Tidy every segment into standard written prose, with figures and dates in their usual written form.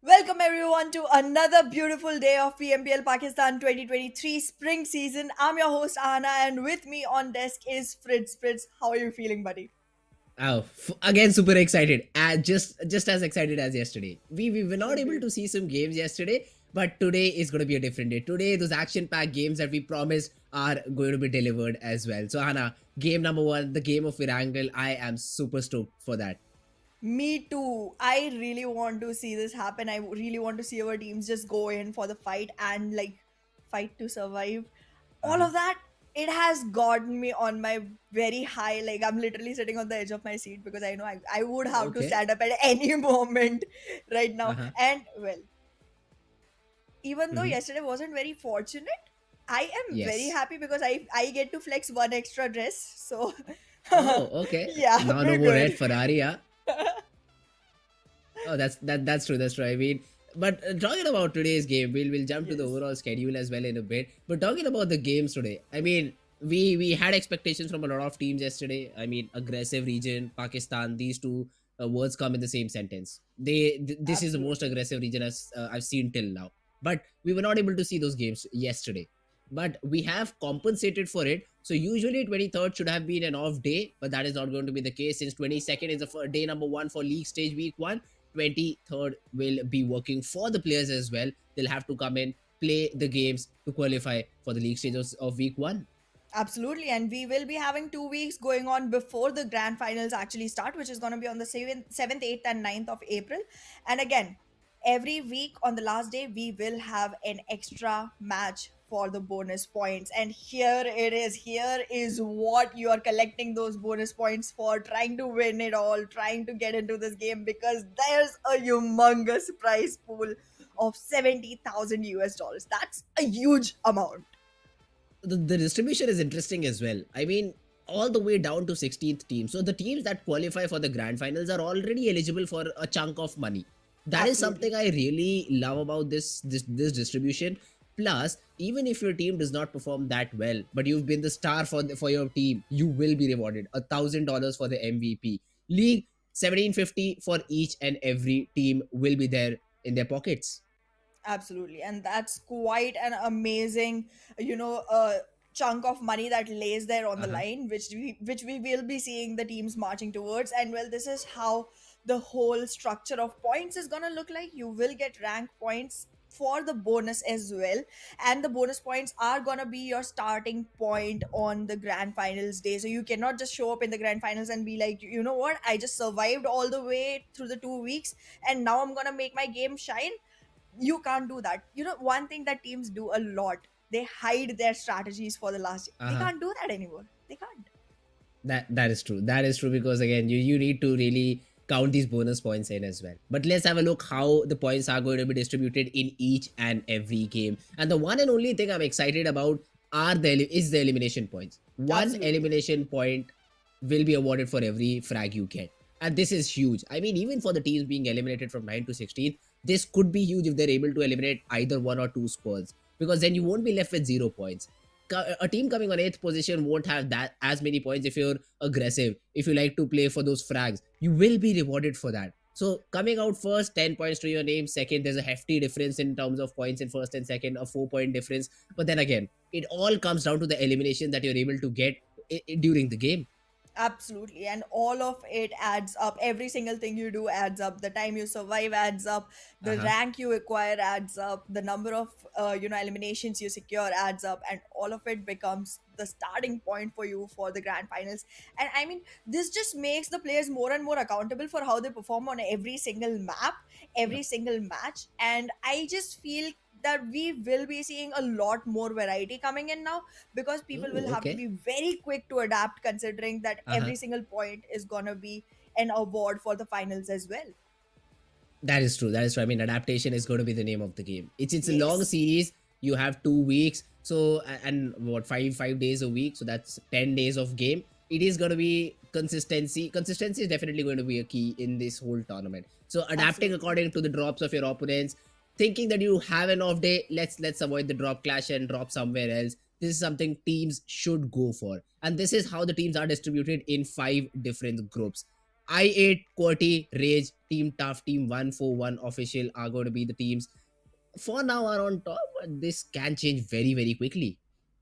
Welcome everyone to another beautiful day of PMPL Pakistan 2023 spring season. I'm your host Anna and with me on desk is Fritz. Fritz, how are you feeling, buddy? Oh, again, super excited. Just as excited as yesterday. We were not Should able be. to see some games yesterday, but today is going to be a different day. Today, those action-packed games that we promised are going to be delivered as well. So, Hannah, game number one, the game of Erangel. I am super stoked for that. Me too. I really want to see this happen. I really want to see our teams just go in for the fight and fight to survive. All Uh-huh. of that, it has gotten me on my very high. Like I'm literally sitting on the edge of my seat because I know I would have to Okay. stand up at any moment right now. Uh-huh. And well, even though Mm-hmm. yesterday wasn't very fortunate, I am very Yes. happy because I get to flex one extra dress. So Oh, okay. yeah, Now no we're more good. red Ferrari, huh? Oh, that's true. That's true. I mean, but talking about today's game, we'll jump to the Yes, overall schedule as well in a bit. But talking about the games today, I mean, we had expectations from a lot of teams yesterday. I mean, aggressive region, Pakistan. These two words come in the same sentence. This is the most absolutely. aggressive region as I've seen till now. But we were not able to see those games yesterday. But we have compensated for it. So usually 23rd should have been an off day, but that is not going to be the case since 22nd is the day number one for league stage week one. 23rd will be working for the players as well. They'll have to come in, play the games to qualify for the league stages of week one. Absolutely. And we will be having 2 weeks going on before the grand finals actually start, which is going to be on the 7th, 8th, and 9th of April. And again, every week on the last day, we will have an extra match for the bonus points. And here it is. Here is what you are collecting those bonus points for, trying to win it all, trying to get into this game because there's a humongous prize pool of 70,000 US dollars. That's a huge amount. The distribution is interesting as well. I mean, all the way down to 16th team. So the teams that qualify for the grand finals are already eligible for a chunk of money. That is Absolutely. something I really love about this distribution. Plus, even if your team does not perform that well, but you've been the star for your team, you will be rewarded $1,000 for the MVP. League 1750 for each and every team will be there in their pockets. Absolutely. And that's quite an amazing, chunk of money that lays there on the Uh-huh. line, which we will be seeing the teams marching towards. And well, this is how the whole structure of points is gonna look like. You will get rank points for the bonus as well, and the bonus points are gonna be your starting point on the grand finals day. So you cannot just show up in the grand finals and be like, you know what, I just survived all the way through the 2 weeks and now I'm gonna make my game shine. You can't do that. One thing that teams do a lot, they hide their strategies for the last. They Uh-huh. can't do that anymore. They can't. That is true. That is true because again, you need to really count these bonus points in as well. But let's have a look how the points are going to be distributed in each and every game. And the one and only thing I'm excited about is the elimination points. One Absolutely. elimination point will be awarded for every frag you get. And this is huge. I mean, even for the teams being eliminated from 9 to 16, this could be huge if they're able to eliminate either one or two squads. Because then you won't be left with 0 points. A team coming on 8th position won't have that as many points if you're aggressive, if you like to play for those frags. You will be rewarded for that. So coming out first, 10 points to your name. Second, there's a hefty difference in terms of points in first and second, a 4 point difference. But then again, it all comes down to the elimination that you're able to get during the game. Absolutely. And all of it adds up. Every single thing you do adds up. The time you survive adds up. The Uh-huh. rank you acquire adds up. The number of, eliminations you secure adds up. And all of it becomes the starting point for you for the grand finals. And I mean, this just makes the players more and more accountable for how they perform on every single map, every Yep. single match. And I just feel that we will be seeing a lot more variety coming in now because people will Oh, have to okay. be very quick to adapt considering that Uh-huh. every single point is going to be an award for the finals as well. That is true. That is true. I mean, adaptation is going to be the name of the game. It's a long Yes, series. You have 2 weeks. So and what, five days a week. So that's 10 days of game. It is going to be consistency. Consistency is definitely going to be a key in this whole tournament. So adapting absolutely. according to the drops of your opponents. Thinking that you have an off day, let's avoid the drop clash and drop somewhere else. This is something teams should go for, and this is how the teams are distributed in 5 different groups. I8, QWERTY, Rage, Team Tough, Team 141 official are going to be the teams for now are on top, but this can change very, very quickly.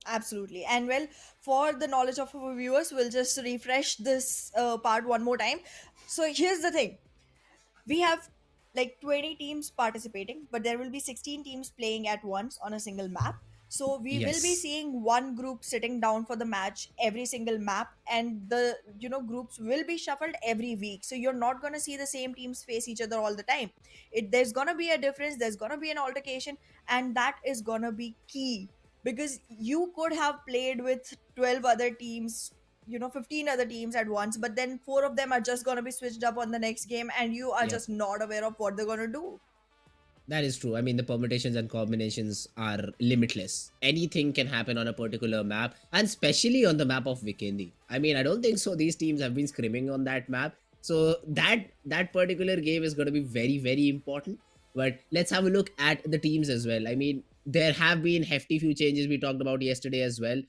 Absolutely. And well, for the knowledge of our viewers, we'll just refresh this part one more time. So here's the thing, we have like 20 teams participating, but there will be 16 teams playing at once on a single map. So we will be Yes. seeing one group sitting down for the match every single map, and the groups will be shuffled every week. So you're not going to see the same teams face each other all the time. There's going to be a difference, there's going to be an altercation, and that is going to be key, because you could have played with 12 other teams, 15 other teams at once, but then four of them are just going to be switched up on the next game, and you are Yep. just not aware of what they're going to do. That is true. I mean, the permutations and combinations are limitless. Anything can happen on a particular map, and especially on the map of Vikendi. I mean, I don't think so. These teams have been scrimming on that map, so that particular game is going to be very, very important. But let's have a look at the teams as well. I mean, there have been hefty few changes we talked about yesterday as well.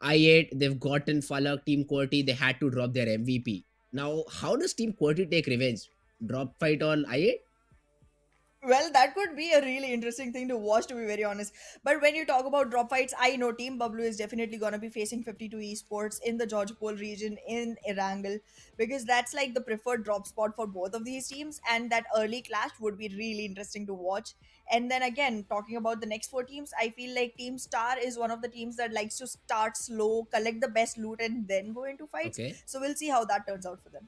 I8, they've gotten Falak, Team QWERTY, they had to drop their MVP. Now, how does Team QWERTY take revenge? Drop fight on I8? Well, that could be a really interesting thing to watch, to be very honest. But when you talk about drop fights, I know Team BABLU is definitely going to be facing 52 Esports in the Georgopol region in Erangel, because that's like the preferred drop spot for both of these teams, and that early clash would be really interesting to watch. And then again, talking about the next four teams, I feel like Team Star is one of the teams that likes to start slow, collect the best loot, and then go into fights. Okay. So we'll see how that turns out for them.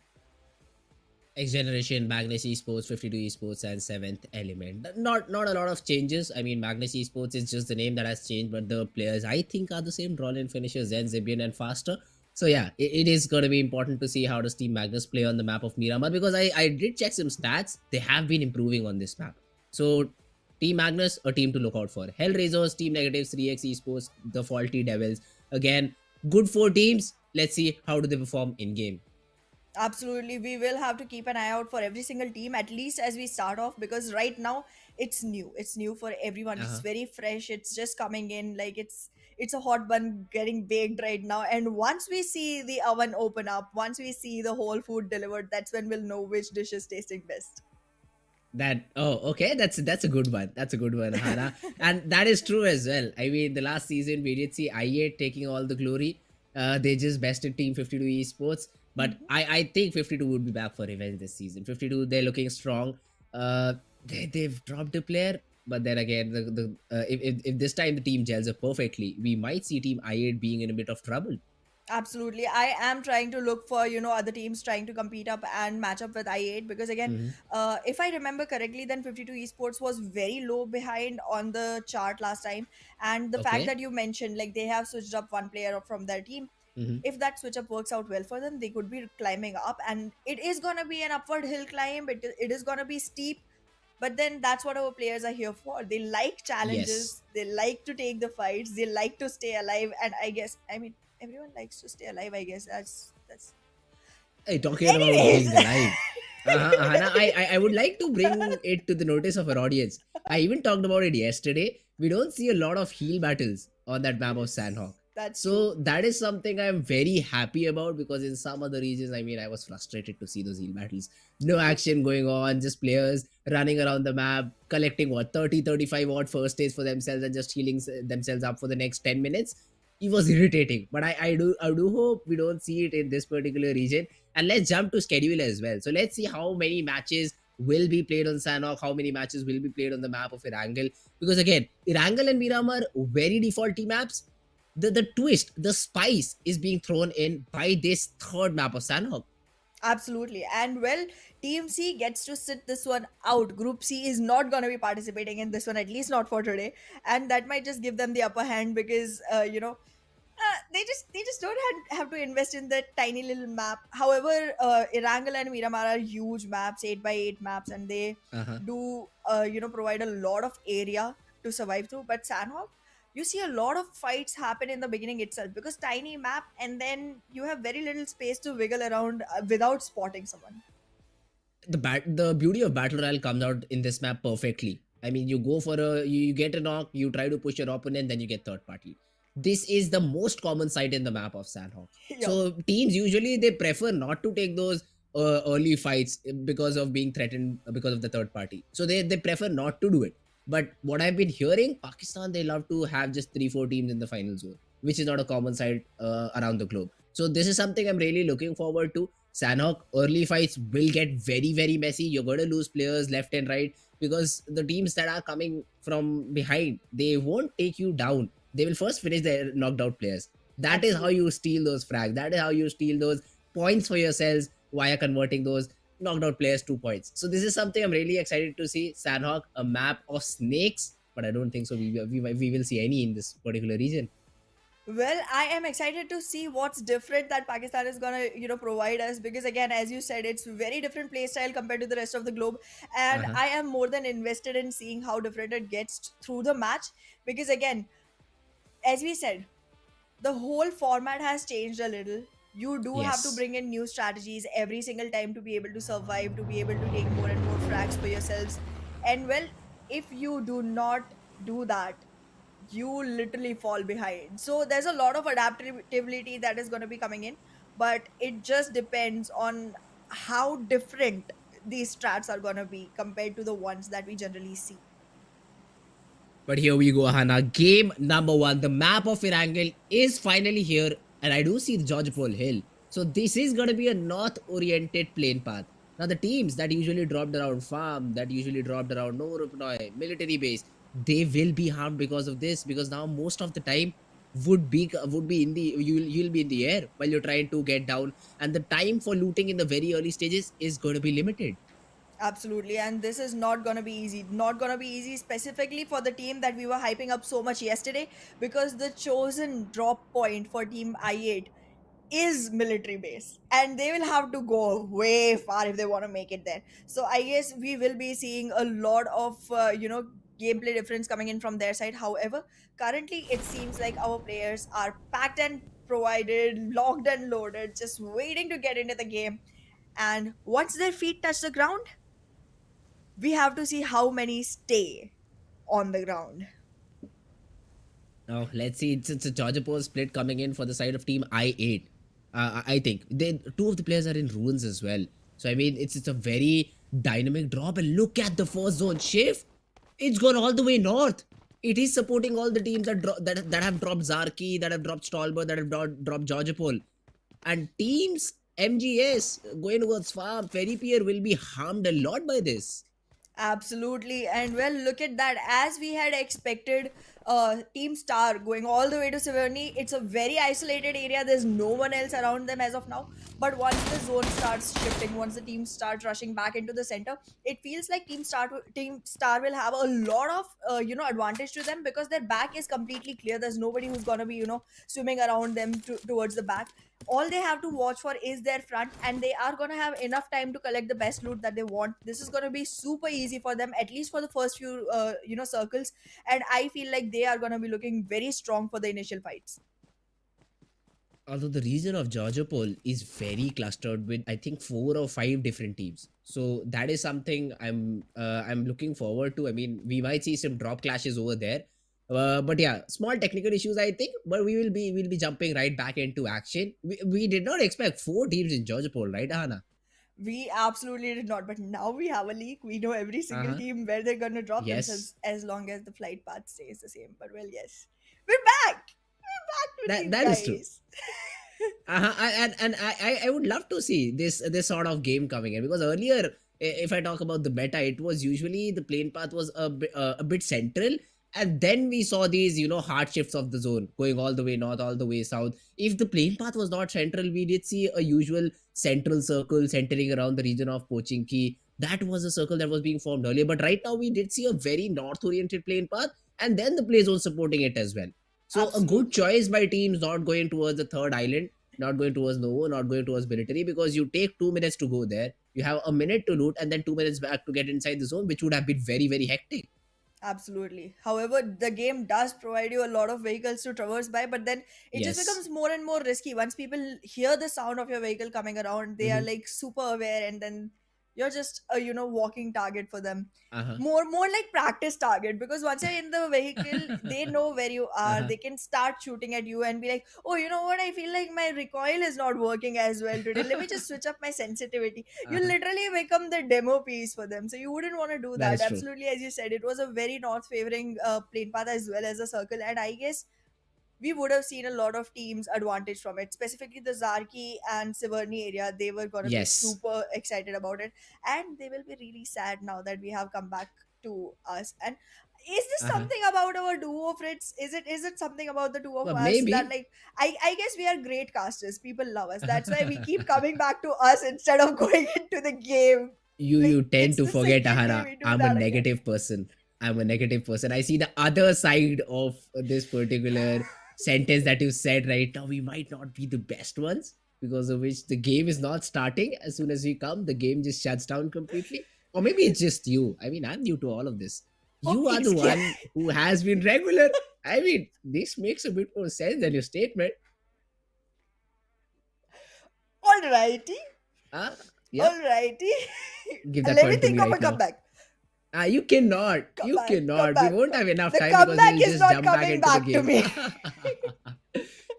XGeneration, Magnus Esports, 52 Esports, and Seventh Element. Not a lot of changes. I mean, Magnus Esports is just the name that has changed, but the players I think are the same. Rollin, Finisher, Zen, Zibian, and Faster. So yeah, it is going to be important to see how does Team Magnus play on the map of Miramar, because I did check some stats. They have been improving on this map. So Team Magnus, a team to look out for. HellRaisers, Team Negative, 3x Esports, the Faulty Devils. Again, good four teams. Let's see how do they perform in game. Absolutely, we will have to keep an eye out for every single team, at least as we start off, because right now it's new. It's new for everyone. It's Uh-huh. very fresh. It's just coming in like it's a hot bun getting baked right now. And once we see the oven open up, once we see the whole food delivered, that's when we'll know which dish is tasting best. That oh okay, that's a good one. That's a good one, Hana. And that is true as well. I mean, the last season we did see I8 taking all the glory. They just bested Team 52 Esports, but Mhm. I think 52 would be back for revenge this season. 52, they're looking strong. They've dropped a player, but then again, if this time the team gels up perfectly, we might see Team I8 being in a bit of trouble. Absolutely. I am trying to look for, other teams trying to compete up and match up with I8, because again, Hmm. if I remember correctly, then 52 Esports was very low behind on the chart last time. And the fact Okay. that you mentioned, like they have switched up one player from their team, Hmm. if that switch up works out well for them, they could be climbing up. And it is going to be an upward hill climb, it is going to be steep. But then that's what our players are here for. They like Yes. challenges, they like to take the fights, they like to stay alive. And I guess, I mean, everyone likes to stay alive, I guess. That's Hey, talking about anyways. being alive. Now I would like to bring it to the notice of our audience. I even talked about it yesterday. We don't see a lot of heal battles on that map of Yes, Sanhok. that's true. So that is something I'm very happy about, because in some other regions, I mean, I was frustrated to see those heal battles. No action going on, just players running around the map, collecting what 30, 35 odd first aids for themselves and just healing themselves up for the next 10 minutes. It was irritating, but I do hope we don't see it in this particular region. And let's jump to schedule as well. So let's see how many matches will be played on Sanhok, how many matches will be played on the map of Erangel. Because again, Erangel and Miramar, very defaulty maps. The twist, the spice is being thrown in by this third map of Sanhok. Absolutely. And well, Team C gets to sit this one out. Group C is not going to be participating in this one, at least not for today. And that might just give them the upper hand, because, they just don't have to invest in that tiny little map. However, Erangel and Miramar are huge maps, 8 by 8 maps, and they Uh-huh. do provide a lot of area to survive through. But Sanhok, you see a lot of fights happen in the beginning itself, because tiny map, and then you have very little space to wiggle around without spotting someone. The beauty of battle royale comes out in this map perfectly. I mean, you go for you get a knock, you try to push your opponent, then you get third party. This is the most common sight in the map of Sanhok. Yeah. So teams usually they prefer not to take those early fights because of being threatened because of the third party. So they prefer not to do it. But what I've been hearing, Pakistan, they love to have just 3-4 teams in the final zone, which is not a common sight around the globe. So this is something I'm really looking forward to. Sanhok, early fights will get very, very messy. You're going to lose players left and right because the teams that are coming from behind, they won't take you down. They will first finish their knocked out players. That is how Absolutely. you steal those frags. That is how you steal those points for yourselves via converting those knocked out players 2 points. So this is something I'm really excited to see. Sanhok, a map of snakes, but I don't think so. We will see any in this particular region. Well, I am excited to see what's different that Pakistan is gonna, provide us, because again, as you said, it's very different playstyle compared to the rest of the globe, and Uh-huh. I am more than invested in seeing how different it gets through the match. Because again, as we said, the whole format has changed a little. You do have to Yes. bring in new strategies every single time to be able to survive, to be able to take more and more frags for yourselves. And well, if you do not do that, you literally fall behind. So there's a lot of adaptability that is going to be coming in, but it just depends on how different these strats are going to be compared to the ones that we generally see. But here we go, Hannah. Game number one. The map of Erangel is finally here, and I do see the George Paul Hill. So this is going to be a north-oriented plane path. Now the teams that usually dropped around farm, that usually dropped around Norupnoy, military base, they will be harmed because of this. Because now most of the time would be in the you'll be in the air while you're trying to get down, and the time for looting in the very early stages is going to be limited. Absolutely, and this is not going to be easy. Not going to be easy specifically for the team that we were hyping up so much yesterday, because the chosen drop point for team I8 is military base, and they will have to go way far if they want to make it there. So I guess we will be seeing a lot of gameplay difference coming in from their side. However, currently it seems like our players are packed and provided, locked and loaded, just waiting to get into the game. And once their feet touch the ground, we have to see how many stay on the ground. Now let's see. It's a Georgia Post split coming in for the side of team I8. I think they two of the players are in ruins as well. So I mean, it's a very dynamic drop. And look at the first zone shift. It's gone all the way north. It is supporting all the teams that have dropped Zarki, that have dropped Stolber, that have dropped Georgia Pole, and teams MGS going towards farm. Ferry Pier will be harmed a lot by this. Absolutely. And well, look at that. As we had expected, Team Star going all the way to Severny, it's a very isolated area. There's no one else around them as of now. But once the zone starts shifting, once the team starts rushing back into the center, it feels like Team Star will have a lot of advantage to them, because their back is completely clear. There's nobody who's gonna be swimming around them towards the back. All they have to watch for is their front, and they are going to have enough time to collect the best loot that they want. This is going to be super easy for them, at least for the first few circles, and I feel like they are going to be looking very strong for the initial fights. Although the region of Georgiopol is very clustered with I think 4 or 5 different teams, so that is something I'm looking forward to. I mean, we might see some drop clashes over there, but yeah, small technical issues I think. But we'll be jumping right back into action. We did not expect 4 teams in Georgiopol, right, Hannah? We absolutely did not, but now we have a leak. We know every Uh single huh. team where they're going to drop Yes, themselves, as long as the flight path stays the same. But well, yes, we're back. We're back with that you that is true. guys. And I would love to see this sort of game coming in, because earlier, if I talk about the meta, it was usually the plane path was a bit central, and then we saw these hard shifts of the zone going all the way north, all the way south. If the plane path was not central, we did see a usual central circle centering around the region of Pochinki. That was a circle that was being formed earlier, but right now we did see a very north oriented plane path, and then the play zone supporting it as well. So a good Absolutely. choice by teams not going towards the third island, not going towards Novo, not going towards military, because you take 2 minutes to go there. You have a minute to loot and then 2 minutes back to get inside the zone, which would have been very, very hectic. Absolutely. However, the game does provide you a lot of vehicles to traverse by, but then it just Yes. becomes more and more risky. Once people hear the sound of your vehicle coming around, they are Hmm. like super aware, and then You're just a walking target for them. Uh-huh. More like practice target, because once you're in the vehicle, they know where you are. Uh-huh. They can start shooting at you and be like, oh, you know what, I feel like my recoil is not working as well today, let me just switch up my sensitivity. You Uh-huh. literally become the demo piece for them, so you wouldn't want to do That that. is true. Absolutely, as you said, it was a very north favoring plane path as well as a circle, and I guess we would have seen a lot of teams advantage from it, specifically the Zarki and Siverny area. They were going to be Yes. super excited about it, and they will be really sad now that we have come back to us. And is this Uh-huh. something about our duo, Fritz? Is it something about the two of Well, us that, maybe. like, I guess we are great casters, people love us, that's why we keep coming back to us instead of going into the game. You Like, tend it's to the forget, second day Ahana. we do I'm a that again. negative person. I'm a negative person. I see the other side of this particular sentence that you said right now. We might not be the best ones, because of which the game is not starting. As soon as we come, the game just shuts down completely. Or maybe it's just you. I mean, I'm new to all of this. Oh, You are the XG. one who has been regular. I mean, this makes a bit more sense than your statement. Alrighty. Ah, yep. Alrighty. Give that Let me point to think me of a right now. comeback. You cannot. Come You back, come cannot. We back. won't have enough The time because comeback we'll is just not jump back coming into the back to game. me.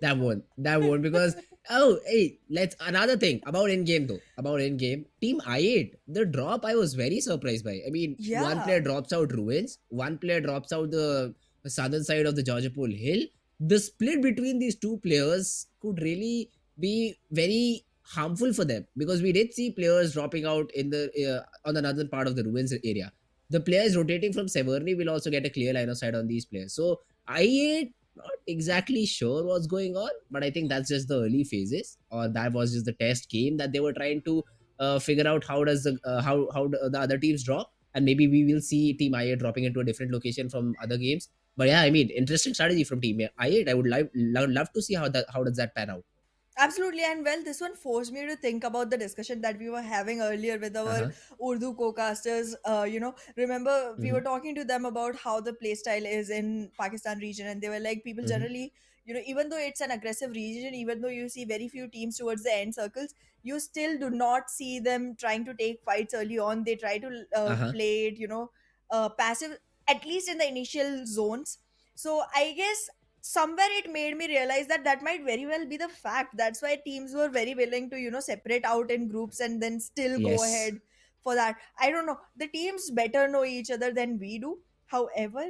That won't. That won't because oh hey, let's another thing about in game though. About in game, Team I8, the drop I was very surprised by. I mean, one player Yeah. drops out ruins, one player drops out the southern side of the Georgia Pole Hill. The split between these two players could really be very harmful for them, because we did see players dropping out in the on the northern part of the ruins area. The players rotating from Severny will also get a clear line of sight on these players. So I8 not exactly sure what's going on, but I think that's just the early phases, or that was just the test game that they were trying to figure out how does the how the other teams drop, and maybe we will see Team I8 dropping into a different location from other games. But yeah, I mean, interesting strategy from Team I8. I would love to see how does that pan out. Absolutely, and well, this one forced me to think about the discussion that we were having earlier with Uh our huh. Urdu co-casters. Remember we were Hmm. talking to them about how the playstyle is in Pakistan region, and they were like, people Hmm. generally, even though it's an aggressive region, even though you see very few teams towards the end circles, you still do not see them trying to take fights early on. They try to Uh huh. play it, passive, at least in the initial zones. So I guess somewhere it made me realize that that might very well be the fact. That's why teams were very willing to separate out in groups and then still go Yes. ahead for that. I don't know, the teams better know each other than we do. However,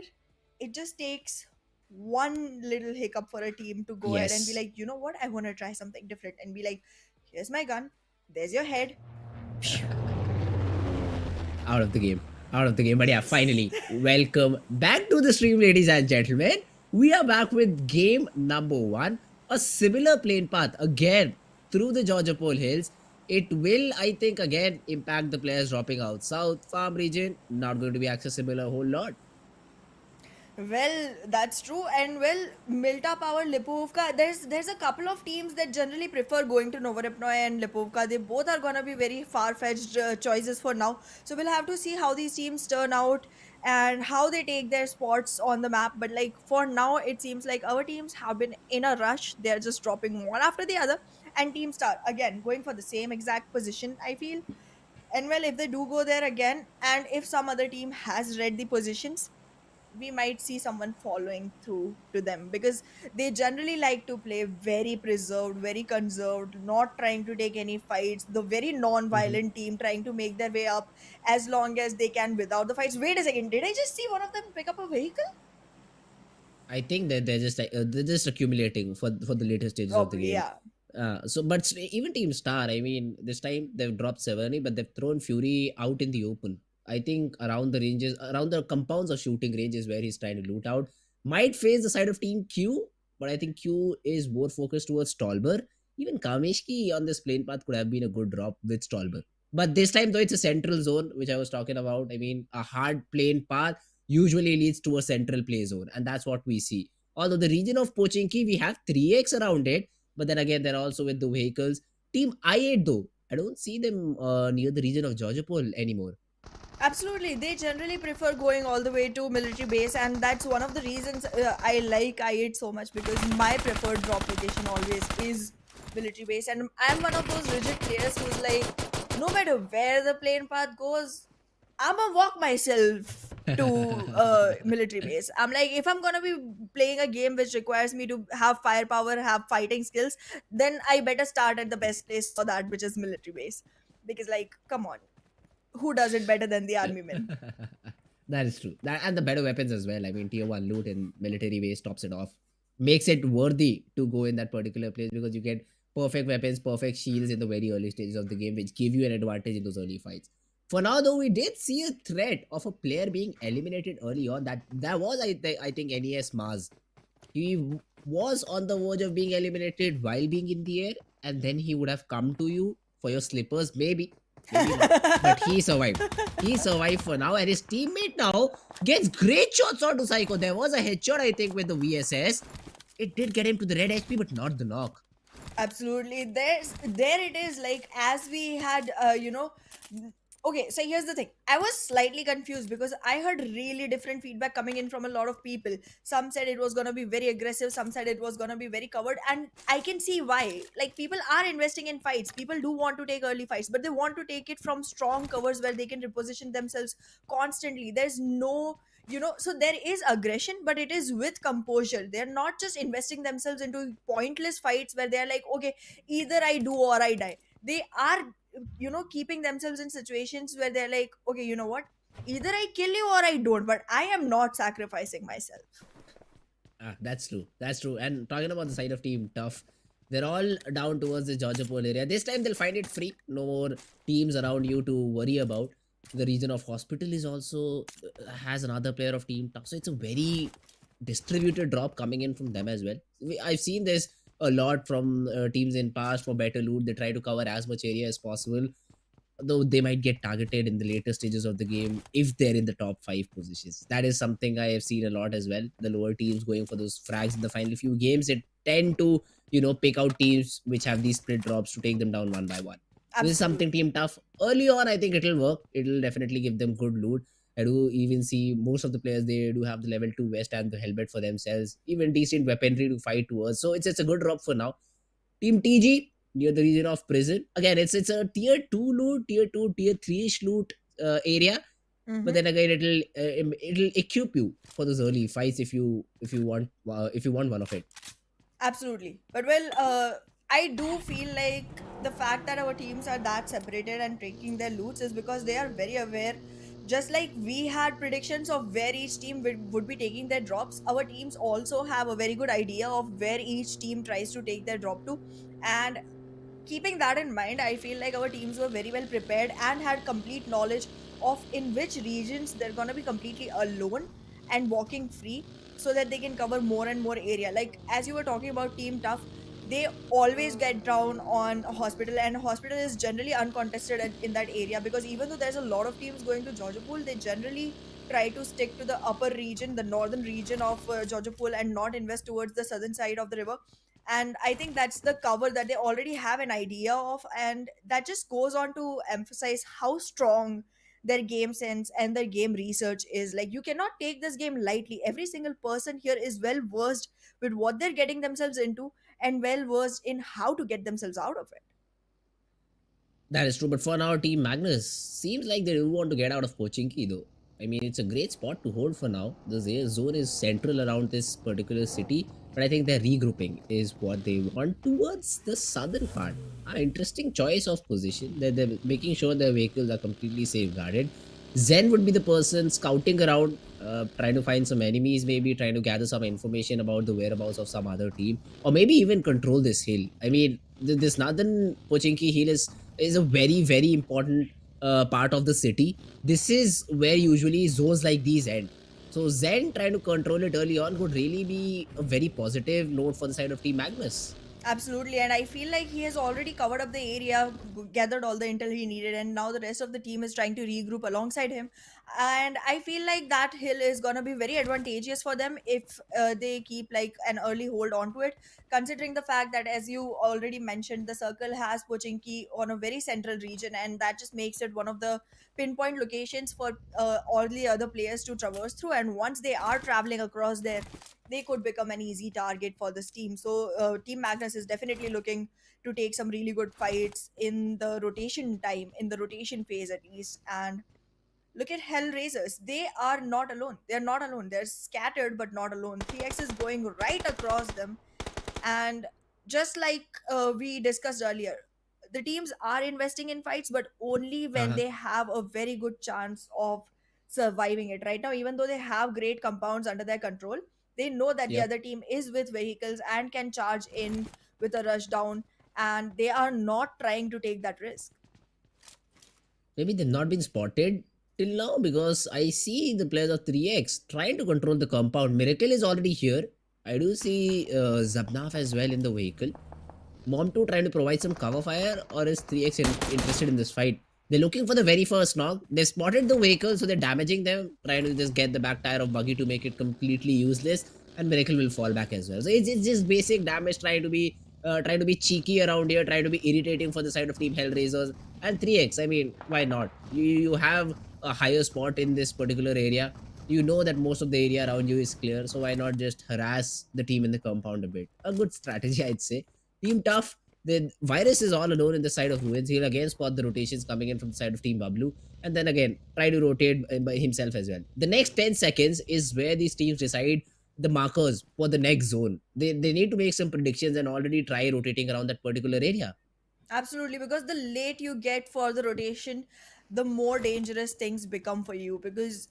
it just takes one little hiccup for a team to go ahead and be Yes. like, you know what, I want to try something different, and be like, here's my gun, there's your head. Out of the game. Out of the game. But yeah, finally, welcome back to the stream, ladies and gentlemen. We are back with game number one. A similar plane path again through the Georgia Pole Hills. It will, I think, again impact the players dropping out south farm region. Not going to be accessible a whole lot. Well, that's true. And well, Milta Power, Lipovka, there's a couple of teams that generally prefer going to Novoripnoy and Lipovka. They both are gonna be very far-fetched choices for now. So we'll have to see how these teams turn out and how they take their spots on the map. But like for now, it seems like our teams have been in a rush. They're just dropping one after the other, and Team Star again going for the same exact position, I feel. And well, if they do go there again, and if some other team has read the positions, we might see someone following through to them, because they generally like to play very preserved, very conserved, not trying to take any fights. The very Mhm. non-violent team trying to make their way up as long as they can without the fights. Wait a second, did I just see one of them pick up a vehicle? I think that they're just accumulating for the later stages of the Probably, game. yeah. Even Team Star, I mean, this time they've dropped Severny, but they've thrown Fury out in the open. I think around the ranges, around the compounds of shooting ranges where he's trying to loot out. Might face the side of Team Q, but I think Q is more focused towards Stolber. Even Kameshki on this plane path could have been a good drop with Stolber. But this time, though, it's a central zone, which I was talking about. I mean, a hard plane path usually leads to a central play zone, and that's what we see. Although the region of Pochinki, we have 3x around it, but then again, they're also with the vehicles. Team I8, though, I don't see them near the region of Georgia Pole anymore. Absolutely, they generally prefer going all the way to military base, and that's one of the reasons I like I8 so much, because my preferred drop location always is military base, and I'm one of those rigid players who's like, no matter where the plane path goes, I'm gonna walk myself to military base. I'm like, if I'm gonna be playing a game which requires me to have firepower, have fighting skills, then I better start at the best place for that, which is military base. Because, like, come on, who does it better than the army men? That is true. That, and the better weapons as well. I mean, tier 1 loot and military base tops it off. Makes it worthy to go in that particular place because you get perfect weapons, perfect shields in the very early stages of the game, which give you an advantage in those early fights. For now, though, we did see a threat of a player being eliminated early on. That was, I think, NES Mars. He was on the verge of being eliminated while being in the air, and then he would have come to you for your slippers, maybe, maybe not. But he survived. He survived for now, and his teammate now gets great shots onto Psycho. There was a headshot, I think, with the VSS. It did get him to the red HP, but not the knock. Absolutely. There it is, like, as we had okay, so here's the thing. I was slightly confused because I heard really different feedback coming in from a lot of people. Some said it was going to be very aggressive, some said it was going to be very covered, and I can see why. Like, people are investing in fights, people do want to take early fights, but they want to take it from strong covers where they can reposition themselves constantly. There's no, so there is aggression, but it is with composure. They're not just investing themselves into pointless fights where they're like, okay, either I do or I die. They are, keeping themselves in situations where they're like, okay, you know what, either I kill you or I don't, but I am not sacrificing myself. Ah, that's true. That's true. And talking about the side of Team Tough, they're all down towards the Georgia Pole area. This time they'll find it free. No more teams around you to worry about. The region of Hospital is also has another player of Team Tough. So it's a very distributed drop coming in from them as well. I've seen this a lot from teams in past for better loot. They try to cover as much area as possible, though they might get targeted in the later stages of the game if they're in the top 5 positions. That is something I have seen a lot as well. The lower teams going for those frags in the final few games, it tend to pick out teams which have these split drops to take them down one by one. This is something Absolutely. Team Tough early on. I think it'll work. It'll definitely give them good loot. I do even see most of the players, they do have the level 2 vest and the helmet for themselves, even decent weaponry to fight towards. So it's a good drop for now. Team TG near the region of prison. Again, it's a tier 2 loot, tier 2, tier 3 ish loot area. But Mm-hmm. then again, it'll equip you for those early fights if you want one of it. Absolutely. But well, I do feel like the fact that our teams are that separated and taking their loots is because they are very aware. Just like we had predictions of where each team would be taking their drops, our teams also have a very good idea of where each team tries to take their drop to. And keeping that in mind, I feel like our teams were very well prepared and had complete knowledge of in which regions they're going to be completely alone and walking free, so that they can cover more and more area. Like, as you were talking about Team Tough, they always get down on Hospital, and Hospital is generally uncontested in that area, because even though there's a lot of teams going to Georgia Pool, they generally try to stick to the upper region, the northern region of Georgia Pool, and not invest towards the southern side of the river. And I think that's the cover that they already have an idea of, and that just goes on to emphasize how strong their game sense and their game research is. Like, you cannot take this game lightly. Every single person here is well versed with what they're getting themselves into, and well versed in how to get themselves out of it. That is true, but for now, Team Magnus seems like they do want to get out of Pochinki though. I mean, it's a great spot to hold for now. The zone is central around this particular city, but I think they're regrouping is what they want towards the southern part. An interesting choice of position. They're making sure their vehicles are completely safeguarded. Zen would be the person scouting around, trying to find some enemies, maybe trying to gather some information about the whereabouts of some other team, or maybe even control this hill. I mean, this northern Pochinki hill is a very important part of the city. This is where usually zones like these end. So Zen trying to control it early on would really be a very positive note for the side of Team Magnus. Absolutely, and I feel like he has already covered up the area, gathered all the intel he needed, and now the rest of the team is trying to regroup alongside him. And I feel like that hill is going to be very advantageous for them if they keep like an early hold onto it, considering the fact that, as you already mentioned, the circle has Pochinki on a very central region, and that just makes it one of the pinpoint locations for all the other players to traverse through. And once they are traveling across there, they could become an easy target for this team. So Team Magnus is definitely looking to take some really good fights in the rotation time, in the rotation phase at least. And look at HellRaisers. They are not alone. They're not alone. They're scattered but not alone. 3x is going right across them. And just like we discussed earlier, the teams are investing in fights, but only when Uh-huh. they have a very good chance of surviving it. Right now, even though they have great compounds under their control, they know that the Yep. other team is with vehicles and can charge in with a rush down, and they are not trying to take that risk. Maybe they've not been spotted till now because I see the players of 3x trying to control the compound. Miracle is already here. I do see Zabnaf as well in the vehicle. Mom 2 trying to provide some cover fire, or is 3x interested in this fight? They're looking for the very first knock. They spotted the vehicle, so they're damaging them, trying to just get the back tire of Buggy to make it completely useless, and Miracle will fall back as well. So it's just basic damage, trying to be cheeky around here, trying to be irritating for the side of Team Hellraisers. And 3x, I mean, why not? You have a higher spot in this particular area. You know that most of the area around you is clear, so why not just harass the team in the compound a bit? A good strategy, I'd say. Team Tough, the virus is all alone in the side of ruins. He'll again spot the rotations coming in from the side of Team BABLU, and then again try to rotate by himself as well. The next 10 seconds is where these teams decide the markers for the next zone. They need to make some predictions and already try rotating around that particular area. Absolutely, because the late you get for the rotation, the more dangerous things become for you. Because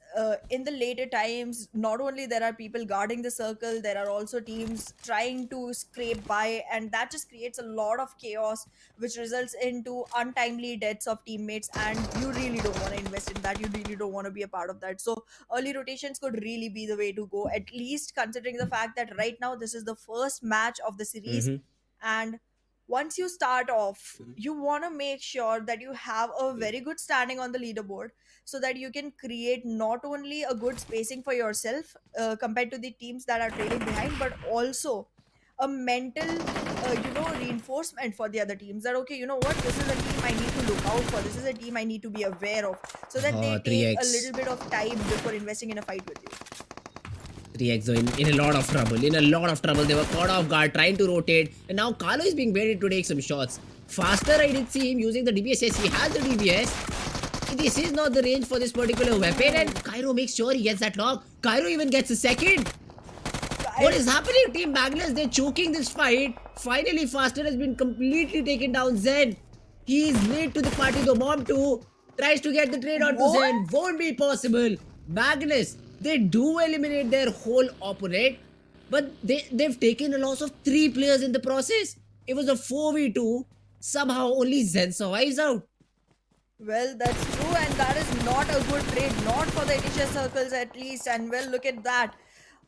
in the later times, not only there are people guarding the circle, there are also teams trying to scrape by, and that just creates a lot of chaos, which results into untimely deaths of teammates. And you really don't want to invest in that. You really don't want to be a part of that. So early rotations could really be the way to go. At least considering the fact that right now this is the first match of the series, Mm-hmm. and once you start off, you want to make sure that you have a very good standing on the leaderboard, so that you can create not only a good spacing for yourself compared to the teams that are trailing behind, but also a mental reinforcement for the other teams, that okay, you know what, this is a team I need to look out for, this is a team I need to be aware of, so that they take a 3x. little bit of time before investing in a fight with you. 3x though in a lot of trouble. In a lot of trouble. They were caught off guard, trying to rotate. And now Carlo is being baited to take some shots. Faster, I did see him using the DBS. Yes, he has the DBS. This is not the range for this particular weapon. And Cairo makes sure he gets that knock. Cairo even gets a second. What And is happening, Team Magnus? They're choking this fight. Finally, Faster has been completely taken down. Zen. He is late to the party. The Mom 2 tries to get the trade onto what? Zen. Won't be possible. Magnus, they do eliminate their whole opponent, but they've taken a loss of 3 players in the process. It was a 4v2. Somehow only Zen survives out. Well, that's true, and that is not a good trade, not for the initial circles at least. And well, look at that.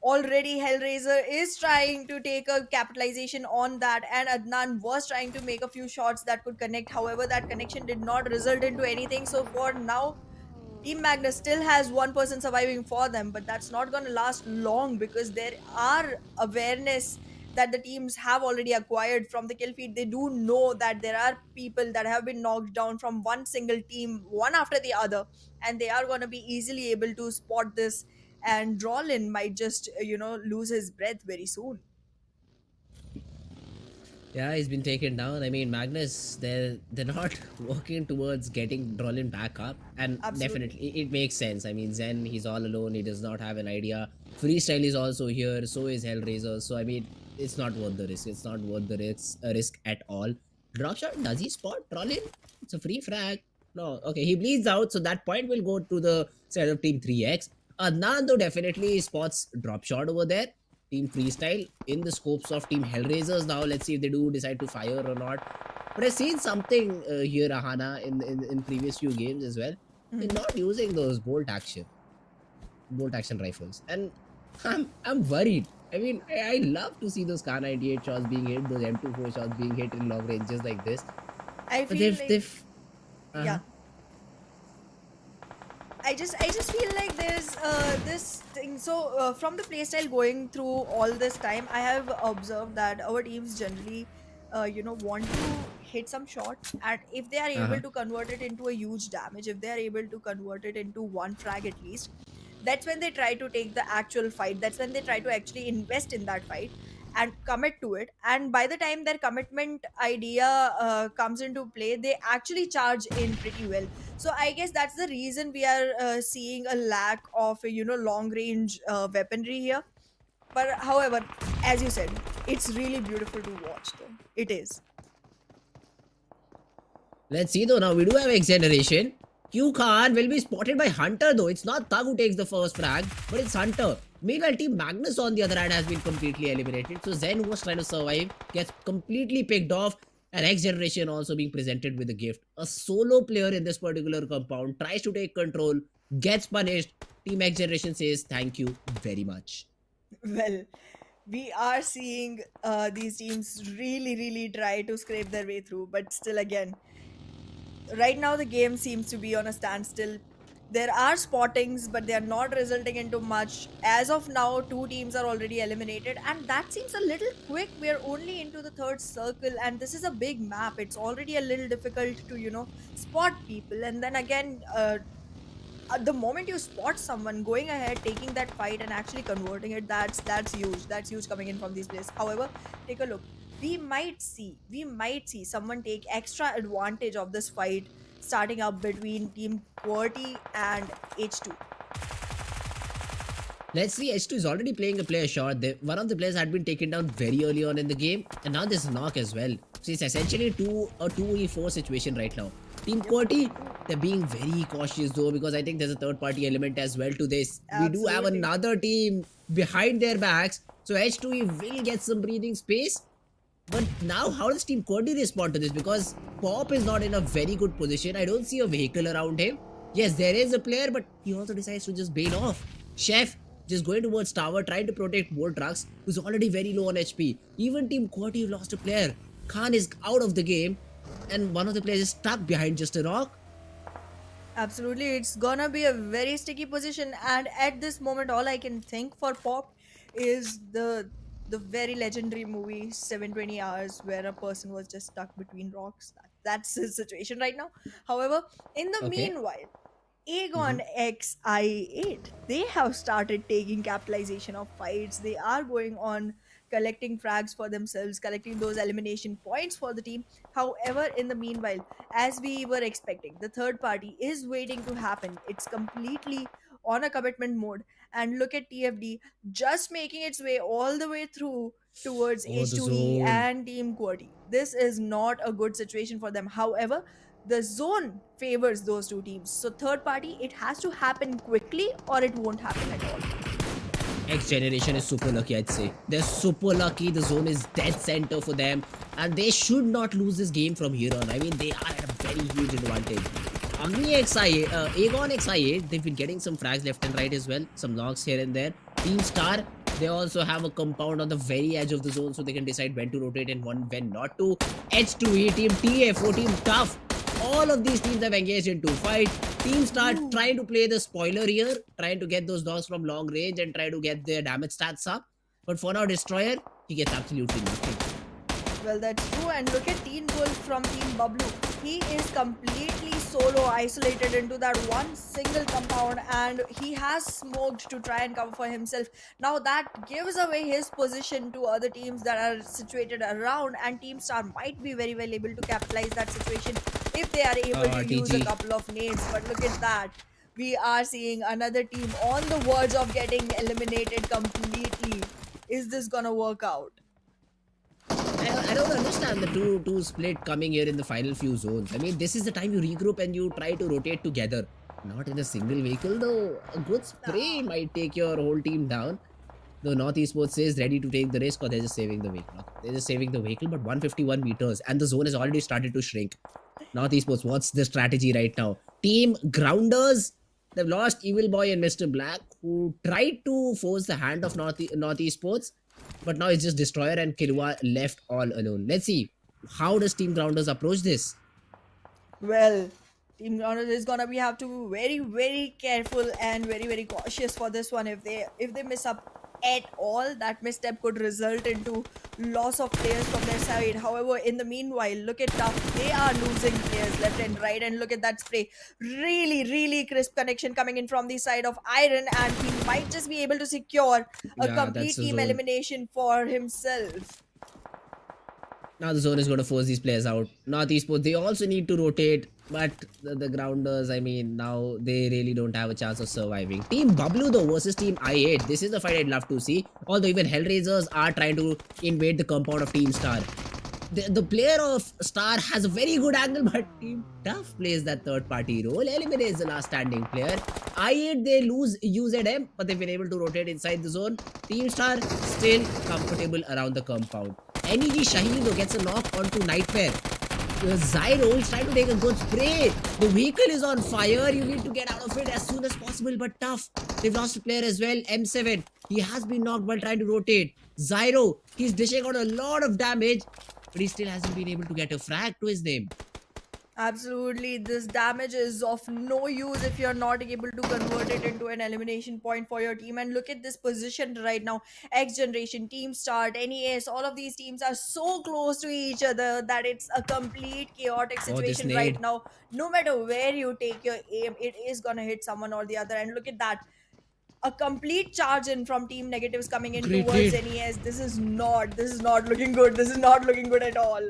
Already, HellRaiser is trying to take a capitalization on that, and Adnan was trying to make a few shots that could connect. However, that connection did not result into anything. So, for now, Team Magnus still has one person surviving for them, but that's not going to last long, because there are awareness that the teams have already acquired from the kill feed. They do know that there are people that have been knocked down from one single team, one after the other, and they are going to be easily able to spot this. And Drolin might just, lose his breath very soon. Yeah, he's been taken down. I mean, Magnus, they're not working towards getting Drolin back up, and Absolutely. definitely it makes sense. I mean, Zen, he's all alone. He does not have an idea. Freestyle is also here. So is HellRaiser. So I mean, it's not worth the risk. It's not worth the risk at all. Drop shot. Does he spot Drolin? It's a free frag. No. Okay, he bleeds out. So that point will go to the side of Team 3x. Nando definitely spots drop shot over there. Team Freestyle in the scopes of Team Hellraisers now. Let's see if they do decide to fire or not. But I've seen something here, Ahana, in previous few games as well. They're Mhm. not using those bolt action rifles, and I'm worried. I mean, I love to see those Kar 98 shots being hit, those M24 shots being hit in long ranges like this. I But feel like, uh yeah. I just feel like there's this thing. So from the playstyle going through all this time, I have observed that our teams generally, want to hit some shot, and if they are able Uh-huh. to convert it into a huge damage, if they are able to convert it into one frag at least, that's when they try to take the actual fight. That's when they try to actually invest in that fight and commit to it. And by the time their commitment idea comes into play, they actually charge in pretty well. So I guess that's the reason we are seeing a lack of long range weaponry here. But however, as you said, it's really beautiful to watch though. It is. Let's see though. Now we do have XGeneration. Q Khan will be spotted by Hunter though. It's not Thug who takes the first frag, but it's Hunter. Meanwhile, Team Magnus on the other hand has been completely eliminated. So Zen, who was trying to survive, gets completely picked off. And XGeneration also being presented with a gift. A solo player in this particular compound tries to take control, gets punished. Team XGeneration says thank you very much. Well, we are seeing these teams really try to scrape their way through, but still again, right now the game seems to be on a standstill. There are spottings, but they are not resulting into much. As of now, two teams are already eliminated, and that seems a little quick. We are only into the third circle, and this is a big map. It's already a little difficult to, spot people. And then again, the moment you spot someone going ahead, taking that fight, and actually converting it, that's huge. That's huge coming in from these players. However, take a look. We might see someone take extra advantage of this fight starting up between Team QWERTY and H2. Let's see, H2 is already playing a player short. One of the players had been taken down very early on in the game, and now there's knock as well. So it's essentially a 2v4 situation right now. Team Yep. Quirty, they're being very cautious though, because I think there's a third party element as well to this. We do have Absolutely. another team behind their backs, so H2 will get some breathing space. But now, how does Team Quirty respond to this? Because Pop is not in a very good position. I don't see a vehicle around him. Yes, there is a player, but he also decides to just bail off. Chef just going towards tower, trying to protect more trucks, who's already very low on HP. Even Team Quirty lost a player. Khan is out of the game, and one of the players is stuck behind just a rock. Absolutely, it's gonna be a very sticky position, and at this moment, all I can think for Pop is the very legendary movie 720 Hours, where a person was just stuck between rocks. That's his situation right now. However, in the Okay. meanwhile, Mm-hmm. Aegon XI8, they have started taking capitalization of fights. They are going on collecting frags for themselves, collecting those elimination points for the team. However, in the meanwhile, as we were expecting, the third party is waiting to happen. It's completely on a commitment mode. And look at TFD just making its way all the way through towards Oh, the H2E zone. and Team QWERTY. This is not a good situation for them. However, the zone favors those two teams. So third party, it has to happen quickly or it won't happen at all. XGeneration is super lucky, I'd say. They're super lucky. The zone is dead center for them, and they should not lose this game from here on. I mean, they are at a very huge advantage. Agni XIA, Aegon XIA, they've been getting some frags left and right as well, some logs here and there. Team Star, they also have a compound on the very edge of the zone, so they can decide when to rotate and when not to. H2E, Team TF, Team Tough, all of these teams have engaged into fight. Teams start Ooh. trying to play the spoiler here, trying to get those dogs from long range and try to get their damage stats up. But for now, Destroyer, he gets absolutely nothing. Well, that's true. And look at Teen Wolf from Team BABLU. He is completely solo, isolated into that one single compound, and he has smoked to try and cover for himself. Now, that gives away his position to other teams that are situated around, and Team Star might be very well able to capitalize that situation if they are able to use a TG. couple of nades. But look at that. We are seeing another team on the verge of getting eliminated completely. Is this gonna work out? I don't understand the two split coming here in the final few zones. I mean, this is the time you regroup and you try to rotate together. Not in a single vehicle though. A good spray Nah. might take your whole team down. The North Esports is ready to take the risk, or they're just saving the vehicle. They're just saving the vehicle, but 151 meters and the zone has already started to shrink. North Esports, what's the strategy right now? Team Grounders, they've lost Evil Boy and Mr. Black, who tried to force the hand of North Esports, but now it's just Destroyer and Kirwa left all alone. Let's see, how does Team Grounders approach this? Well, Team Grounders is gonna be have to be very, very careful and very, very cautious for this one. If they miss up at all, that misstep could result into loss of players from their side. However, in the meanwhile, look at Tough. They are losing players left and right, and look at that spray. Really, really crisp connection coming in from the side of Iron, and he might just be able to secure a Yeah, that's complete the team zone. elimination for himself. Now the zone is going to force these players out. North Esports, they also need to rotate, but the grounders, I mean, now they really don't have a chance of surviving. Team BABLU though versus Team I8. This is the fight I'd love to see. Although even HellRaisers are trying to invade the compound of Team Star. The player of Star has a very good angle, but Team Tough plays that third party role, eliminates the last standing player. I8 they lose UZM, but they've been able to rotate inside the zone. Team Star still comfortable around the compound. NEG Shaheen though gets a knock onto Nightmare. Zyro is trying to take a good spray. The vehicle is on fire. You need to get out of it as soon as possible, but Tough. They've lost a player as well. M7. He has been knocked while trying to rotate. Zyro, he's dishing out a lot of damage, but he still hasn't been able to get a frag to his name. Absolutely, this damage is of no use if you're not able to convert it into an elimination point for your team. And look at this position right now. XGeneration, Team Start, NES, all of these teams are so close to each other that it's a complete chaotic Oh, this situation right nade. now. No matter where you take your aim, it is gonna hit someone or the other. And look at that. A complete charge in from Team Negatives coming in Great towards nade. NES. This is not looking good. This is not looking good at all.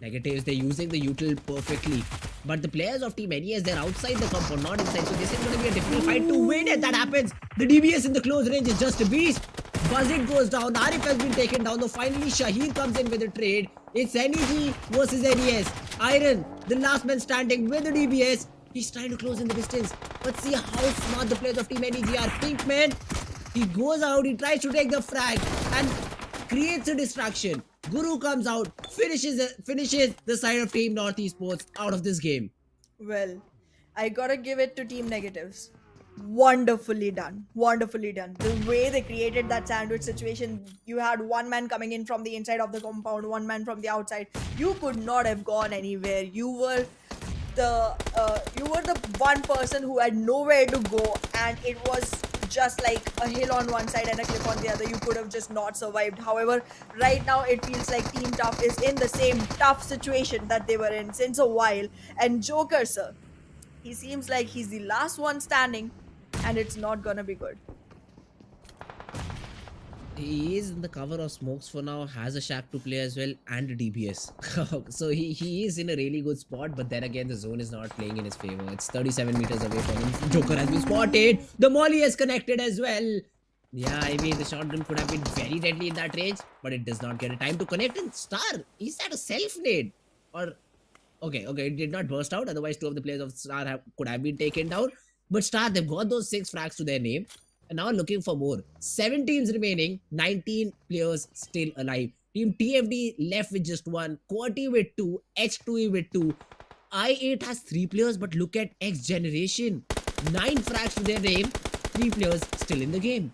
Negatives, they're using the util perfectly. But the players of Team NES, they're outside the compound, not inside. So this is going to be a difficult fight to win. And that happens. The DBS in the close range is just a beast. Buzzit goes down. Arif has been taken down. Though finally Shaheen comes in with a trade. It's NEG versus NES. Iron, the last man standing with the DBS. He's trying to close in the distance. But see how smart the players of Team NEG are. Pinkman, he goes out. He tries to take the frag and creates a distraction. Guru comes out, finishes the side of Team North Esports out of this game. Well, I gotta give it to Team Negatives. Wonderfully done. Wonderfully done. The way they created that sandwich situation, you had one man coming in from the inside of the compound, one man from the outside. You could not have gone anywhere. You were the one person who had nowhere to go, and it was just like a hill on one side and a cliff on the other. You could have just not survived. However, right now it feels like Team Tough is in the same tough situation that they were in since a while. And Joker, sir, he seems like he's the last one standing, and it's not gonna be good. He is in the cover of smokes for now, has a shack to play as well, and a DBS. So he is in a really good spot, but then again, the zone is not playing in his favor. It's 37 meters away from him. Joker has been spotted. The molly is connected as well. Yeah, I mean, the shotgun could have been very deadly in that range, but it does not get a time to connect. And Star, is that a self nade? Or, okay, it did not burst out. Otherwise, two of the players of Star could have been taken down. But Star, they've got those 6 frags to their name. And now looking for more. 7 teams remaining, 19 players still alive. Team TFD left with just 1, QWERTY with 2, H2E with 2. I8 has 3 players, but look at XGeneration. 9 frags to their name, 3 players still in the game.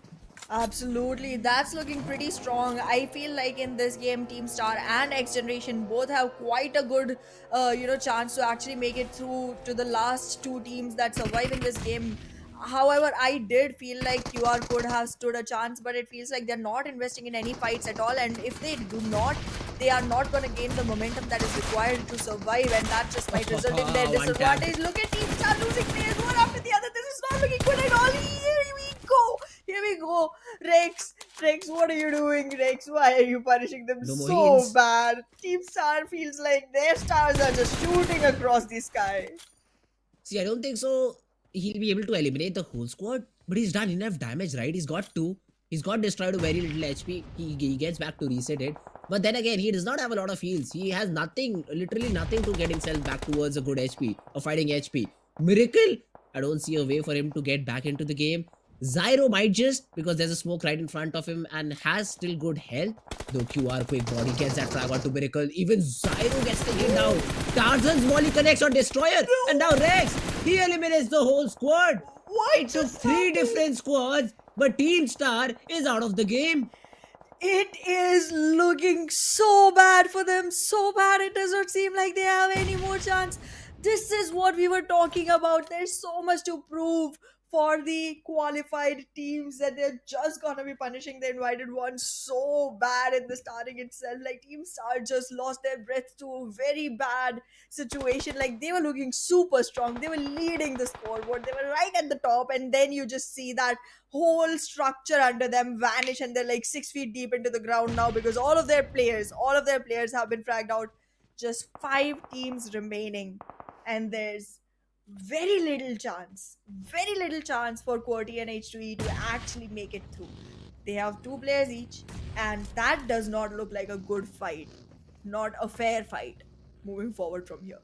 Absolutely, that's looking pretty strong. I feel like in this game, Team Star and X Generation both have quite a good, chance to actually make it through to the last 2 teams that survive in this game. However, I did feel like QR could have stood a chance, but it feels like they're not investing in any fights at all. And if they do not, they are not going to gain the momentum that is required to survive, and that just might result in their One tap. disadvantage. Look at Team Star losing players one after the other. This is not looking good at all. Here we go. Here we go. Rex, what are you doing, Rex? Why are you punishing them No more so heals. bad? Team Star feels like their stars are just shooting across the sky. See, I don't think so. He'll be able to eliminate the whole squad, but he's done enough damage, right? He's got 2. He's got destroyed to very little HP. He gets back to reset it. But then again, he does not have a lot of heals. He has nothing, literally nothing to get himself back towards a good HP or fighting HP. Miracle, I don't see a way for him to get back into the game. Zyro might just, because there's a smoke right in front of him and has still good health. Though QR quick body gets that frag onto Miracle. Even Zyro gets taken down. Tarzan's volley connects on Destroyer. And now Rex, he eliminates the whole squad. What It took just 3 happened? different squads, but Team Star is out of the game. It is looking so bad for them, so bad it does not seem like they have any more chance. This is what we were talking about. There's so much to prove for the qualified teams that they're just gonna be punishing the invited ones so bad in the starting itself. Like Team Star just lost their breath to a very bad situation. Like they were looking super strong. They were leading the scoreboard. They were right at the top, and then you just see that whole structure under them vanish, and they're like 6 feet deep into the ground now because all of their players have been fragged out. Just 5 teams remaining, and there's very little chance for QWERTY and H2E to actually make it through. They have 2 players each, and that does not look like a good fight, not a fair fight moving forward from here.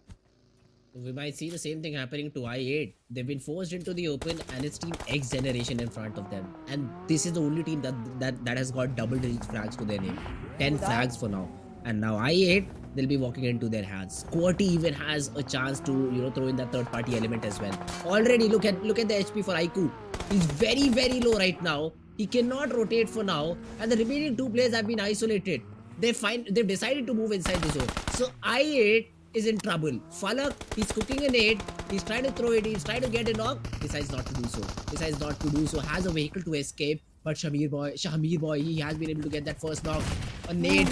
We might see the same thing happening to I8. They've been forced into the open, and it's team XGeneration in front of them. And this is the only team that has got double digit frags to their name. 10 True that. frags for now. And now I8, they'll be walking into their hands. QWERTY even has a chance to, throw in that third party element as well. Already look at the HP for Aiku. He's very, very low right now. He cannot rotate for now, and the remaining 2 players have been isolated. They've decided to move inside the zone. So I8 is in trouble. Falak, he's cooking a nade. He's trying to throw it. He's trying to get a knock. Decides not to do so. Has a vehicle to escape. But Shahmir boy, he has been able to get that first knock. A nade.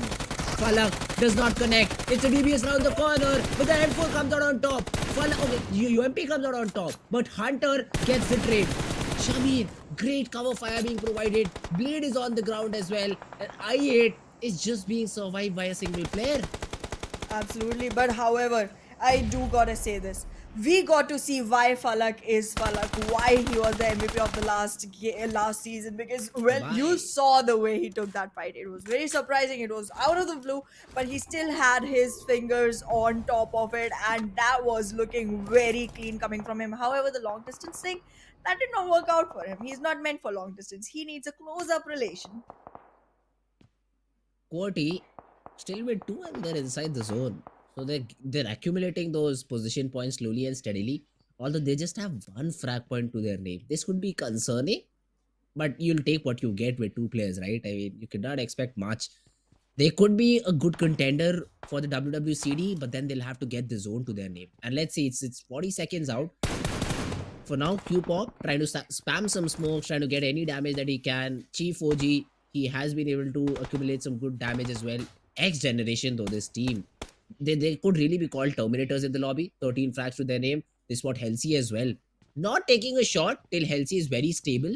Falak does not connect. It's a DBS around the corner. But the M4 comes out on top. Falak, okay, UMP comes out on top. But Hunter gets the trade. Shamir, great cover fire being provided. Blade is on the ground as well. And I8 is just being survived by a single player. Absolutely, but however, I do gotta say this. We got to see why Falak is Falak, why he was the MVP of the last season. Because when you Why? saw the way he took that fight, it was very surprising. It was out of the blue, but he still had his fingers on top of it, and that was looking very clean coming from him. However, the long distance thing that did not work out for him. He's not meant for long distance. He needs a close up relation. QWERTY still with 2 and they're inside the zone. So they're accumulating those position points slowly and steadily. Although they just have 1 frag point to their name. This could be concerning, but you'll take what you get with 2 players, right? I mean, you cannot expect much. They could be a good contender for the WWCD, but then they'll have to get the zone to their name. And let's see, it's 40 seconds out. For now, Q-Pop trying to spam some smokes, trying to get any damage that he can. Chief OG, he has been able to accumulate some good damage as well. XGeneration though, this team, they could really be called Terminators in the lobby. 13 frags to their name. This what Halsey as well. Not taking a shot till Halsey is very stable.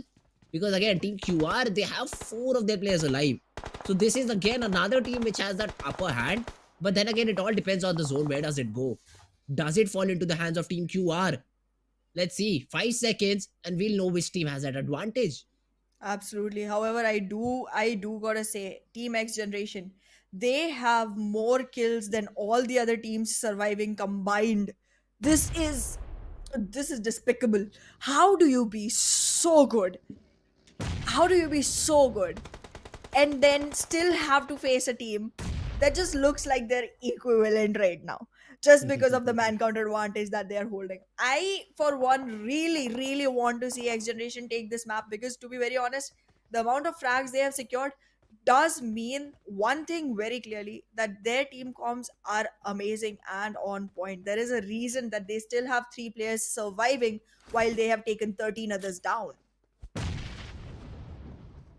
Because again, Team QR, they have 4 of their players alive. So this is again another team which has that upper hand. But then again, it all depends on the zone. Where does it go? Does it fall into the hands of Team QR? Let's see. 5 seconds and we'll know which team has that advantage. Absolutely. However, I do gotta say, Team X Generation, they have more kills than all the other teams surviving combined. This is this is despicable. How do you be so good? How do you be so good and then still have to face a team that just looks like they're equivalent right now, just because of the man counter advantage that they are holding? I, for one, really, really want to see X Generation take this map because, to be very honest, the amount of frags they have secured does mean one thing very clearly, that their team comms are amazing and on point. There is a reason that they still have 3 players surviving while they have taken 13 others down.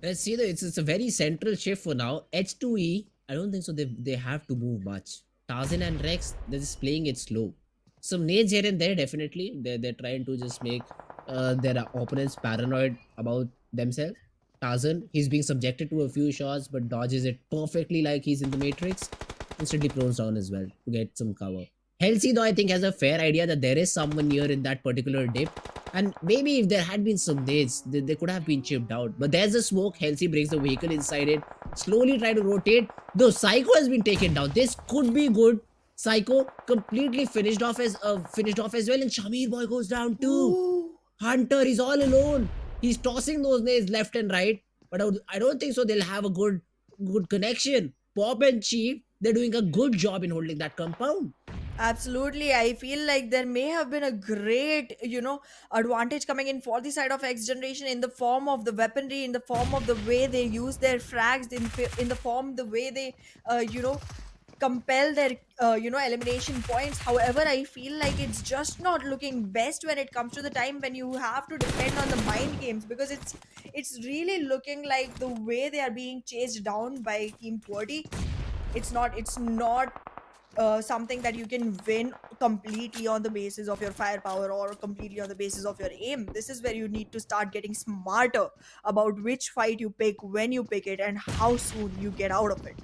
Let's see, it's a very central shift for now. H2E, I don't think so. They have to move much. Tarzan and Rex, they're just playing it slow. Some nades here and there, definitely. They're trying to just make their opponents paranoid about themselves. Tarzan, he's being subjected to a few shots, but dodges it perfectly like he's in the Matrix. Instantly prones down as well to get some cover. Halsey, though, I think has a fair idea that there is someone near in that particular dip. And maybe if there had been some nades, they could have been chipped out. But there's a smoke. Halsey brings the vehicle inside it. Slowly try to rotate. Though Psycho has been taken down. This could be good. Psycho completely finished off as well. And Shamir boy goes down too. Ooh. Hunter is all alone. He's tossing those nades left and right. But I don't think so they'll have a good connection. Pop and Chief, they're doing a good job in holding that compound. Absolutely. I feel like there may have been a great, advantage coming in for the side of X Generation in the form of the weaponry, in the form of the way they use their frags, in the form, the way they, compel their elimination points. However, I feel like it's just not looking best when it comes to the time when you have to depend on the mind games, because it's really looking like the way they are being chased down by Team QWERTY. It's not something that you can win completely on the basis of your firepower or completely on the basis of your aim. This is where you need to start getting smarter about which fight you pick, when you pick it, and how soon you get out of it.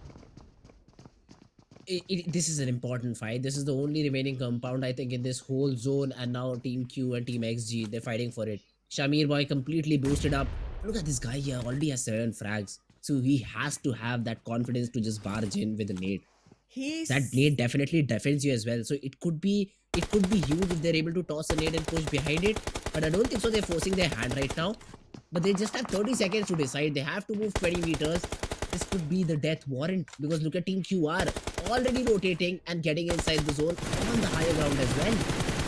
This is an important fight. This is the only remaining compound, I think, in this whole zone. And now Team Q and Team XG, they're fighting for it. Shamir boy completely boosted up. Look at this guy here, already has 7 frags. So he has to have that confidence to just barge in with a nade. That He's nade definitely defends you as well. So it could be huge if they're able to toss a nade and push behind it. But I don't think so. They're forcing their hand right now. But they just have 30 seconds to decide. They have to move 20 meters. This could be the death warrant, because look at Team QR already rotating and getting inside the zone on the higher ground as well.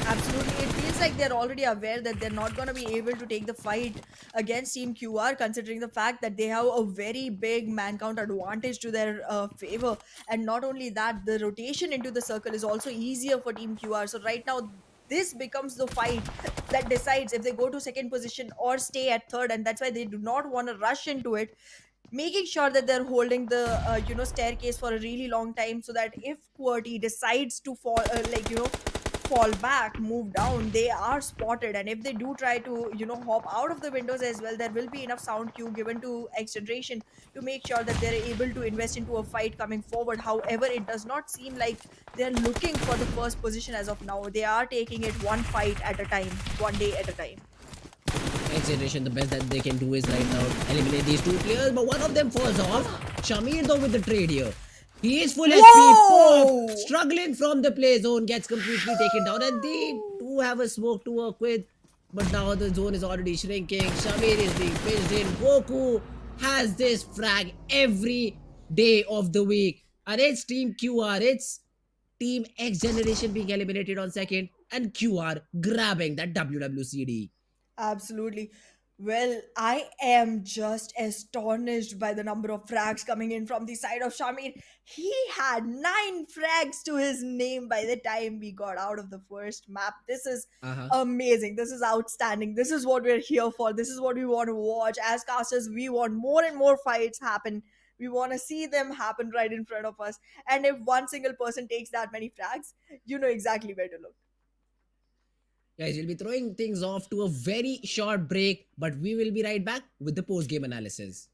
absolutely, it feels like they're already aware that they're not going to be able to take the fight against Team QR, considering the fact that they have a very big man count advantage to their favor. And not only that, the rotation into the circle is also easier for Team QR. So right now, this becomes the fight that decides if they go to second position or stay at third, and that's why they do not want to rush into it, making sure that they're holding the staircase for a really long time, so that if QWERTY decides to fall back, move down, they are spotted. And if they do try to hop out of the windows as well, there will be enough sound cue given to XGeneration to make sure that they're able to invest into a fight coming forward. However, it does not seem like they're looking for the first position as of now. They are taking it one fight at a time, one day at a time. XGeneration, the best that they can do is right now eliminate these 2 players, but one of them falls off. Shamir though with the trade here. He is full HP. Whoa! Pop struggling from the play zone, gets completely taken down, and they do have a smoke to work with. But now the zone is already shrinking. Shamir is being pitched in. Goku has this frag every day of the week. And it's Team QR. It's Team X Generation being eliminated on second, and QR grabbing that WWCD. Absolutely. Well, I am just astonished by the number of frags coming in from the side of Shamir. He had 9 frags to his name by the time we got out of the first map. This is Uh-huh. amazing. This is outstanding. This is what we're here for. This is what we want to watch. As casters, we want more and more fights happen. We want to see them happen right in front of us. And if one single person takes that many frags, you know exactly where to look. Guys, we'll be throwing things off to a very short break, but we will be right back with the post game analysis.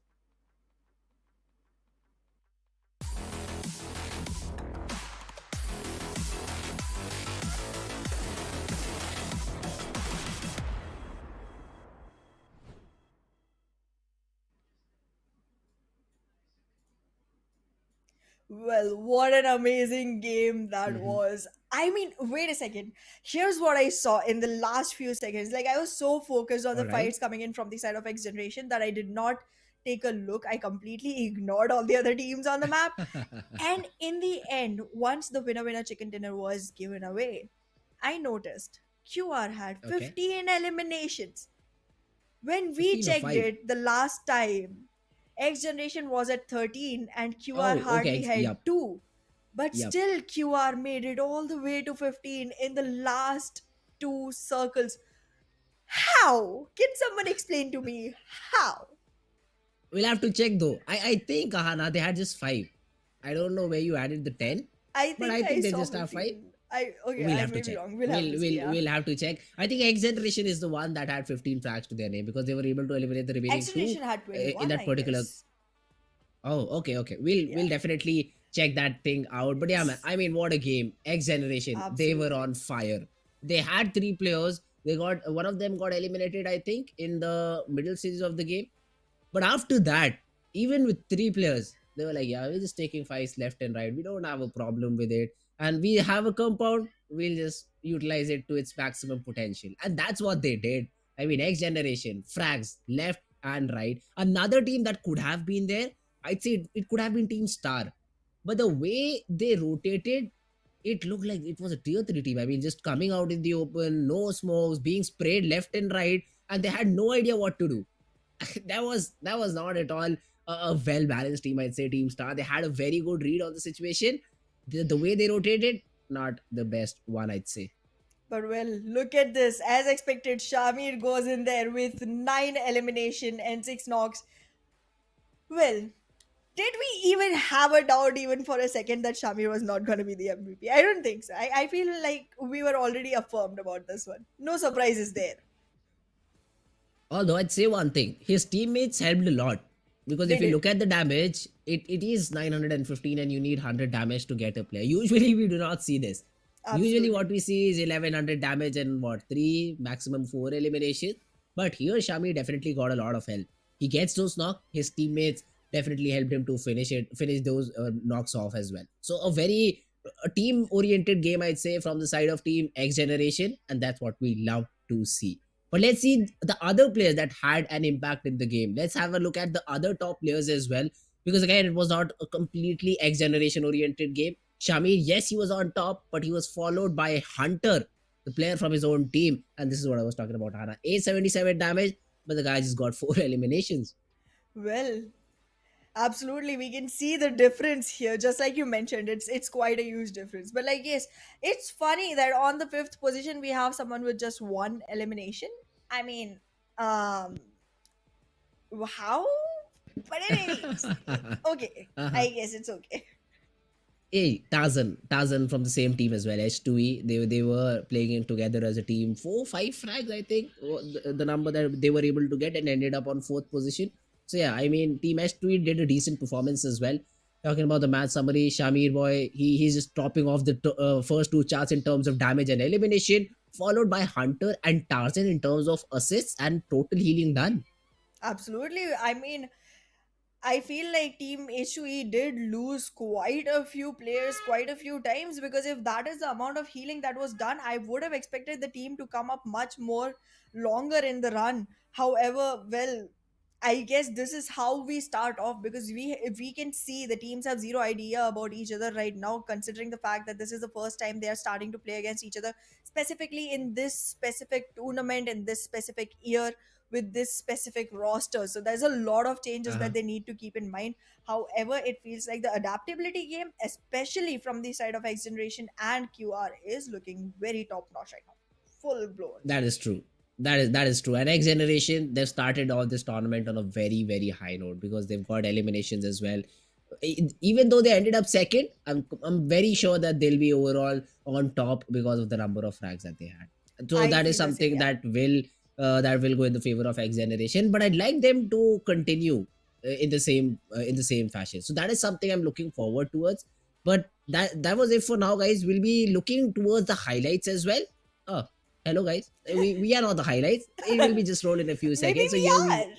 Well, what an amazing game that Mhm. was. I mean, wait a second. Here's what I saw in the last few seconds. Like, I was so focused on the All right. fights coming in from the side of X Generation that I did not take a look. I completely ignored all the other teams on the map. And in the end, once the winner winner chicken dinner was given away, I noticed QR had Okay. 15 eliminations. When we 15 or checked 5. it the last time, X Generation was at 13 and QR Oh, hardly okay. had Yep. 2. But Yep. still, QR made it all the way to 15 in the last 2 circles. How? Can someone explain to me how? We'll have to check though. I think Ahana, they had just 5. I don't know where you added the 10, I but think I I think they saw just have 5. 15. I We'll have may to be check. wrong. We'll have We'll to see. we'll Yeah. we'll have to check. I think X Generation is the one that had 15 frags to their name, because they were able to eliminate the remaining X 2 Generation had in 21, that I particular. guess. Oh, okay, okay. We'll Yeah. definitely check that thing out. But yeah, man, I mean, what a game! X Generation, they were Absolutely. on fire. They had 3 players. They got one of them got eliminated, I think, in the middle stages of the game. But after that, even with 3 players, they were like, "Yeah, we're just taking fights left and right. We don't have a problem with it, and we have a compound. We'll just utilize it to its maximum potential." And that's what they did. I mean, X Generation frags left and right. Another team that could have been there, I'd say it could have been Team Star, but the way they rotated, it looked like it was a tier 3 team. I mean, just coming out in the open, no smokes, being sprayed left and right, and they had no idea what to do. That was not at all a well balanced team. I'd say Team Star. They had a very good read on the situation, The way they rotated, not the best one, I'd say. But well, look at this. As expected, Shamir goes in there with 9 elimination and 6 knocks. Well, did we even have a doubt even for a second that Shamir was not going to be the MVP? I don't think so. I feel like we were already affirmed about this one. No surprises there. Although I'd say one thing, his teammates helped a lot. Because They if you did. look at the damage, it is 915 and you need 100 damage to get a player. Usually we do not see this. Usually what Absolutely. we see is 1100 damage and what, 3, maximum 4 elimination. But here Shami definitely got a lot of help. He gets those knocks, his teammates definitely helped him to finish those knocks off as well. So a very a team oriented game, I'd say, from the side of team X Generation, and that's what we love to see. But let's see the other players that had an impact in the game. Let's have a look at the other top players as well. Because again, it was not a completely X generation oriented game. Shamir, yes, he was on top, but he was followed by Hunter, the player from his own team. And this is what I was talking about, Hana. 877 damage, but the guy just got 4 eliminations. Well, absolutely, we can see the difference here. Just like you mentioned, it's quite a huge difference. But like, yes, it's funny that on the fifth position we have someone with just one elimination. I mean, um, how? But anyways, okay. Uh-huh. I guess it's okay. Hey, Tarzan from the same team as well, H2E. They were playing it together as a team. 4, 5 frags, I think, the number that they were able to get, and ended up on fourth position. So yeah, I mean, Team H2E did a decent performance as well. Talking about the match summary, Shamir boy, he's just topping off the first two charts in terms of damage and elimination, followed by Hunter and Tarzan in terms of assists and total healing done. Absolutely. I mean, I feel like Team HUE did lose quite a few players quite a few times, because if that is the amount of healing that was done, I would have expected the team to come up much more longer in the run. However, well, I guess this is how we start off, because we if we can see the teams have zero idea about each other right now, considering the fact that this is the first time they are starting to play against each other, specifically in this specific tournament in this specific year with this specific roster. So there's a lot of changes that Uh-huh. they need to keep in mind. However, it feels like the adaptability game, especially from the side of X Generation and QR, is looking very top notch right now. Full blown. That is true. That is true. And X Generation, they've started all this tournament on a very very high note because they've got eliminations as well. Even though they ended up second, I'm very sure that they'll be overall on top because of the number of frags that they had. So I that is feel the same, something yeah. that will go in the favor of X Generation. But I'd like them to continue in the same fashion. So that is something I'm looking forward towards. But that was it for now, guys. We'll be looking towards the highlights as well. Oh, hello, guys. We are not the highlights. It will be just rolled in a few Maybe seconds. So we here we. are. Who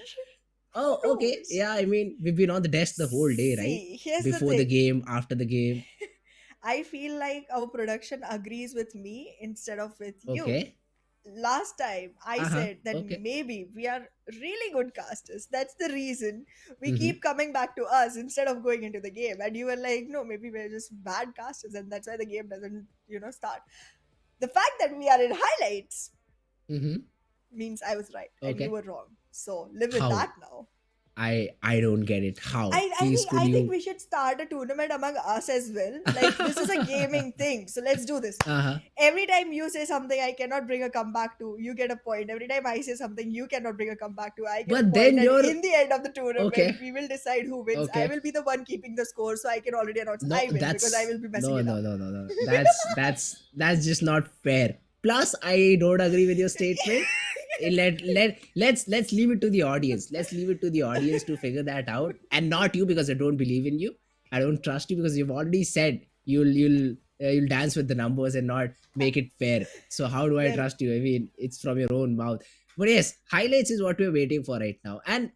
Oh, okay. knows? Yeah, I mean, we've been on the desk the whole day, right? See, here's the Before the thing. game, after the game. I feel like our production agrees with me instead of with you. Okay. Last time I Uh huh. said that Okay. maybe we are really good casters. That's the reason we Mm-hmm. keep coming back to us instead of going into the game. And you were like, no, maybe we're just bad casters, and that's why the game doesn't, start. The fact that we are in highlights Mm-hmm. means I was right and you Okay. were wrong. So live with How? that now. I don't get it. How? I Please, think could I think you? we should start a tournament among us as well. Like, this is a gaming thing, so let's do this. Uh huh. Every time you say something I cannot bring a comeback to, you get a point. Every time I say something you cannot bring a comeback to, I get a But point. then And you're in the end of the tournament, okay. we will decide who wins. I Okay. will be the one keeping the score, so I can already announce No, I win because I that's will be messing no, it no, up. no, no, no. That's just not fair. Plus, I don't agree with your statement. Let's leave it to the audience. Let's leave it to the audience to figure that out, and not you because I don't believe in you. I don't trust you because you've already said you'll dance with the numbers and not make it fair. So how do I Well, trust you? I mean, it's from your own mouth. But yes, highlights is what we're waiting for right now. And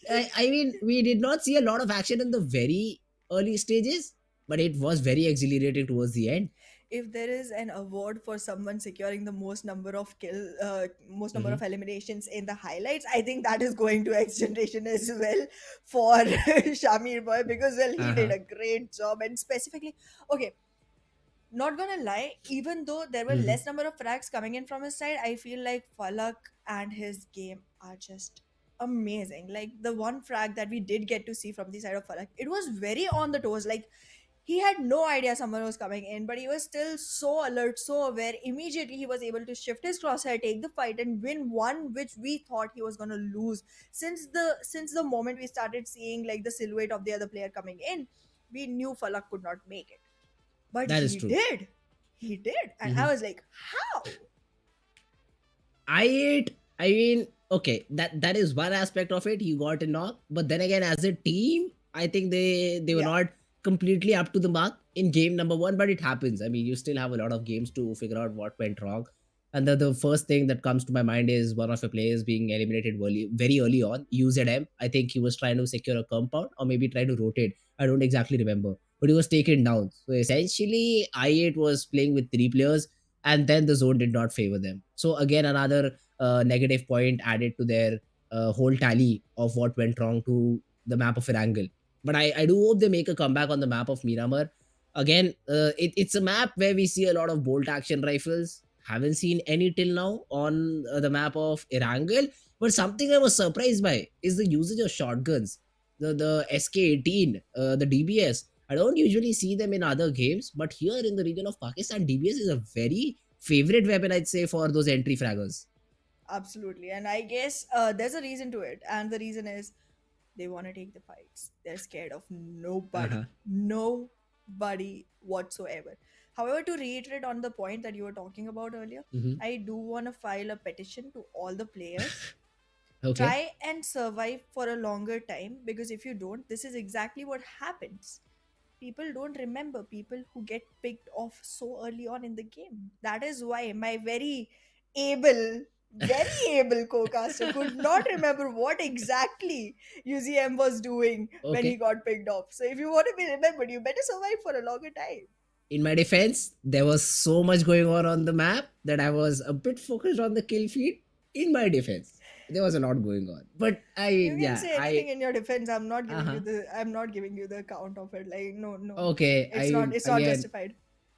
I mean, we did not see a lot of action in the very early stages, but it was very exhilarating towards the end. if there is an award for someone securing the most number Hmm. of eliminations in the highlights, I think that is going to X Generation as well for Shamir Boy, because well, he Uh did huh. a great job. And specifically, okay, not gonna lie, even though there were Hmm. less number of frags coming in from his side, I feel like Falak and his game are just amazing. Like the one frag that we did get to see from the side of Falak, it was very on the toes. Like, He had no idea someone was coming in, but he was still so alert, so aware. Immediately, he was able to shift his crosshair, take the fight, and win one which we thought he was gonna lose. Since the moment we started seeing like the silhouette of the other player coming in, we knew Falak could not make it, but That is he true. did. He did, and I Mhm. was like, how? I mean, okay, that is one aspect of it. You got a knock, but then again, as a team, I think they were Yeah, not completely up to the mark in game number one. But it happens. I mean, you still have a lot of games to figure out what went wrong. And the first thing that comes to my mind is one of the players being eliminated very early on. UZM. I think he was trying to secure a compound or maybe try to rotate. I don't exactly remember, but he was taken down. So essentially, I8 was playing with three players, and then the zone did not favor them. So again, another negative point added to their whole tally of what went wrong to the map of Erangel. But I do hope they make a comeback on the map of Miramar. Again, it's a map where we see a lot of bolt action rifles. Haven't seen any till now on the map of Erangel. But something I was surprised by is the usage of shotguns. The SK18, the DBS. I don't usually see them in other games, but here in the region of Pakistan, DBS is a very favorite weapon, I'd say, for those entry fraggers. absolutely. And I guess there's a reason to it, and the reason is they want to take the fights. They're scared of Uh-huh. nobody whatsoever. However, to reiterate on the point that you were talking about earlier, Hmm. I do want to file a petition to all the players. Okay. Try and survive for a longer time, because if you don't, this is exactly what happens. People don't remember people who get picked off so early on in the game. That is why my able, very able co-caster could not remember what exactly UZM was doing when he Okay. got picked off. So if you want to be remembered, you better survive for a longer time. In my defense, there was so much going on the map that I was a bit focused on the kill feed. In my defense, there was a lot going on. But You can yeah, say anything in your defense. uh huh. I'm not giving you the account of it. Like, no, no. Okay. It's not justified.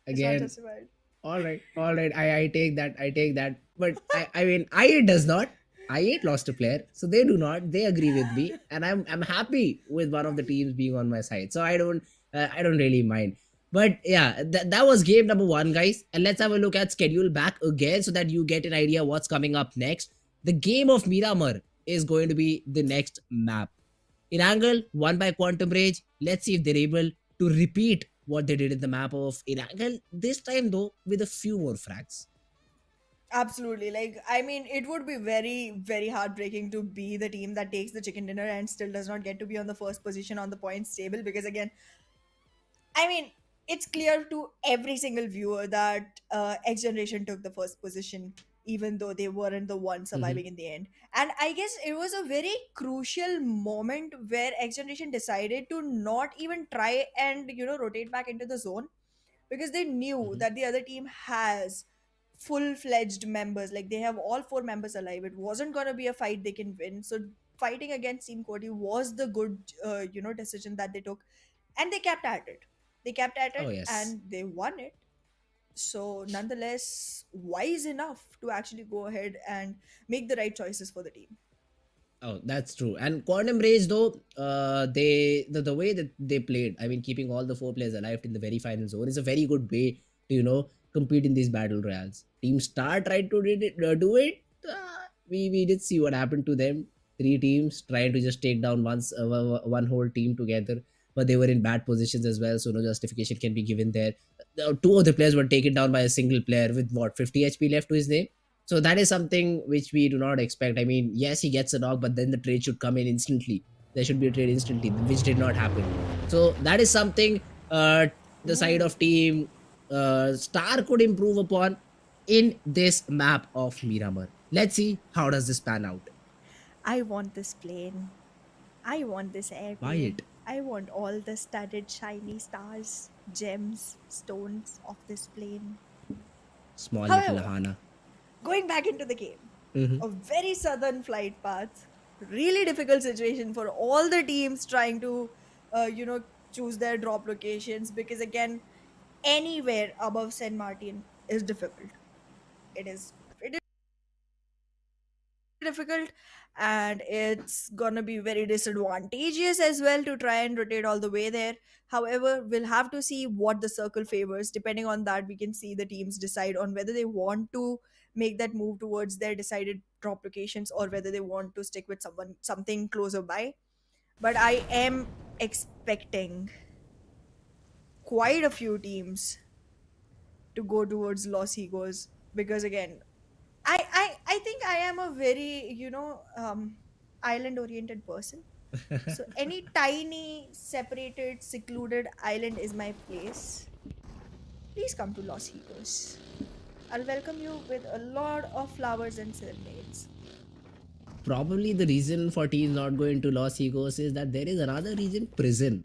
It's not Again, justified. all right. I take that. I take that. But I mean, I does not. I8 lost a player, so they do not. They agree with me, and I'm happy with one of the teams being on my side. So I don't really mind. But yeah, that was game number one, guys. And let's have a look at schedule back again so that you get an idea what's coming up next. The game of Miramar is going to be the next map. Erangel won by Quantum Rage. Let's see if they're able to repeat what they did in the map of Erangel. This time though, with a few more frags. Absolutely. Like, I mean, it would be very, very heartbreaking to be the team that takes the chicken dinner and still does not get to be on the first position on the points table. Because, again, I mean, it's clear to every single viewer that X Generation took the first position, even though they weren't the ones Mhm. surviving in the end. And I guess it was a very crucial moment where X Generation decided to not even try and, rotate back into the zone, because they knew Mhm. that the other team has full-fledged members. Like, they have all four members alive. It wasn't going to be a fight they can win. So fighting against Team QWERTY was the good decision that they took, and they kept at it. They kept at Oh it yes. and they won it. So nonetheless, wise enough to actually go ahead and make the right choices for the team. Oh, that's true. And Quantum Rage, though, the way that they played, I mean, keeping all the four players alive in the very final zone is a very good way to compete in these battle royals. Team Star tried to do it. We did see what happened to them. Three teams trying to just take down one whole team together, but they were in bad positions as well, so no justification can be given there. Two of the players were taken down by a single player with what 50 HP left to his name. So that is something which we do not expect. I mean, yes, he gets a knock, but then the trade should come in instantly. There should be a trade instantly, which did not happen. So that is something the side Ooh, of team Star could improve upon in this map of Miramar. Let's see how does this pan out. I want this plane. I want this Buy airplane. it. I want all the studded shiny stars, gems, stones of this plane. Small little However, Hana. going back into the game, Hmm. a very southern flight path, really difficult situation for all the teams trying to, choose their drop locations, because again, anywhere above Saint Martin is difficult. It is difficult, and it's gonna be very disadvantageous as well to try and rotate all the way there. However, we'll have to see what the circle favors. Depending on that, we can see the teams decide on whether they want to make that move towards their decided drop locations or whether they want to stick with something closer by. But I am expecting quite a few teams to go towards Los Higos, because again, I think I am a very, island oriented person. So any tiny, separated, secluded island is my place. Please come to Los Higos. I'll welcome you with a lot of flowers and serenades. Probably the reason for teams not going to Los Egos is that there is another reason, prison.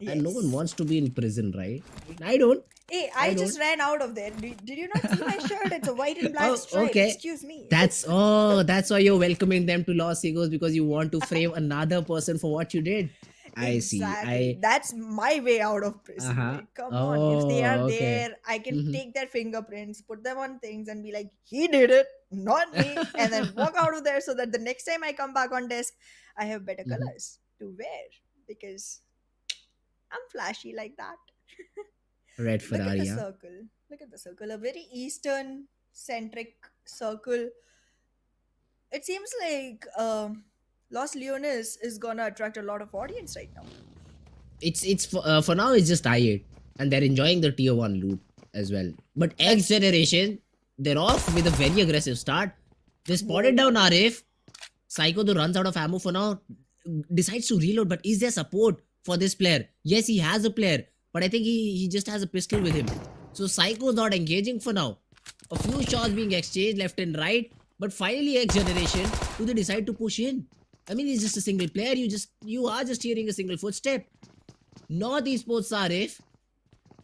And no one Yes. wants to be in prison, right? I don't. Hey, I I don't. just ran out of there. Did you not see my shirt? It's a white and black Oh, stripe. okay. Excuse me. That's why you're welcoming them to Los Egos, because you want to frame another person for what you did. I see. Exactly. That's my way out of Uh prison. huh. Like, come on. If they are Oh, okay. there, I can Hmm. take their fingerprints, put them on things, and be like, he did it, not me. And then walk out of there so that the next time I come back on desk, I have better Hmm. colors to wear because I'm flashy like that. Red Look at Ferrari, the huh? circle. Look at the circle. A very Eastern centric circle. It seems like Los Leones is gonna attract a lot of audience right now. For now it's just I8, and they're enjoying the tier 1 loot as well. But X That's generation, they're off with a very aggressive start. They spotted whoa. down Arif. Psycho, though, runs out of ammo for now, decides to reload. But is there support for this player? Yes, he has a player, but I think he just has a pistol with him. So Psycho's not engaging for now. A few shots being exchanged left and right, but finally X generation, do they decide to push in? I mean, he's just a single player. You are just hearing a single footstep. North Esports Arif.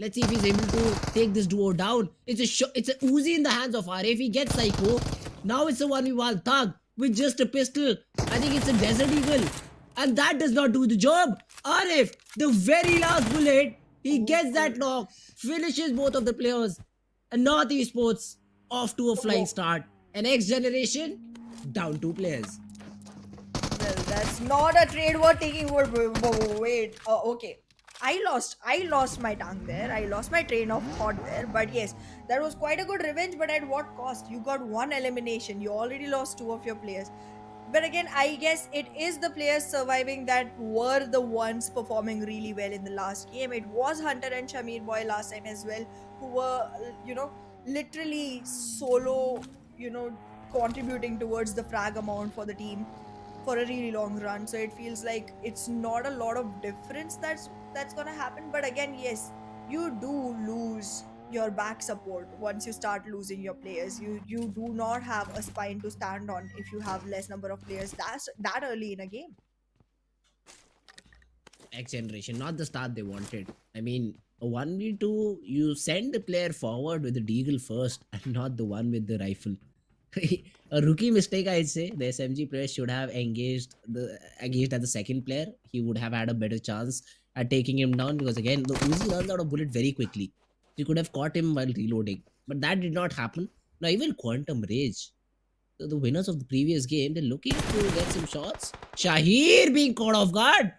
Let's see if he's able to take this duo down. It's a Uzi in the hands of Arif. He gets Psycho. Now it's a 1v1 Thug with just a pistol. I think it's a Desert Eagle. And that does not do the job. Arif, the very last bullet, he Oh gets that knock, goodness. finishes both of the players. And North Esports off to a flying Whoa. start. And X Generation down 2 players. Well, that's not a trade war taking word. Wait. Okay. I lost my tongue there. I lost my train of thought there. But yes, that was quite a good revenge. But at what cost? You got one elimination. You already lost two of your players. But again, I guess it is the players surviving that were the ones performing really well in the last game. It was Hunter and Shamir Boy last time as well, who were, literally solo, you know, contributing towards the frag amount for the team for a really long run. So it feels like it's not a lot of difference that's gonna happen. But again, yes, you do lose your back support once you start losing your players. You do not have a spine to stand on if you have less number of players that early in a game. X generation, not the start they wanted. I mean, a 1v2, you send the player forward with the deagle first and not the one with the rifle. A rookie mistake, I'd say. The SMG player should have engaged at the second player. He would have had a better chance at taking him down, because again, the Uzi runs out of bullet very quickly. You could have caught him while reloading. But that did not happen. Now even Quantum Rage, the winners of the previous game, they're looking to get some shots. Shahir being caught off guard.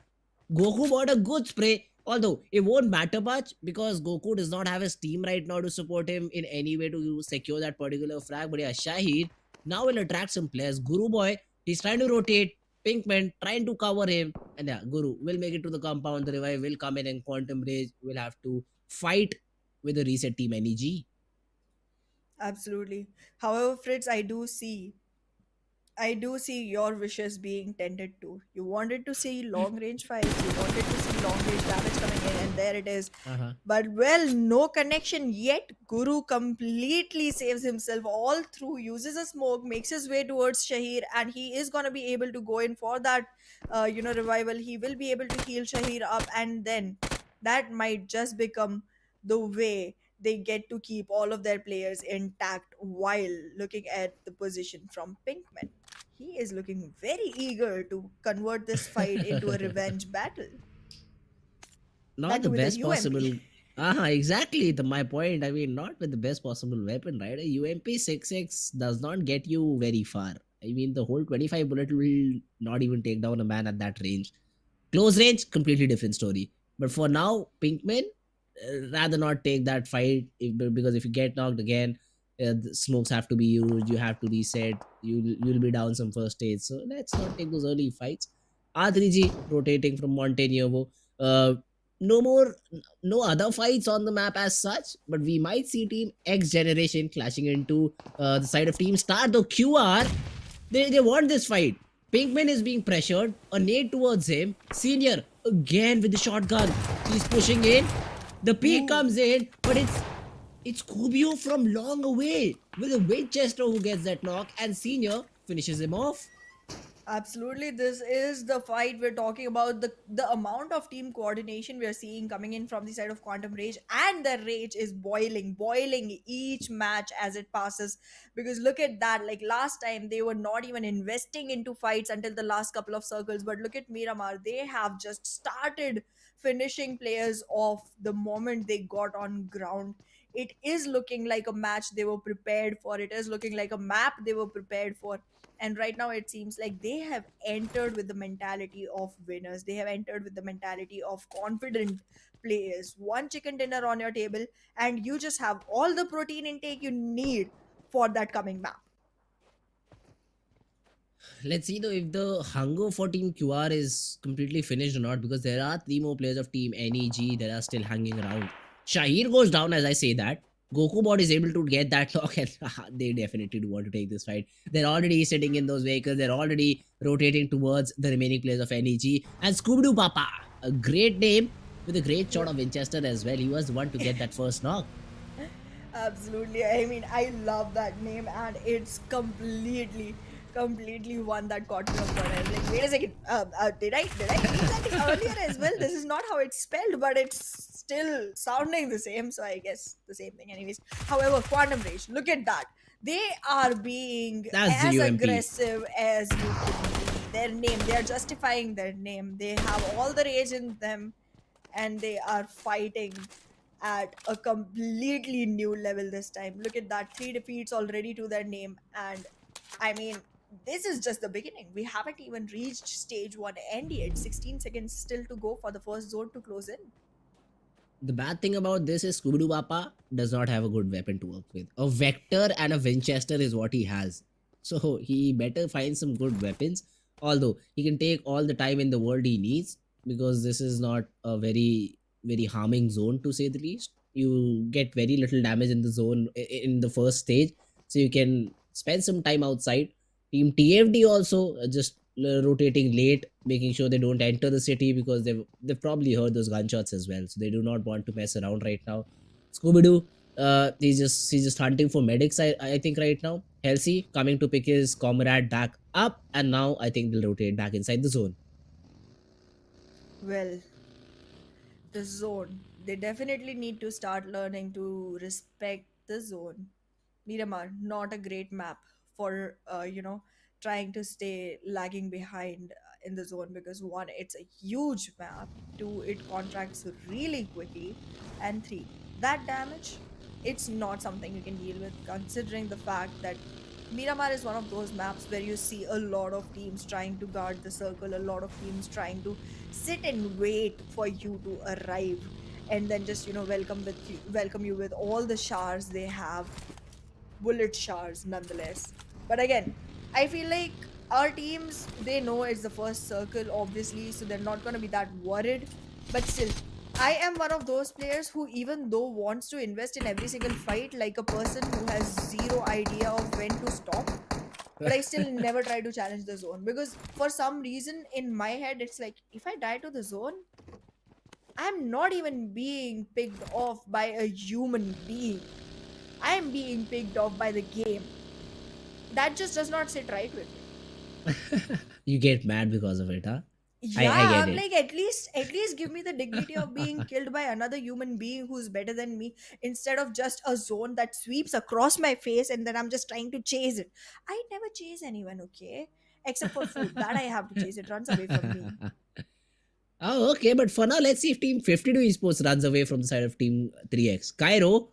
Goku bought a good spray. Although it won't matter much because Goku does not have his team right now to support him in any way to secure that particular frag. But yeah, Shahid now will attract some players. Guru Boy, he's trying to rotate. Pinkman trying to cover him. And yeah, Guru will make it to the compound. The revive will come in, and Quantum Rage will have to fight with the reset team NEG. Absolutely. However, Fritz, I do see your wishes being tended to. You wanted to see long range fights, you wanted to see long range damage coming in, and there it is. Uh-huh. But well, no connection yet. Guru completely saves himself all through, uses a smoke, makes his way towards Shahir, and he is gonna be able to go in for that, revival. He will be able to heal Shahir up, and then that might just become the way they get to keep all of their players intact while looking at the position from Pinkman. He is looking very eager to convert this fight into a revenge battle. Not That the too with a best UMP. possible. Exactly. My point. I mean, not with the best possible weapon, right? A UMP 6X does not get you very far. I mean, the whole 25 bullet will not even take down a man at that range. Close range, completely different story. But for now, Pinkman, rather not take that fight because if you get knocked again, the smokes have to be used. You have to reset. You'll be down some first stage. So let's not take those early fights. R3G rotating from Montenegro. Uh, no more, no other fights on the map as such. But we might see Team XGeneration clashing into the side of Team Star. Though QR, they want this fight. Pinkman is being pressured. A nade towards him. Senior again with the shotgun. He's pushing in. The peak Ooh. comes in, but it's Kubio from long away with a Winchester who gets that knock, and Senior finishes him off. Absolutely, this is the fight we're talking about. The amount of team coordination we are seeing coming in from the side of Quantum Rage, and the rage is boiling each match as it passes. Because look at that, like last time they were not even investing into fights until the last couple of circles. But look at Miramar, they have just started finishing players off the moment they got on ground. It is looking like a match they were prepared for. It is looking like a map they were prepared for, and right now it seems like they have entered with the mentality of winners. They have entered with the mentality of confident players. One chicken dinner on your table, and you just have all the protein intake you need for that coming map. Let's see though if the hunger for Team QR is completely finished or not, because there are three more players of Team NEG that are still hanging around. Shahir goes down as I say that. Goku Bot is able to get that lock, and they definitely do want to take this fight. They're already sitting in those vehicles, they're already rotating towards the remaining players of NEG. And Scooby-Doo Papa, a great name with a great shot of Winchester as well. He was the one to get that first knock. Absolutely. I mean, I love that name, and it's completely one that caught me off guard. I was like, wait a second, did I use that earlier as well? This is not how it's spelled, but it's still sounding the same. So I guess the same thing, anyways. However, Quantum Rage, look at that. They are being That's the as UMP. aggressive as you could be. Their name, they are justifying their name. They have all the rage in them, and they are fighting at a completely new level this time. Look at that, three defeats already to their name. And I mean, this is just the beginning. We haven't even reached stage one end yet. 16 seconds still to go for the first zone to close in. The bad thing about this is Scooby-Doo Papa does not have a good weapon to work with. A Vector and a Winchester is what he has. So he better find some good weapons. Although he can take all the time in the world he needs, because this is not a very harming zone to say the least. You get very little damage in the zone in the first stage, so you can spend some time outside. Team TFD also just rotating late, making sure they don't enter the city, because they've probably heard those gunshots as well. So they do not want to mess around right now. Scooby Doo, he's just hunting for medics. I think right now. Halsey coming to pick his comrade back up, and now I think they'll rotate back inside the zone. Well, the zone. They definitely need to start learning to respect the zone. Miramar, not a great map for trying to stay lagging behind in the zone, because one, it's a huge map. Two, it contracts really quickly, and three, that damage, it's not something you can deal with, considering the fact that Miramar is one of those maps where you see a lot of teams trying to guard the circle, a lot of teams trying to sit and wait for you to arrive, and then just welcome you with all the shards they have, bullet shards nonetheless. But again, I feel like our teams, they know it's the first circle, obviously, so they're not going to be that worried. But still, I am one of those players who, even though wants to invest in every single fight like a person who has zero idea of when to stop, but I still never try to challenge the zone, because for some reason in my head it's like, if I die to the zone, I'm not even being picked off by a human being. I'm being picked off by the game. That just does not sit right with me. You get mad because of it, huh? I Yeah, get I'm it. like, at least give me the dignity of being killed by another human being who's better than me, instead of just a zone that sweeps across my face and then I'm just trying to chase it. I never chase anyone, okay? Except for food. That I have to chase. It runs away from me. Oh, okay, but for now, let's see if Team 52 Esports runs away from the side of Team 3X. Cairo,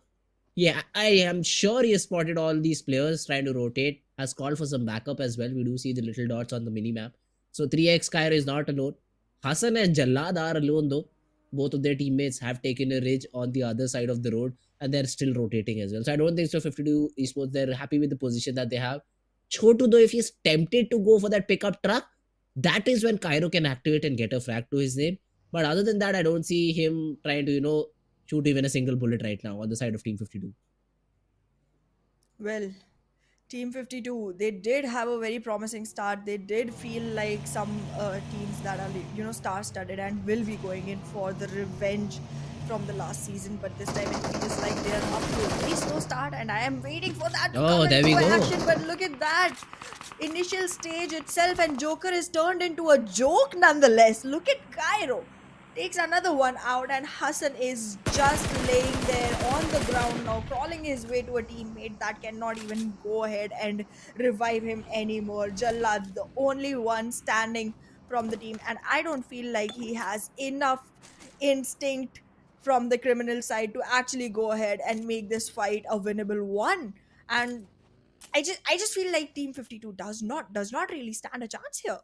yeah, I am sure he has spotted all these players trying to rotate. has called for some backup as well. We do see the little dots on the mini map. So 3x Cairo is not alone. Hassan and Jallad are alone though. Both of their teammates have taken a ridge on the other side of the road and they're still rotating as well. So I don't think so. 52 esports, they're happy with the position that they have. Chotu though, if he's tempted to go for that pickup truck, that is when Cairo can activate and get a frag to his name. But other than that, I don't see him trying to, shoot even a single bullet right now on the side of Team 52. Well, Team 52, they did have a very promising start. They did feel like some teams that are, star-studded and will be going in for the revenge from the last season. But this time it feels like they are up to a very slow start, and I am waiting for that to come Oh, there we into go. action. But look at that initial stage itself, and Joker is turned into a joke nonetheless. Look at Cairo takes another one out, and Hassan is just laying there on the ground now, crawling his way to a teammate that cannot even go ahead and revive him anymore. Jallad, the only one standing from the team, and I don't feel like he has enough instinct from the criminal side to actually go ahead and make this fight a winnable one. And I just feel like Team 52 does not really stand a chance here.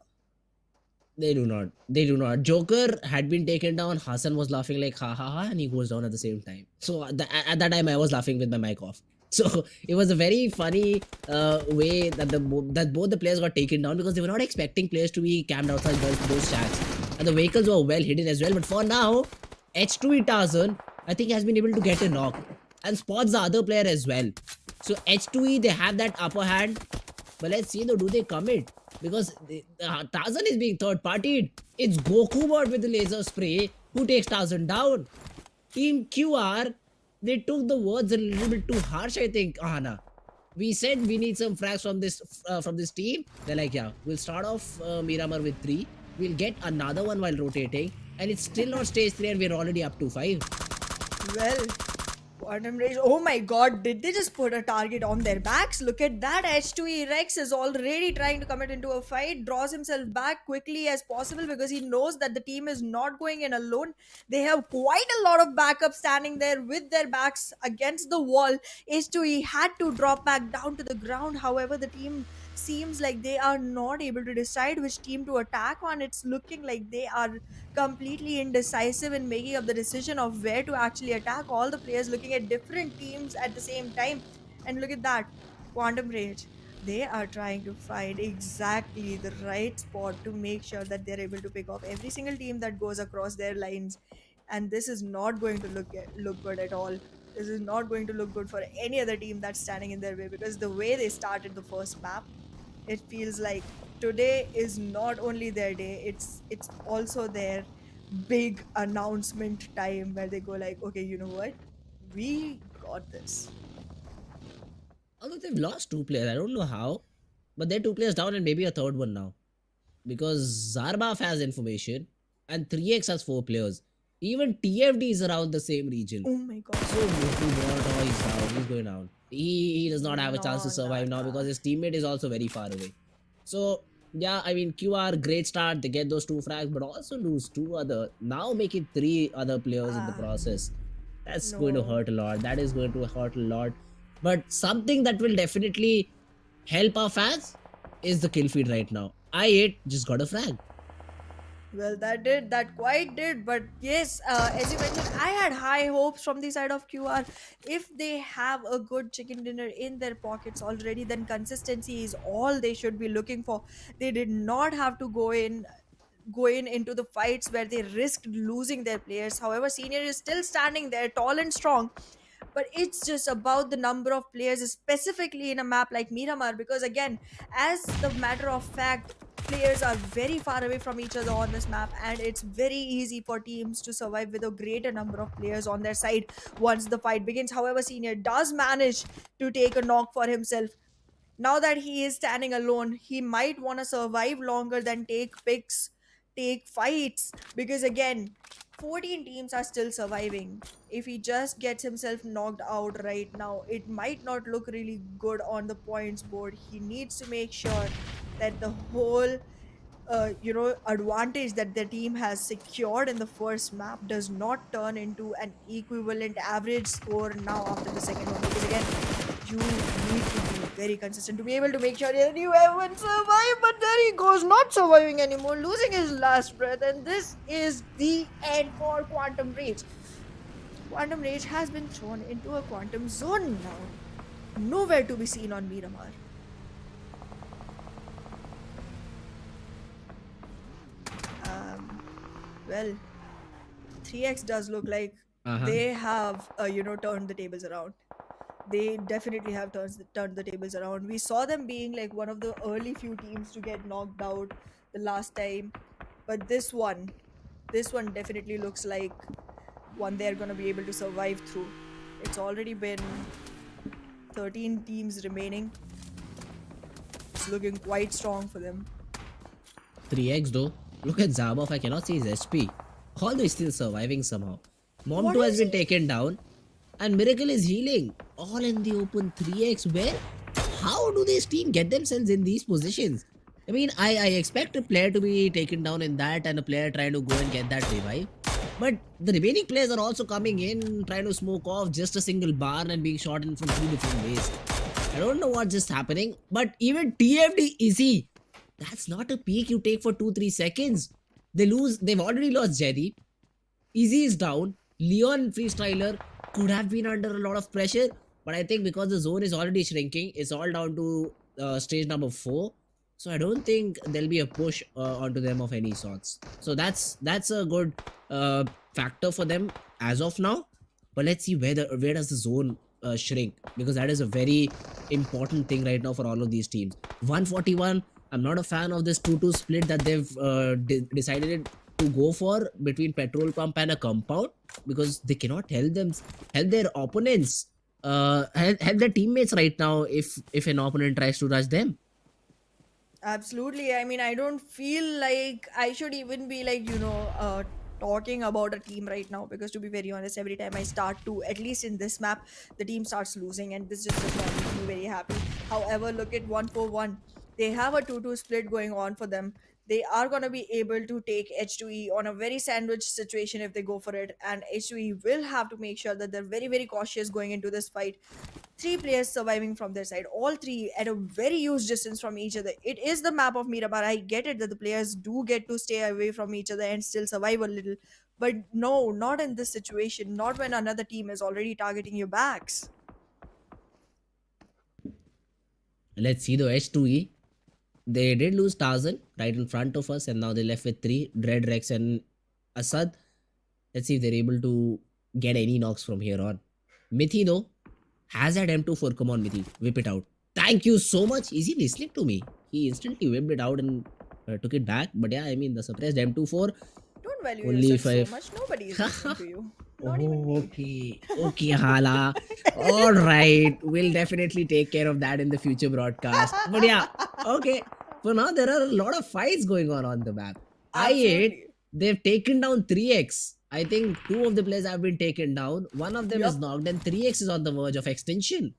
They do not. They do not. Joker had been taken down. Hassan was laughing like ha ha ha, and he goes down at the same time. So at that time, I was laughing with my mic off. So it was a very funny way that that both the players got taken down because they were not expecting players to be camped outside those shacks, and the vehicles were well hidden as well. But for now, H2E Tarzan, I think, has been able to get a knock and spots the other player as well. So H2E, they have that upper hand. But let's see though, do they commit? Because Tarzan is being third partied. It's Goku bot with the laser spray who takes Tarzan down. Team QR, they took the words a little bit too harsh, I think, Ahana. We said we need some frags from this team. They're like, yeah, we'll start off Miramar with 3. We'll get another one while rotating. And it's still not stage 3 and we're already up to 5. Well, Quantum Rage. Oh my god, did they just put a target on their backs? Look at that. H2E Rex is already trying to commit into a fight, draws himself back quickly as possible because he knows that the team is not going in alone. They have quite a lot of backup standing there with their backs against the wall. H2E had to drop back down to the ground. However, the team seems like they are not able to decide which team to attack on. It's looking like they are completely indecisive in making up the decision of where to actually attack. All the players looking at different teams at the same time. And look at that, Quantum Rage. They are trying to find exactly the right spot to make sure that they're able to pick off every single team that goes across their lines. And this is not going to look good at all. This is not going to look good for any other team that's standing in their way, because the way they started the first map, it feels like today is not only their day, it's also their big announcement time where they go like, okay, you know what, we got this. Although they've lost 2 players, I don't know how. But they're 2 players down and maybe a third one now. Because Zarbaf has information and 3x has 4 players. Even TFD is around the same region. Oh my god. So Goku bot, oh, he's down. He's going down. He does not have a chance to No, survive now no. because his teammate is also very far away. So yeah, I mean QR, great start. They get those 2 frags, but also lose 2 other. Now make it 3 other players in the Ah, process. That's going to no. hurt a lot. That is going to hurt a lot. But something that will definitely help our fans is the kill feed right now. I8 just got a frag. Well, that quite did. But yes, as you mentioned, I had high hopes from the side of QR. If they have a good chicken dinner in their pockets already, then consistency is all they should be looking for. They did not have to go in into the fights where they risked losing their players. However, Senior is still standing there tall and strong, but it's just about the number of players, specifically in a map like Miramar, because again, as the matter of fact, players are very far away from each other on this map, and it's very easy for teams to survive with a greater number of players on their side once the fight begins. However, Senior does manage to take a knock for himself. Now that he is standing alone, he might want to survive longer than take picks, take fights, because again, 14 teams are still surviving. If he just gets himself knocked out right now, it might not look really good on the points board. He needs to make sure that the whole advantage that the team has secured in the first map does not turn into an equivalent average score now after the second one, because again, you need to be very consistent to be able to make sure that you haven't survived. But there he goes, not surviving anymore, losing his last breath. And this is the end for Quantum Rage. Quantum Rage has been thrown into a quantum zone now. Nowhere to be seen on Miramar. Well, 3x does look like Uh-huh. they have, turned the tables around. They definitely have turned the tables around. We saw them being like one of the early few teams to get knocked out the last time, but this one definitely looks like one they're going to be able to survive through. It's already been 13 teams remaining. It's looking quite strong for them. 3x though. Look at Zabov, I cannot see his HP. Although he's still surviving somehow. Mom What 2 has is been he? taken down. And Miracle is healing. All in the open 3x. Where? How do this team get themselves in these positions? I mean, I expect a player to be taken down in that and a player trying to go and get that revive. But the remaining players are also coming in, trying to smoke off just a single barn and being shot in from 2 different ways. I don't know what's just happening. But even TFD Easy, that's not a peak you take for 2-3 seconds. They've already lost Jedi. Easy is down. Leon Freestyler could have been under a lot of pressure, but I think because the zone is already shrinking, it's all down to stage number 4. So I don't think there'll be a push onto them of any sorts. So that's a good factor for them as of now. But let's see where does the zone shrink, because that is a very important thing right now for all of these teams. 141. I'm not a fan of this 2-2 split that they've decided to go for between petrol pump and a compound, because they cannot help their opponents, help their teammates right now if an opponent tries to rush them. Absolutely. I mean, I don't feel like I should even be like, talking about a team right now, because to be very honest, every time I start to, at least in this map, the team starts losing, and this just does not make me very happy. However, look at 141. They have a 2-2 split going on for them. They are going to be able to take H2E on a very sandwich situation if they go for it, and H2E will have to make sure that they're very, very cautious going into this fight. Three players surviving from their side, all three at a very huge distance from each other. It is the map of Miramar. I get it that the players do get to stay away from each other and still survive a little, but no, not in this situation, not when another team is already targeting your backs. Let's see the H2E. They did lose Tarzan right in front of us, and now they're left with 3, Dread, Rex, and Asad. Let's see if they're able to get any knocks from here on. Mithi though has that M24. Come on, Mithi, whip it out. Thank you so much. Is he listening to me? He instantly whipped it out and took it back. But yeah, I mean, the suppressed M24. Don't value Only yourself if I. so much. Nobody is listening to you. Not even Oh, me. okay, Hala. All right, we'll definitely take care of that in the future broadcast. But yeah, okay. For now, there are a lot of fights going on the map. I8, Absolutely. they've taken down 3x. I think 2 of the players have been taken down. One of them is Yup. knocked, and 3x is on the verge of extinction.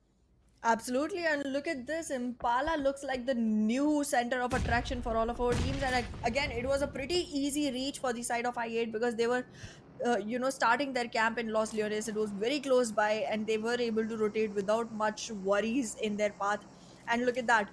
Absolutely, and look at this. Impala looks like the new center of attraction for all of our teams. And again, it was a pretty easy reach for the side of I8, because they were, starting their camp in Los Leones. It was very close by, and they were able to rotate without much worries in their path. And look at that.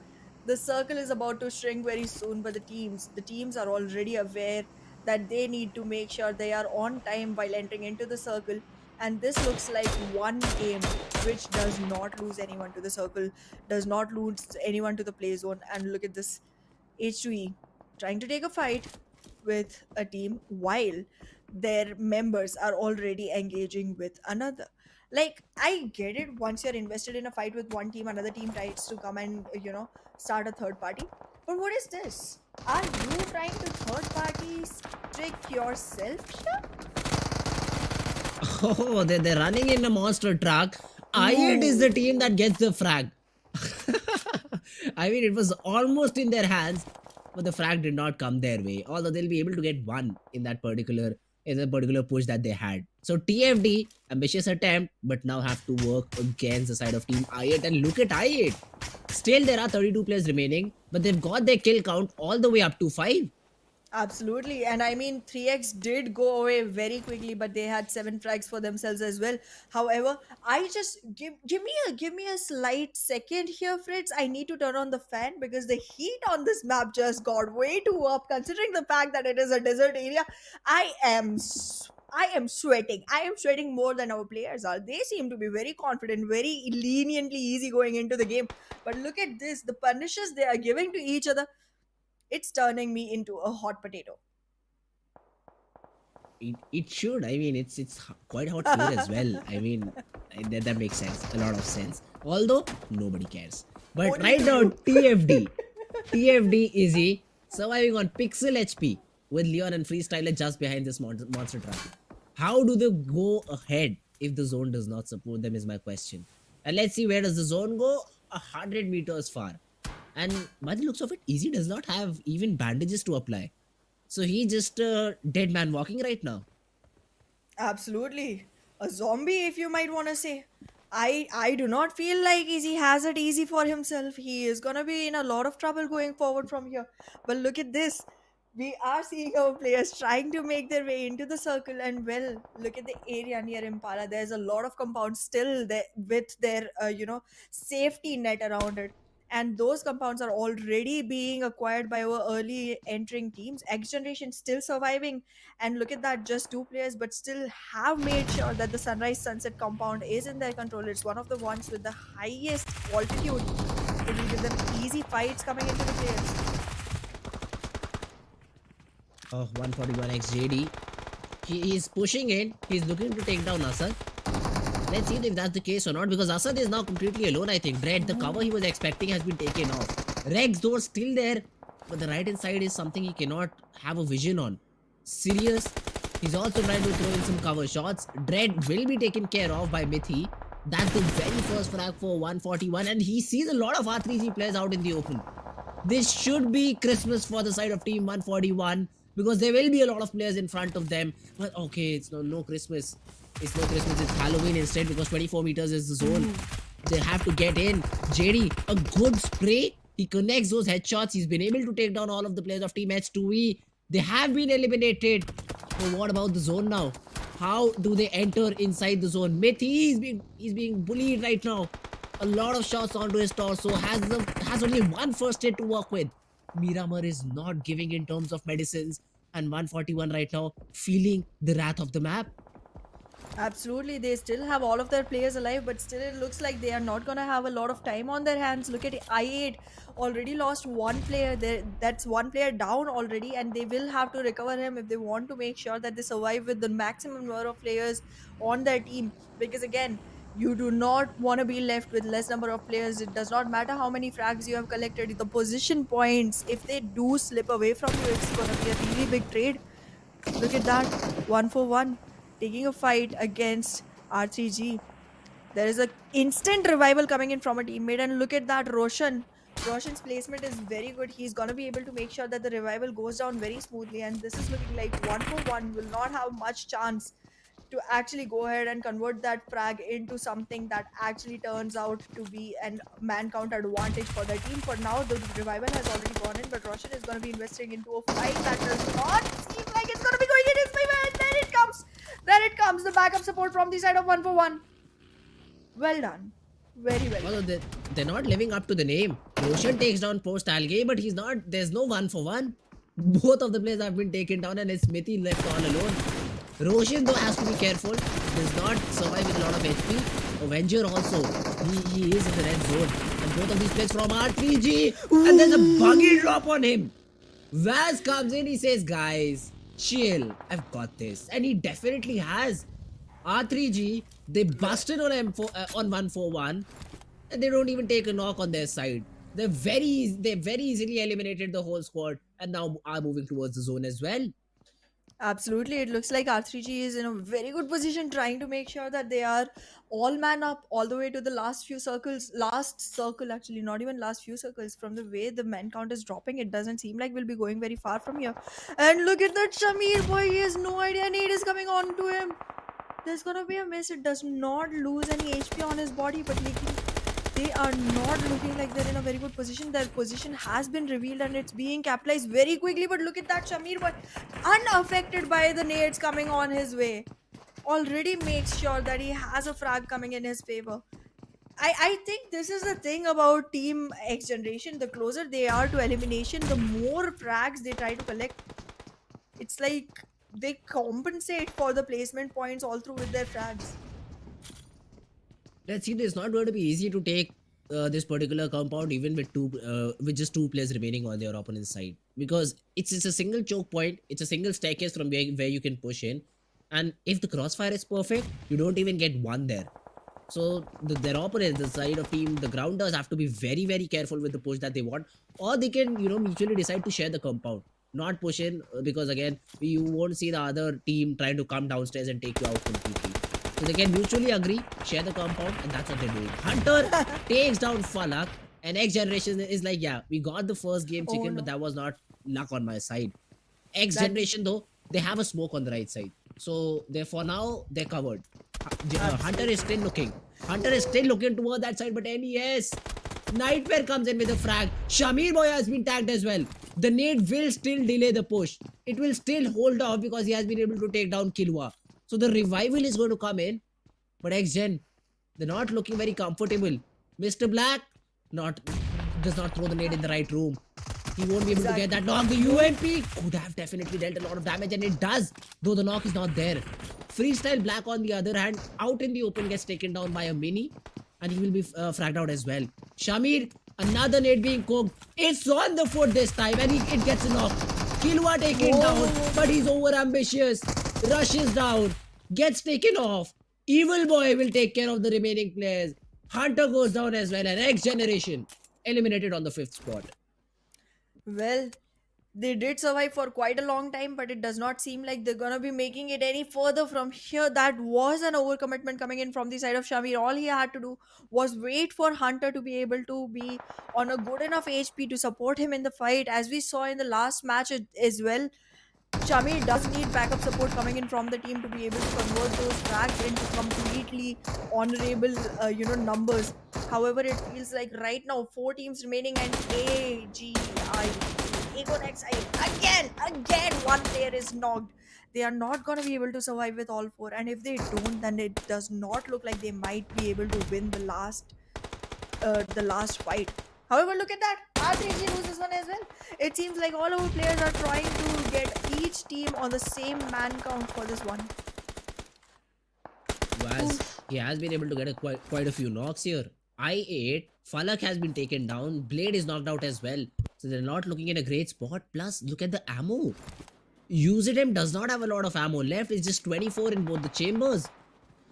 The circle is about to shrink very soon, but the teams are already aware that they need to make sure they are on time while entering into the circle. And this looks like one game which does not lose anyone to the circle, does not lose anyone to the play zone. And look at this, H2E trying to take a fight with a team while their members are already engaging with another. Like, I get it, once you're invested in a fight with one team, another team tries to come and, start a third party. But what is this? Are you trying to third party trick yourself here? Oh, they're running in a monster truck. I8 is the team Ooh. that gets the frag. I mean, it was almost in their hands, but the frag did not come their way. Although they'll be able to get one in that particular push that they had. So TFD, ambitious attempt, but now have to work against the side of team I8. And look at I8. Still, there are 32 players remaining, but they've got their kill count all the way up to 5. Absolutely. And I mean, 3x did go away very quickly, but they had 7 frags for themselves as well. However, I just give me a slight second here, Fritz. I need to turn on the fan because the heat on this map just got way too up. Considering the fact that it is a desert area, I am sweating. I am sweating more than our players are. They seem to be very confident, very leniently easy going into the game. But look at this, the punishes they are giving to each other, it's turning me into a hot potato. It should. I mean, it's quite hot here as well. I mean, that makes sense. A lot of sense. Although nobody cares. But Only right to now, you. TFD Easy surviving on Pixel HP with Leon and Freestyler just behind this monster truck. How do they go ahead if the zone does not support them? Is my question. And let's see, where does the zone go? 100 meters far. And by the looks of it, Easy does not have even bandages to apply. So he just a dead man walking right now. Absolutely. A zombie, if you might want to say. I do not feel like Easy has it easy for himself. He is gonna be in a lot of trouble going forward from here. But look at this. We are seeing our players trying to make their way into the circle, and well, look at the area near Impala. There's a lot of compounds still there with their safety net around it. And those compounds are already being acquired by our early entering teams. X Generation still surviving, and look at that, just 2 players, but still have made sure that the Sunrise Sunset compound is in their control. It's one of the ones with the highest altitude. It will give them easy fights coming into the players. Oh, 141 XJD. He's pushing in. He's looking to take down Asad. Let's see if that's the case or not, because Asad is now completely alone, I think. Dread, the cover he was expecting has been taken off. Rex, though, still there, but the right hand side is something he cannot have a vision on. Sirius, he's also trying to throw in some cover shots. Dread will be taken care of by Mithi. That's the very first frag for 141, and he sees a lot of R3G players out in the open. This should be Christmas for the side of Team 141, because there will be a lot of players in front of them. But okay, it's no Christmas. It's no Christmas, it's Halloween instead, because 24 meters is the zone. They have to get in. JD, a good spray. He connects those headshots. He's been able to take down all of the players of Team H2E. They have been eliminated. So what about the zone now? How do they enter inside the zone? Mithi he's being bullied right now. A lot of shots onto his torso. Has only one first aid to work with. Miramar is not giving in terms of medicines. And 141 right now feeling the wrath of the map. Absolutely, they still have all of their players alive, but still it looks like they are not gonna have a lot of time on their hands. Look at I8, already lost one player there. That's one player down already, and they will have to recover him if they want to make sure that they survive with the maximum number of players on their team. Because again, you do not want to be left with less number of players. It does not matter how many frags you have collected. The position points, if they do slip away from you, it's gonna be a really big trade. Look at that, 1 for 1, taking a fight against R3G. There is a instant revival coming in from a teammate, and look at that, Roshan. Roshan's placement is very good. He's gonna be able to make sure that the revival goes down very smoothly, and this is looking like 1 for 1 will not have much chance to actually go ahead and convert that frag into something that actually turns out to be an man count advantage for their team. For now, the revival has already gone in, but Roshan is going to be investing into a fight that does not seem like it's going to be going in his favor. And there it comes. There it comes. The backup support from the side of 1 for 1. Well done. Very well Although done. they're not living up to the name. Roshan takes down post Algae, but he's not. There's no 1 for 1. Both of the players have been taken down, and it's Mithi left all alone. Roshan though has to be careful. Does not survive with a lot of HP. Avenger also. He is in the red zone. And both of these players from R3G. And there's a buggy drop on him. Vaz comes in, he says, guys, chill. I've got this. And he definitely has. R3G, they busted on M4 on 1 for 1. And they don't even take a knock on their side. They very easily eliminated the whole squad, and now are moving towards the zone as well. Absolutely. It looks like R3G is in a very good position trying to make sure that they are all man up all the way to the last few circles. Last circle, actually, not even last few circles. From the way the man count is dropping, it doesn't seem like we'll be going very far from here. And look at that Shamir boy. He has no idea Nate is coming on to him. There's gonna be a miss. It does not lose any HP on his body, but they are not looking like they're in a very good position. Their position has been revealed and it's being capitalized very quickly. But look at that, Shamir, but unaffected by the nades coming on his way, already makes sure that he has a frag coming in his favor. I think this is the thing about Team X Generation. The closer they are to elimination, the more frags they try to collect. It's like they compensate for the placement points all through with their frags. Let's see, it's not going to be easy to take this particular compound even with just two players remaining on their opponent's side, because it's a single choke point, it's a single staircase from where you can push in, and if the crossfire is perfect, you don't even get one there. So their opponents, the side of team, the grounders, have to be very, very careful with the push that they want, or they can, mutually decide to share the compound, not push in, because again, you won't see the other team trying to come downstairs and take you out completely. So they can mutually agree, share the compound, and that's what they're doing. Hunter takes down Falak, and XGeneration is like, yeah, we got the first game chicken, Oh, no. but that was not luck on my side. XGeneration though, they have a smoke on the right side. So for now, they're covered. Hunter is still looking. Hunter is still looking toward that side, but NES. Nightmare comes in with a frag. Shamir Boy has been tagged as well. The nade will still delay the push. It will still hold off because he has been able to take down Kilwa. So the revival is going to come in. But XGen, they're not looking very comfortable. Mr. Black does not throw the nade in the right room. He won't be able to get that knock. The UMP could have definitely dealt a lot of damage, and it does, though the knock is not there. Freestyle Black, on the other hand, out in the open, gets taken down by a mini, and he will be fragged out as well. Shamir, another nade being cooked. It's on the foot this time, and it gets a knock. Kilwa taken down, but he's over ambitious. Rushes down, gets taken off. Evil Boy will take care of the remaining players. Hunter goes down as well, and XGeneration eliminated on the 5th spot. Well, they did survive for quite a long time, but it does not seem like they're gonna be making it any further from here. That was an overcommitment coming in from the side of Shamir. All he had to do was wait for Hunter to be able to be on a good enough HP to support him in the fight. As we saw in the last match as well, Shamir does need backup support coming in from the team to be able to convert those frags into completely honorable, numbers. However, it feels like right now 4 teams remaining and again, one player is knocked. They are not going to be able to survive with all 4, and if they don't, then it does not look like they might be able to win the last fight. However, look at that. R3G loses one as well. It seems like all our players are trying to get each team on the same man count for this one. As he has been able to get quite a few knocks here. I8, Falak has been taken down. Blade is knocked out as well. So they're not looking at a great spot. Plus, look at the ammo. Usedem does not have a lot of ammo left. It's just 24 in both the chambers.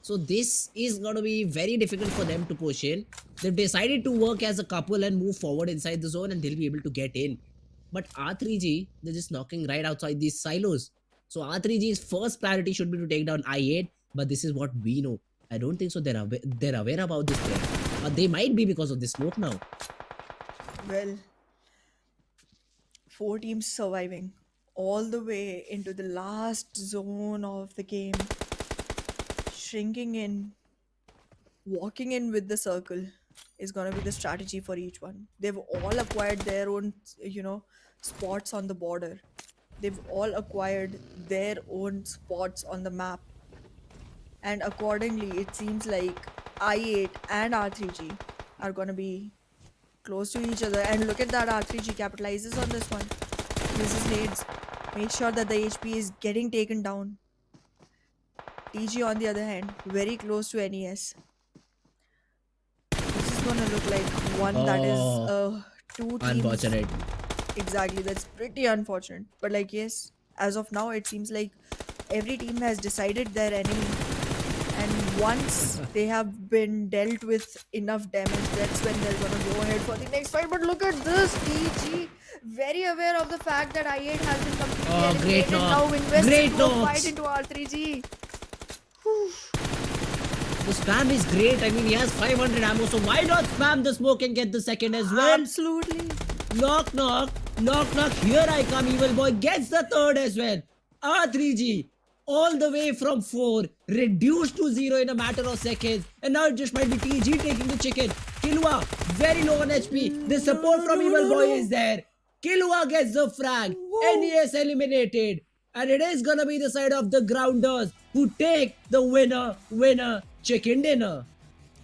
So this is going to be very difficult for them to push in. They've decided to work as a couple and move forward inside the zone, and they'll be able to get in. But R3G, they're just knocking right outside these silos. So R3G's first priority should be to take down I8, but this is what we know. I don't think so they're aware about this threat. Or they might be because of the smoke now. Well, 4 teams surviving all the way into the last zone of the game. Shrinking in, walking in with the circle is going to be the strategy for each one. They've all acquired their own, spots on the border. They've all acquired their own spots on the map. And accordingly, it seems like I8 and R3G are going to be close to each other. And look at that, R3G capitalizes on this one. Uses nades. Make sure that the HP is getting taken down. TG on the other hand, very close to NES. This is gonna look like one that is 2 teams. Unfortunate. Exactly, that's pretty unfortunate. But like, yes, as of now, it seems like every team has decided their enemy. And once they have been dealt with enough damage, that's when they're gonna go ahead for the next fight. But look at this, TG, very aware of the fact that I8 has been completely eliminated. Great knock. Now invested Great to a knocks. fight into R3G. The spam is great. I mean, he has 500 ammo, so why not spam the smoke and get the second as well? Absolutely. Knock, knock. Knock, knock. Here I come, Evil Boy. Gets the third as well. R3G, all the way from 4, reduced to 0 in a matter of seconds. And now it just might be TG taking the chicken. Killua, very low on HP. The support No, from no, Evil no, Boy no. is there. Killua gets the frag. Whoa. NES eliminated. And it is gonna be the side of the grounders who take the winner chicken dinner.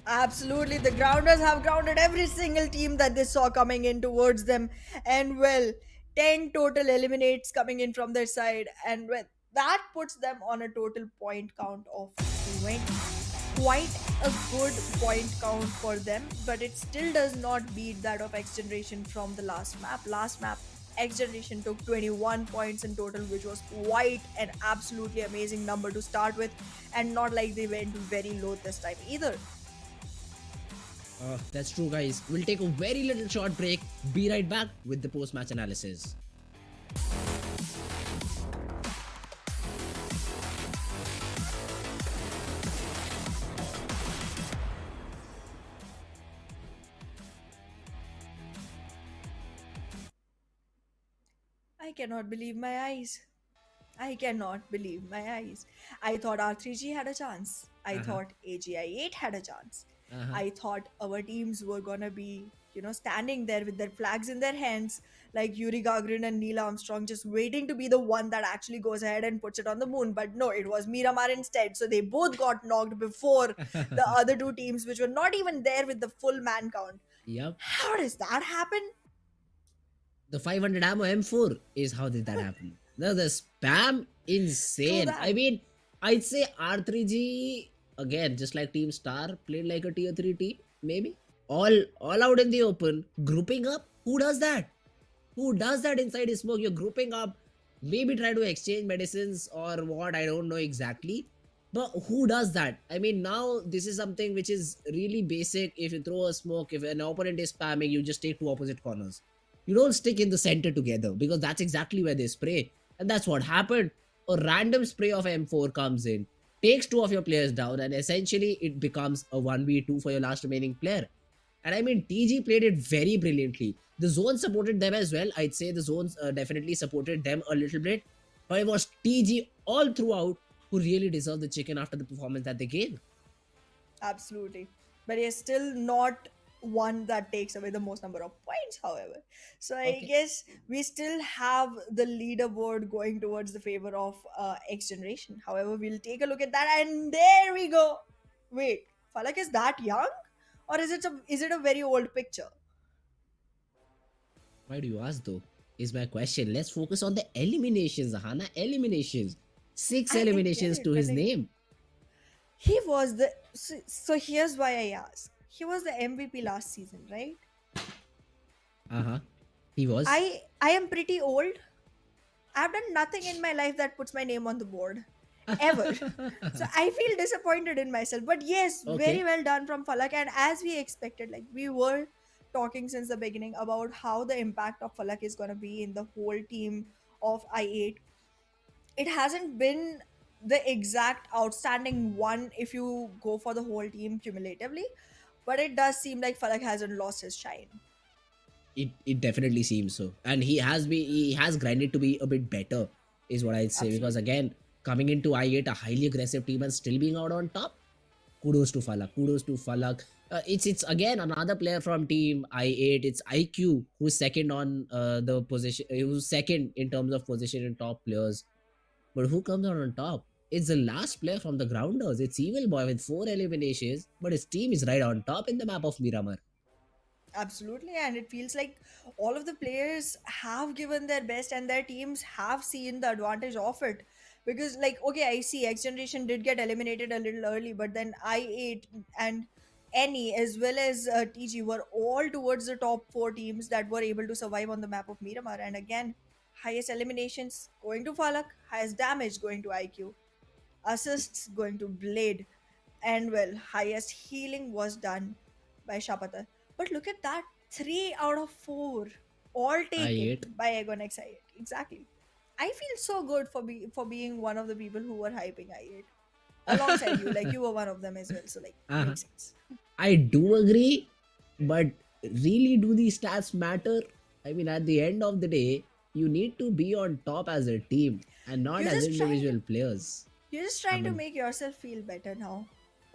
Absolutely, the grounders have grounded every single team that they saw coming in towards them, and well, 10 total eliminates coming in from their side, and well, that puts them on a total point count of 20. Quite a good point count for them, but it still does not beat that of X Generation from the last map. Last map, X Generation took 21 points in total, which was quite an absolutely amazing number to start with, and not like they went very low this time either. That's true, guys. We'll take a very little short break. Be right back with the post-match analysis. I cannot believe my eyes. I cannot believe my eyes. I thought R3G had a chance. I Uh-huh. thought AGI8 had a chance. Uh-huh. I thought our teams were gonna be, standing there with their flags in their hands, like Yuri Gagarin and Neil Armstrong, just waiting to be the one that actually goes ahead and puts it on the moon. But no, it was Miramar instead. So they both got knocked before the other two teams, which were not even there with the full man count. Yep. How does that happen? The 500 ammo M4 is how did that happen. The spam True insane. I that. mean, I'd say R3G again, just like Team Star, played like a tier 3 team, maybe. All out in the open, grouping up. Who does that? Who does that inside his smoke? You're grouping up, maybe try to exchange medicines or what, I don't know exactly. But who does that? I mean, now this is something which is really basic. If you throw a smoke, if an opponent is spamming, you just take two opposite corners. You don't stick in the center together because that's exactly where they spray. And that's what happened. A random spray of M4 comes in, takes two of your players down, and essentially it becomes a 1v2 for your last remaining player. And I mean, TG played it very brilliantly. The zone supported them as well. I'd say the zones definitely supported them a little bit. But it was TG all throughout who really deserved the chicken after the performance that they gave. Absolutely. But he's still not one that takes away the most number of points, however. So I Okay. guess we still have the leaderboard going towards the favor of X Generation. However, we'll take a look at that, and there we go. Wait, Falak is that young? Or is it a very old picture? Why do you ask though? Is my question. Let's focus on the eliminations, Hana. Eliminations. Six I get eliminations to it, but his like name. he was the so here's why I ask. He was the MVP last season, right? Uh-huh. He was. I am pretty old. I've done nothing in my life that puts my name on the board. Ever. So I feel disappointed in myself. But yes, very Okay. well done from Falak. And as we expected, like we were talking since the beginning about how the impact of Falak is going to be in the whole team of I8. It hasn't been the exact outstanding one if you go for the whole team cumulatively, but it does seem like Falak hasn't lost his shine. It definitely seems so. And he has grinded to be a bit better, is what I'd say. Because Absolutely. again, coming into I8, a highly aggressive team and still being out on top, kudos to Falak. Kudos to Falak. It's again another player from team I8. It's IQ who's second on the position. Who's second in terms of position in top players. But who comes out on top? It's the last player from the grounders. It's Evil Boy with 4 eliminations, but his team is right on top in the map of Miramar. Absolutely, and it feels like all of the players have given their best and their teams have seen the advantage of it. Because, like, okay, I see X Generation did get eliminated a little early, but then I8 and NE as well as TG were all towards the top four teams that were able to survive on the map of Miramar. And again, highest eliminations going to Falak, highest damage going to IQ, assists going to Blade, and well, highest healing was done by Shapata. But look at that, 3 out of 4, all taken I8. by Agon X8. Exactly. I feel so good for being one of the people who were hyping I8 alongside you. Like you were one of them as well. So like Uh-huh. makes sense. I do agree, but really, do these stats matter? I mean, at the end of the day, you need to be on top as a team and not You're as just trying to individual players. you're just I trying to mean, make yourself feel better now.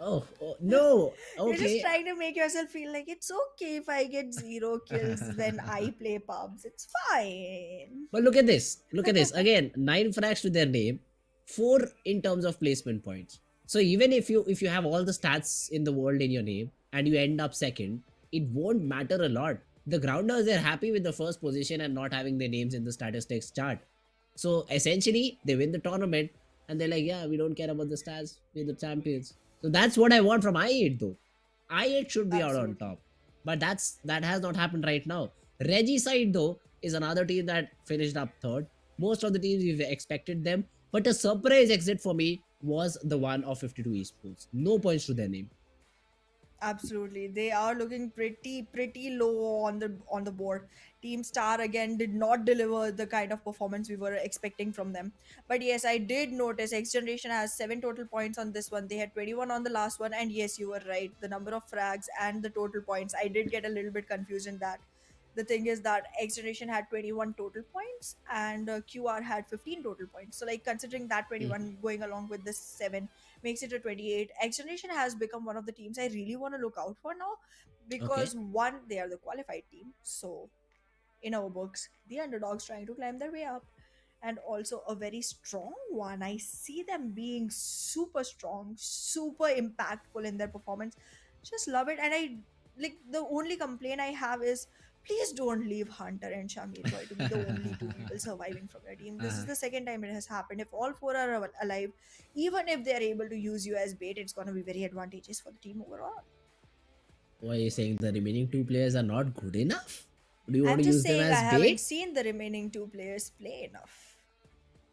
Oh, no. You're just Okay. trying to make yourself feel like it's okay if I get 0 kills when I play pubs. It's fine. But look at this. Look at this. Again, 9 frags to their name, 4 in terms of placement points. So even if you have all the stats in the world in your name and you end up second, it won't matter a lot. The grounders, they're happy with the first position and not having their names in the statistics chart. So essentially, they win the tournament and they're like, yeah, we don't care about the stats. We're the champions. So that's what I want from I8 though. I8 should be out on Absolutely. top. But that has not happened right now. Regicide though is another team that finished up third. Most of the teams we've expected them, but a surprise exit for me was the one of 52 Esports. No points to their name. Absolutely. They are looking pretty low on the board. Team Star again did not deliver the kind of performance we were expecting from them. But yes, I did notice X Generation has 7 total points on this one. They had 21 on the last one, and yes, you were right. The number of frags and the total points, I did get a little bit confused in that. The thing is that X Generation had 21 total points and QR had 15 total points. So like considering that Mhm. 21 going along with this 7 makes it a 28. X Generation has become one of the teams I really want to look out for now Okay. because one, they are the qualified team. So in our books, the underdogs trying to climb their way up. And also a very strong one. I see them being super strong, super impactful in their performance. Just love it. And I like the only complaint I have is please don't leave Hunter and Shamir Boy to be the only two people surviving from your team. This is Uh, the second time it has happened. If all four are alive, even if they're able to use you as bait, it's going to be very advantageous for the team overall. why are you saying the remaining two players are not good enough? Do you want I'm to just use them saying I as haven't bait? seen the remaining two players play enough.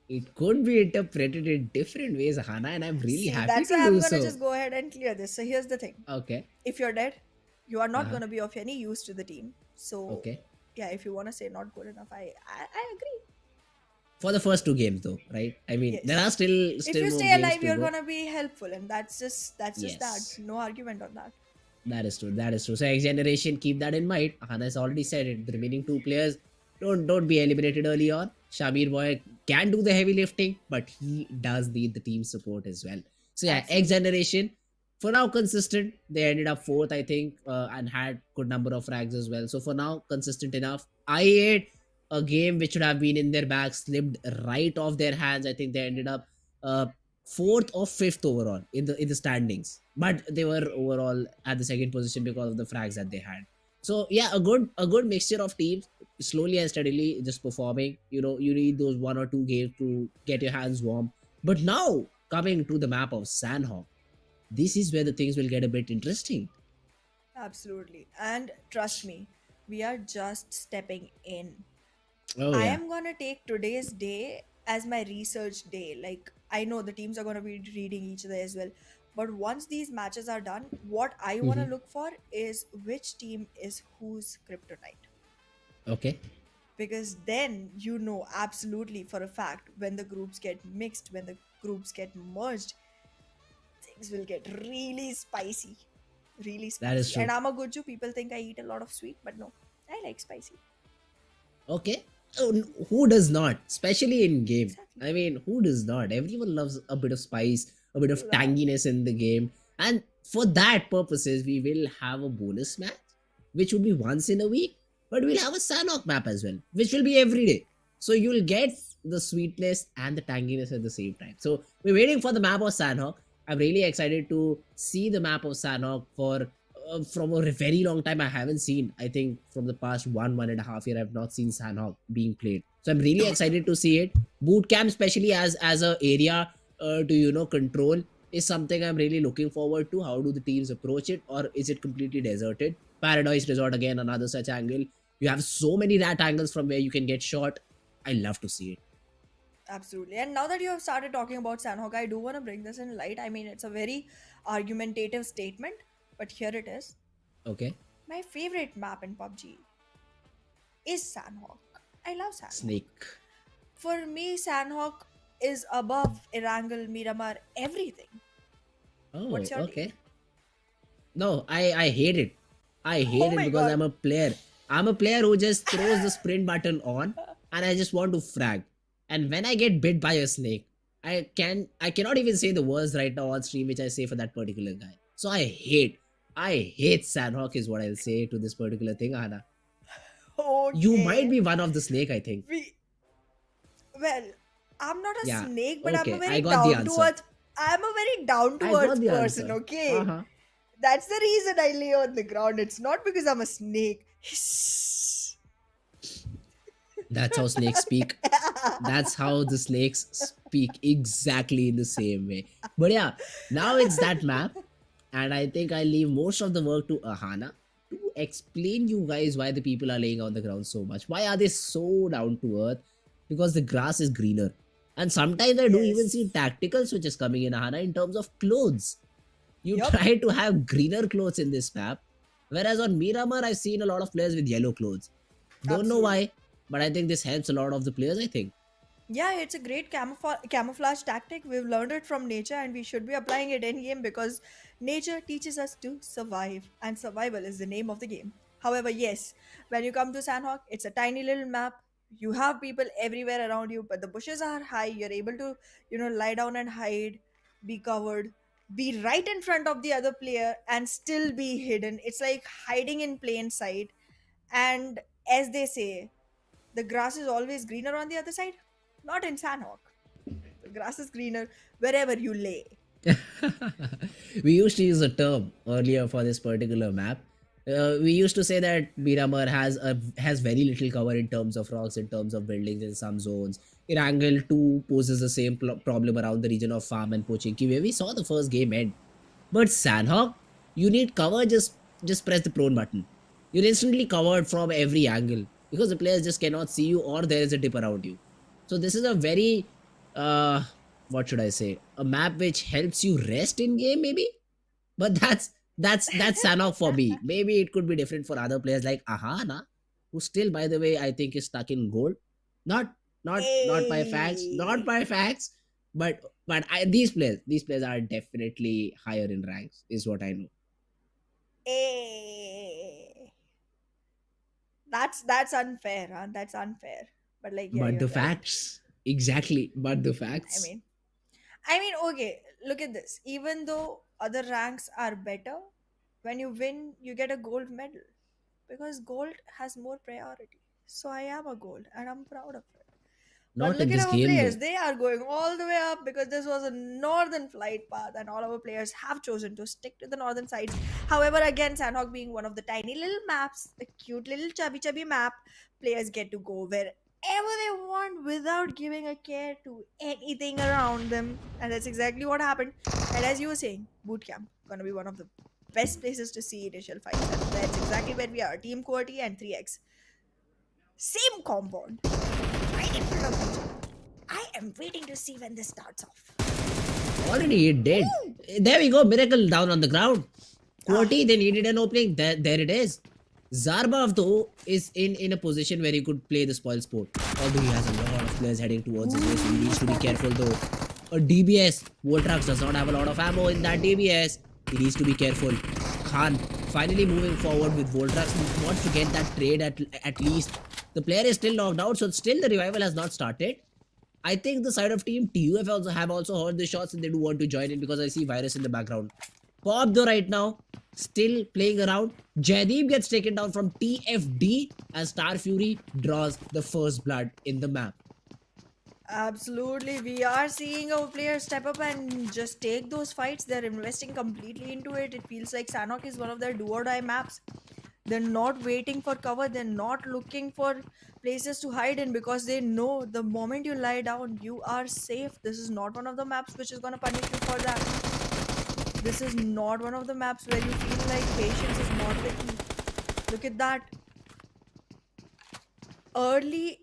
It could be interpreted in different ways, Hana, and I'm really See, happy that's to why I'm do gonna so. just go ahead and clear this. So here's the thing. Okay. If you're dead, you are not Uh-huh. gonna be of any use to the team. So Okay. yeah, if you wanna say not good enough, I agree. For the first two games though, right? I mean, there are Yes. If still you more stay games alive, to you're go. gonna be helpful, and that's just that. Yes. No argument on that. That is true. That is true. So X generation, keep that in mind. Hana has already said it. The remaining two players don't be eliminated early on. Shamir Boy can do the heavy lifting, but he does need the team support as well. So yeah, X Absolutely. generation for now consistent. They ended up fourth, I think, and had good number of frags as well. So for now, consistent enough. I8, a game which should have been in their bag, slipped right off their hands. I think they ended up uh, fourth or fifth overall in the standings, but they were overall at the second position because of the frags that they had. So yeah, a good mixture of teams, slowly and steadily just performing. You need those 1 or 2 games to get your hands warm. But now coming to the map of Sanhok, this is where the things will get a bit interesting. Absolutely. And trust me, we are just stepping in. Oh I yeah. am gonna take today's day as my research day. Like I know the teams are gonna be reading each other as well. But once these matches are done, what I wanna Hmm. look for is which team is whose kryptonite. Okay. Because then you know absolutely for a fact when the groups get mixed, when the groups get merged, things will get really spicy. Really That is spicy. true. And I'm a good Jew. People think I eat a lot of sweet, but no, I like spicy. Okay. Oh, who does not? Especially in game. Exactly. I mean, who does not? Everyone loves a bit of spice, a bit of True that. tanginess in the game. And for that purposes, we will have a bonus match, which would be once in a week. But we'll have a Sanhok map as well, which will be every day. So you'll get the sweetness and the tanginess at the same time. So we're waiting for the map of Sanhok. I'm really excited to see the map of Sanhok for from a very long time. I haven't seen. I think from the past 1.5 year, I've not seen Sanhok being played. So I'm really excited to see it. Boot camp, especially as a area to control, is something I'm really looking forward to. How do the teams approach it, or is it completely deserted? Paradise Resort again, another such angle. You have so many rat angles from where you can get shot. I love to see it. Absolutely. And now that you have started talking about Sanhok, I do want to bring this in light. I mean, it's a very argumentative statement, but here it is. Okay, My favorite map in PUBG is Sanhok. I love Sanhok. Snake. For me, Sanhok is above Erangel, Miramar, everything. Oh, What's your take? okay. No, I hate it. I Oh hate it my because god. I'm a player. I'm a player who just throws the sprint button on and I just want to frag. And when I get bit by a snake, I cannot even say the words right now on stream which I say for that particular guy. So I hate Sanhok is what I'll say to this particular thing, Hana. You might Okay. be one of the snake, I think. We well, I'm not a Yeah. snake, but I'm a Okay, I very got the down to answer. earth. I'm a very down I to got earth the person. answer. Okay, Uh-huh. that's the reason I lay on the ground. It's not because I'm a snake. Hiss. That's how snakes speak. That's how the snakes speak exactly in the same way. But yeah, now it's that map, and I think I leave most of the work to Ahana to explain you guys why the people are laying on the ground so much. Why are they so down to earth? Because the grass is greener. And sometimes I do even see Yes. tactical switches coming in Ahana in terms of clothes. You Yup. try to have greener clothes in this map, whereas on Miramar I've seen a lot of players with yellow clothes. Don't know Absolutely. why, but I think this helps a lot of the players, I think. Yeah, it's a great camouflage tactic. We've learned it from nature and we should be applying it in game because nature teaches us to survive, and survival is the name of the game. However, yes, when you come to Sanhok, it's a tiny little map. You have people everywhere around you, but the bushes are high. You're able to, lie down and hide, be covered, be right in front of the other player, and still be hidden. It's like hiding in plain sight. And as they say, the grass is always greener on the other side. Not in Sanhok. The grass is greener wherever you lay. We used to use a term earlier for this particular map. We used to say that Miramar has very little cover in terms of rocks, in terms of buildings in some zones. Erangel too poses the same problem around the region of farm and Pochinki, where we saw the first game end. But Sanhok, you need cover. Just press the prone button. You're instantly covered from every angle because the players just cannot see you, or there is a dip around you. So this is a very uh what should I say? A map which helps you rest in game, maybe. But that's Sanhok for me. Maybe it could be different for other players like Ahana, who still, by the way, I think is stuck in gold. Not not by facts, not Hey, by facts, but these players are definitely higher in ranks, is what I know. hey. That's unfair, huh? That's unfair. But like, yeah, But you're the right. facts, exactly. But the I facts, mean, okay. Look at this. Even though other ranks are better, when you win, you get a gold medal because gold has more priority. So I am a gold, and I'm proud of it. But not look in at this our game players. though. They are going all the way up because this was a northern flight path, and all our players have chosen to stick to the northern sides. However, again, Sanhok being one of the tiny little maps, a cute little chubby map, players get to go wherever they want without giving a care to anything around them. And that's exactly what happened. And as you were saying, bootcamp gonna be one of the best places to see initial fights. And that's exactly where we are. Team QWERTY and 3x. Same compound, right in front of each other. I am waiting to see when this starts off. Already it did. Ooh! There we go. Miracle down on the ground. Ah, QWERTY, they needed an opening. There it is. Zarbav though is in a position where he could play the spoil sport. Although he has a lot of players heading towards his way, so he ooh, needs to be spotted. careful though. A DBS. Voltrax does not have a lot of ammo in that DBS. He needs to be careful. Khan finally moving forward with Voltrax. He wants to get that trade at least. The player is still knocked out, so still the revival has not started. I think the side of team TUF also have also heard the shots and they do want to join in because I see Virus in the background. Pop though right now, still playing around. Jaideep gets taken down from TFD as Star Fury draws the first blood in the map. Absolutely. We are seeing our players step up and just take those fights. They're investing completely into it. It feels like Sanhok is one of their do or die maps. They're not waiting for cover. They're not looking for places to hide in because they know the moment you lie down, you are safe. This is not one of the maps which is going to punish you for that. This is not one of the maps where you feel like patience is not the key. Look at that early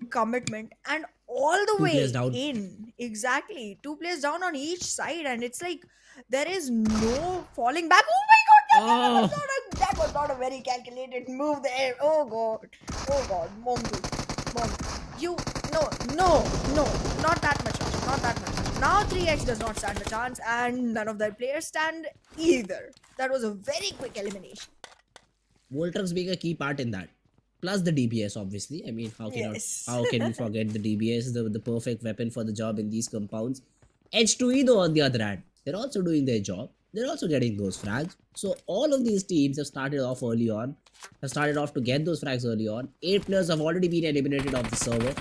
commitment and all the Two players way down. in. Exactly. Two players down on each side, and it's like there is no falling back. Oh my god, Oh, that was not a very calculated move there. Oh god. Oh god. Mongo. Mongo. You no, no, no, not that much. Not that much. Now 3x does not stand a chance, and none of their players stand either. That was a very quick elimination. Voltrax being a key part in that. plus the DBS, obviously. I mean, Yes. how can we forget the DBS, the perfect weapon for the job in these compounds. H2E though, on the other hand, they're also doing their job. They're also getting those frags. So all of these teams have started off early on, have started off to get those frags early on. 8 players have already been eliminated off the server,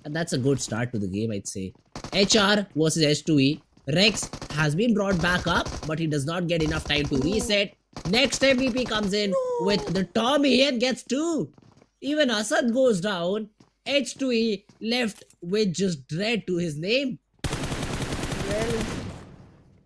and that's a good start to the game, I'd say. HR versus H2E. Rex has been brought back up, but he does not get enough time to Ooh. reset. Next MVP comes in with No. the Tommy and gets 2. Even Asad goes down. H2E left with just Dread to his name. Well,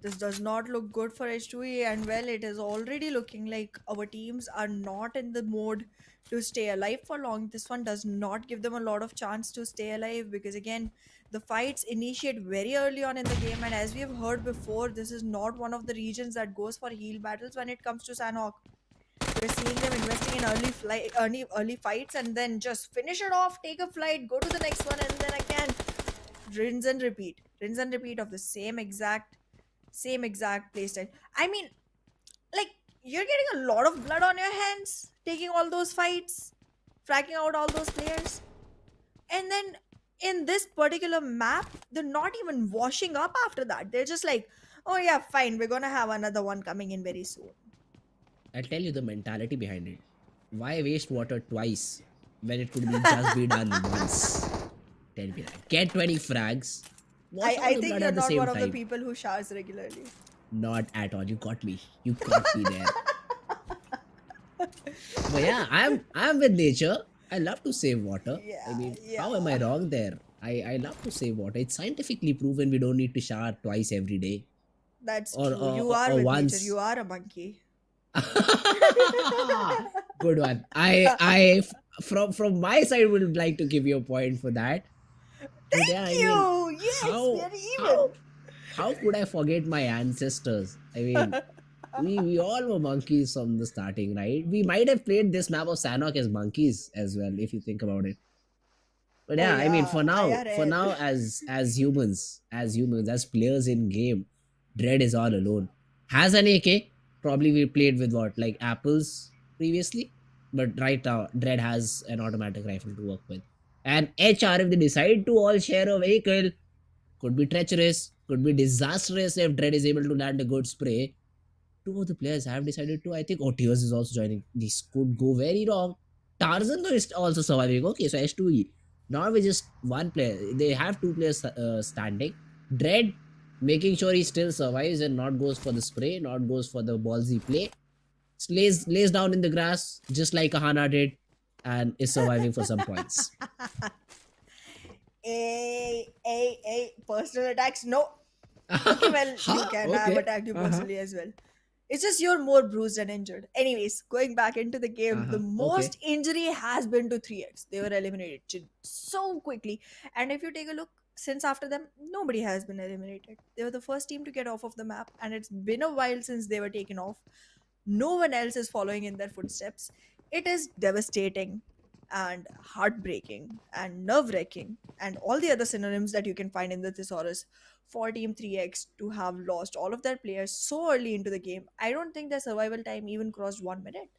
this does not look good for H2E, and well, it is already looking like our teams are not in the mode to stay alive for long. This one does not give them a lot of chance to stay alive because, again, the fights initiate very early on in the game, and as we have heard before, this is not one of the regions that goes for heal battles when it comes to Sanhok. We're seeing them investing in early fights, and then just finish it off, take a flight, go to the next one, and then again rinse and repeat of the same exact playstyle. I mean, like, you're getting a lot of blood on your hands taking all those fights, fracking out all those players, and then in this particular map, they're not even washing up after that. They're just like, oh yeah, fine, we're gonna have another one coming in very soon. I'll tell you the mentality behind it. Why waste water twice when it could be just be done once? Tell me that. Get 20 frags. Wash all I the think blood you're at the not same one of the time. people who showers regularly. Not at all. You got me. You got me there. But yeah, I'm with nature. I love to save water. I Yeah, mean, how am I yeah. wrong there? I love to save water. It's scientifically proven we don't need to shower twice every day. That's Or true. or, You or, are or with nature. once. You are a monkey. Good one. From my side would like to give you a point for that. But yeah, Thank I mean, you. Yes, we how are even. how how could I forget my ancestors? I mean, we all were monkeys from the starting, right? We might have played this map of Sanhok as monkeys as well, if you think about it. But Oh yeah, I mean, yeah, for IRL. now, as players in game, Dread is all alone. Has an AK. Probably we played with what, like apples previously, but right now Dread has an automatic rifle to work with. And HR, if they decide to all share a vehicle, could be treacherous, could be disastrous if Dread is able to land a good spray. Two of the players have decided to. I think Tears is also joining. This could go very wrong. Tarzan though is also surviving. Okay, so H2E. Now with just one player, they have two players standing. Dread making sure he still survives and not goes for the spray, not goes for the ballsy play. Lays down in the grass just like Ahana did, and is surviving for some points. Personal attacks. No. Okay, well, you Huh? can. I've Okay. attacked you Uh-huh. personally as well. It's just you're more bruised and injured. Anyways, going back into the game, the Uh-huh. Okay. most injury has been to 3x. They were eliminated so quickly. And if you take a look, since after them, nobody has been eliminated. They were the first team to get off of the map, and it's been a while since they were taken off. No one else is following in their footsteps. It is devastating and heartbreaking and nerve wracking and all the other synonyms that you can find in the thesaurus for Team 3X to have lost all of their players so early into the game. I don't think their survival time even crossed 1 minute.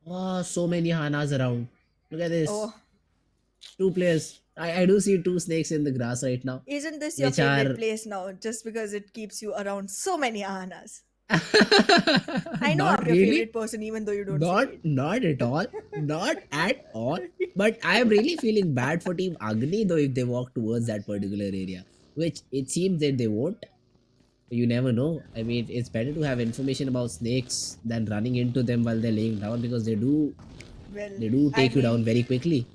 Oh, so many Hanas around. Look at this. Oh, Two players. I do see two snakes in the grass right now, isn't this your which favorite are place now just because it keeps you around so many Ahanas? I know not I'm your really, favorite person even though you don't say not it. not at all, not at all. But I am really feeling bad for Team Agni though if they walk towards that particular area, which it seems that they won't. You never know. I mean, it's better to have information about snakes than running into them while they're laying down because Well, they do I take you down mean, very quickly.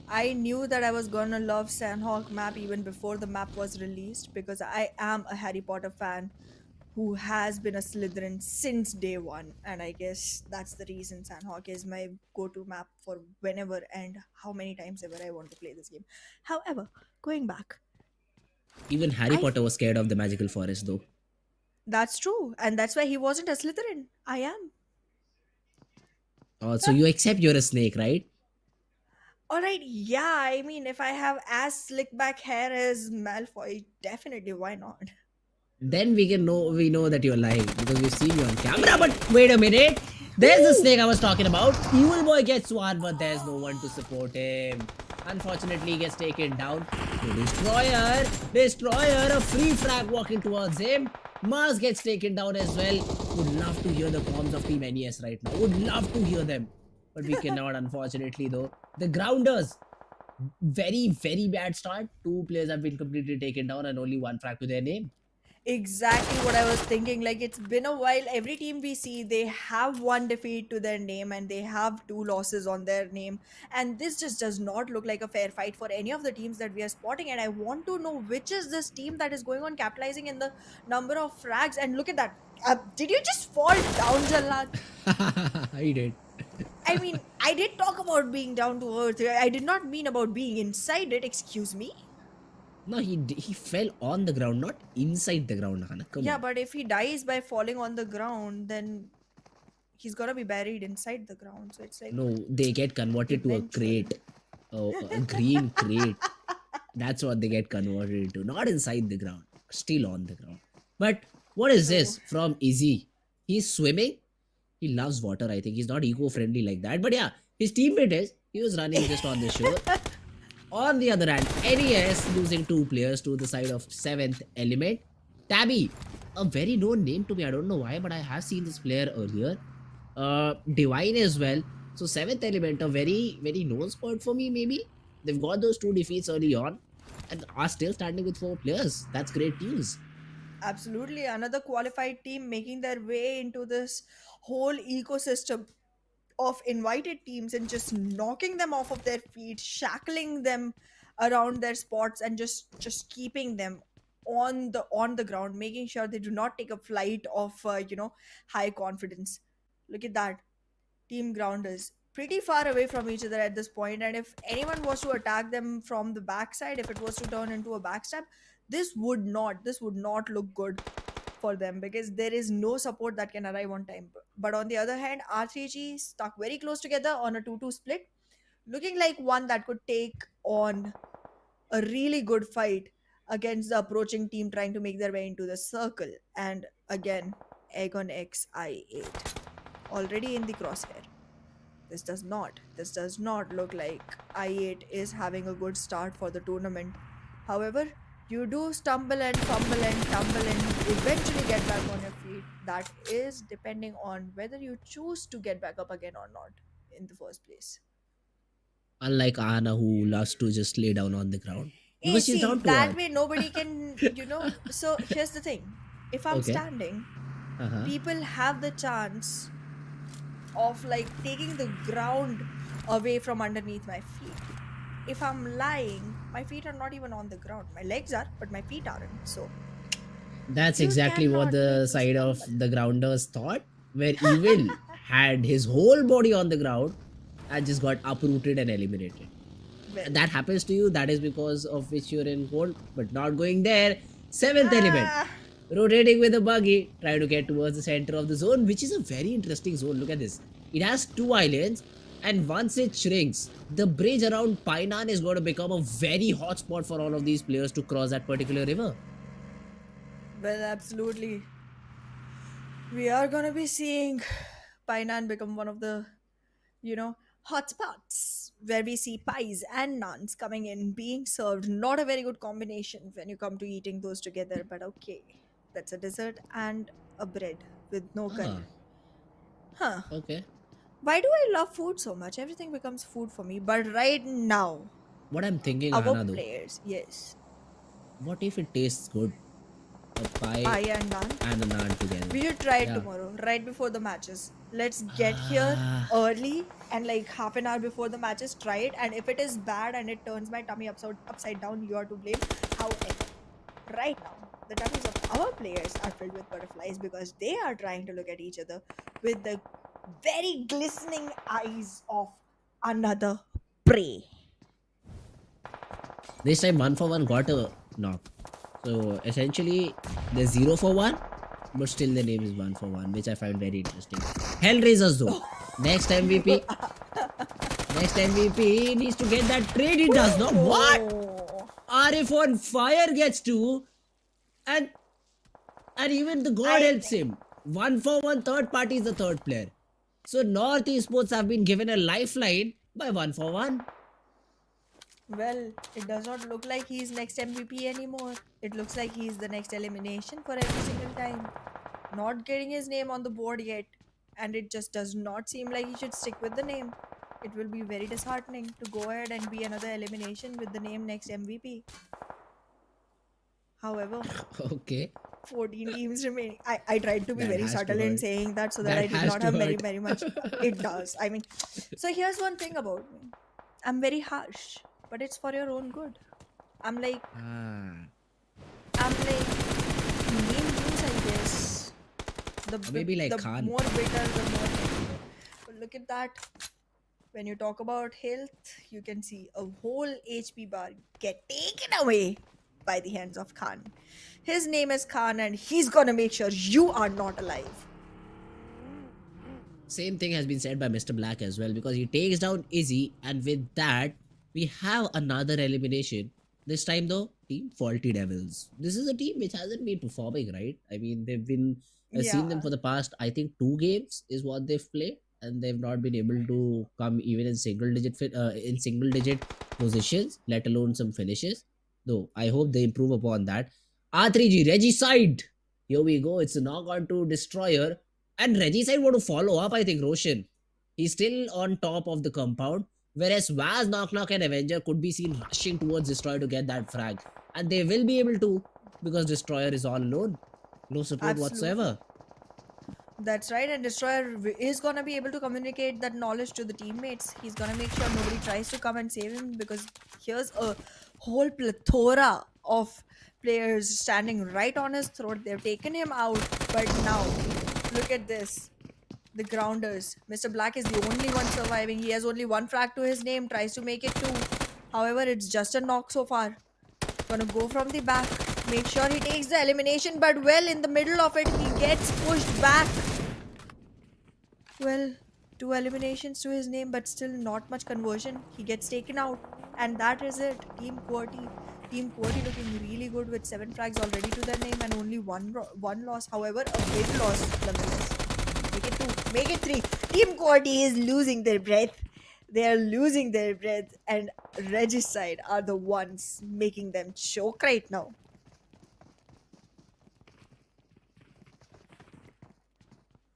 I knew that I was gonna love Sanhok map even before the map was released because I am a Harry Potter fan who has been a Slytherin since day one, and I guess that's the reason Sanhok is my go-to map for whenever and how many times ever I want to play this game. However, going back, Even Harry I Potter was scared of the magical forest though. that's true, and that's why he wasn't a Slytherin. I am. So you accept you're a snake, right? All right, yeah. I mean, if I have as slick back hair as Malfoy, definitely why not? Then we know that you're lying because we've seen you on camera. But wait a minute. There's the Ooh! snake I was talking about. Evil Boy gets one, but there's no one to support him. Unfortunately, he gets taken down. The Destroyer. Destroyer, a free frag walking towards him. Mars gets taken down as well. Would love to hear the comms of Team NES right now. Would love to hear them. But we cannot, unfortunately, though. The Grounders. Very, very bad start. Two players have been completely taken down and only one frag to their name. Exactly what I was thinking. Like, it's been a while. Every team we see, they have one defeat to their name and they have two losses on their name. And this just does not look like a fair fight for any of the teams that we are spotting. And I want to know which is this team that is going on capitalizing in the number of frags. And look at that. Did you just fall down, Jalad? He did. I mean, I did talk about being down to earth. I did not mean about being inside it. Excuse me. No, he fell on the ground, not inside the ground, Hana. Come Yeah, on. but if he dies by falling on the ground, then he's gonna be buried inside the ground. So it's like No, they get converted to a eventual. crate, a green crate. That's what they get converted into. Not inside the ground, still on the ground. But what is True. this from Izzy? He's swimming. He loves water. I think he's not eco-friendly like that. But yeah, his teammate is. He was running just on the shore. On the other hand, NES losing two players to the side of 7th Element. Tabby, a very known name to me. I don't know why, but I have seen this player earlier. Divine as well. So 7th Element, a very, very known spot for me, maybe. They've got those two defeats early on and are still standing with 4 players. That's great news. Absolutely, another qualified team making their way into this whole ecosystem of invited teams and just knocking them off of their feet, shackling them around their spots, and just keeping them on the ground, making sure they do not take a flight of high confidence. Look at that. Team Grounders pretty far away from each other at this point, and if anyone was to attack them from the backside, if it was to turn into a backstab, this would not look good for them because there is no support that can arrive on time. But on the other hand, R3G stuck very close together on a 2-2 split, looking like one that could take on a really good fight against the approaching team trying to make their way into the circle. And again, Aegon X I8 already in the crosshair. This does not look like I8 is having a good start for the tournament. However, you do stumble and fumble and tumble and eventually get back on your feet. That is depending on whether you choose to get back up again or not in the first place. Unlike Anna, who loves to just lay down on the ground because she's See, down to that earth. way nobody can, So here's the thing: if I'm Okay. standing, Uh-huh. people have the chance of like taking the ground away from underneath my feet. If I'm lying, my feet are not even on the ground. My legs are, but my feet aren't. So That's you exactly what cannot the make me side of stumble. the grounders thought, where Evil had his whole body on the ground and just got uprooted and eliminated. Well, That happens to you, that is because of which you're in hold, but not going there. 7th element, ah, rotating with a buggy, trying to get towards the center of the zone, which is a very interesting zone. Look at this. It has 2 islands, and once it shrinks, the bridge around Painan is going to become a very hot spot for all of these players to cross that particular river. well, absolutely. We are gonna be seeing Painan become one of the, hotspots where we see pies and naans coming in, being served. Not a very good combination when you come to eating those together, but okay. That's a dessert and a bread with no Ah, curry. Huh. okay. Why do I love food so much? Everything becomes food for me. But right now, What I'm thinking, our Hana, though, players, yes, what if it tastes good? A pie pie and naan. and a naan together. We should try it Yeah. tomorrow, right before the matches. Let's get here Ah, early and like half an hour before the matches, try it. And if it is bad and it turns my tummy upside down, you are to blame. However, right now, the tummies of our players are filled with butterflies because they are trying to look at each other with the very glistening eyes of another prey. this time 1 for 1 got a knock. So essentially, there's 0 for 1, but still the name is 1 for 1, which I find very interesting. HellRaisers though, next MVP, next MVP needs to get that trade. He does not. What? Oh, RF on fire gets 2, and even the god I helps him. 1 for 1, third party is the third player. So North Esports have been given a lifeline by 1 for 1. Well, it does not look like he's next MVP anymore. It looks like he's the next elimination for every single time. Not getting his name on the board yet, and it just does not seem like he should stick with the name. It will be very disheartening to go ahead and be another elimination with the name next MVP. However, Okay, 14 teams remaining. I tried to be that very has to subtle in hurt. saying that so that That I did has not to have very, hurt. very much. It does. I mean, so here's one thing about me. I'm very harsh, but it's for your own good. I'm like, Ah, I'm like, name use, I guess. or maybe like The Khan. more bitter, the more negative. But look at that. When you talk about health, you can see a whole HP bar get taken away by the hands of Khan. His name is Khan, and he's gonna make sure you are not alive. Same thing has been said by Mr. Black as well, because he takes down Izzy, and with that, we have another elimination. This time, though, Team Faulty Devils. This is a team which hasn't been performing, right? I mean, they've been seen them Yeah, for the past, I think, 2 games is what they've played, and they've not been able to come even in single digit positions, let alone some finishes. Though I hope they improve upon that. R3G Regicide. Here we go. It's a knock on to Destroyer. And Regicide want to follow up, I think, Roshan. He's still on top of the compound. Whereas Vaz, Knock Knock, and Avenger could be seen rushing towards Destroyer to get that frag. And they will be able to, because Destroyer is all alone. No support absolutely. whatsoever. That's right, and Destroyer is gonna be able to communicate that knowledge to the teammates. He's gonna make sure nobody tries to come and save him because here's a whole plethora of players standing right on his throat. They've taken him out, but now look at this. The grounders. Mr. Black is the only one surviving. He has only one frag to his name, tries to make it two. However, it's just a knock so far. Gonna go from the back. Make sure he takes the elimination, but well, in the middle of it, he gets pushed back. Well, 2 eliminations to his name, but still not much conversion. He gets taken out, and that is it. Team QWERTY. Team QWERTY looking really good with 7 frags already to their name and only one loss. However, a big loss nonetheless. Make it 2. Make it 3. Team QWERTY is losing their breath. They are losing their breath, and Regicide are the ones making them choke right now.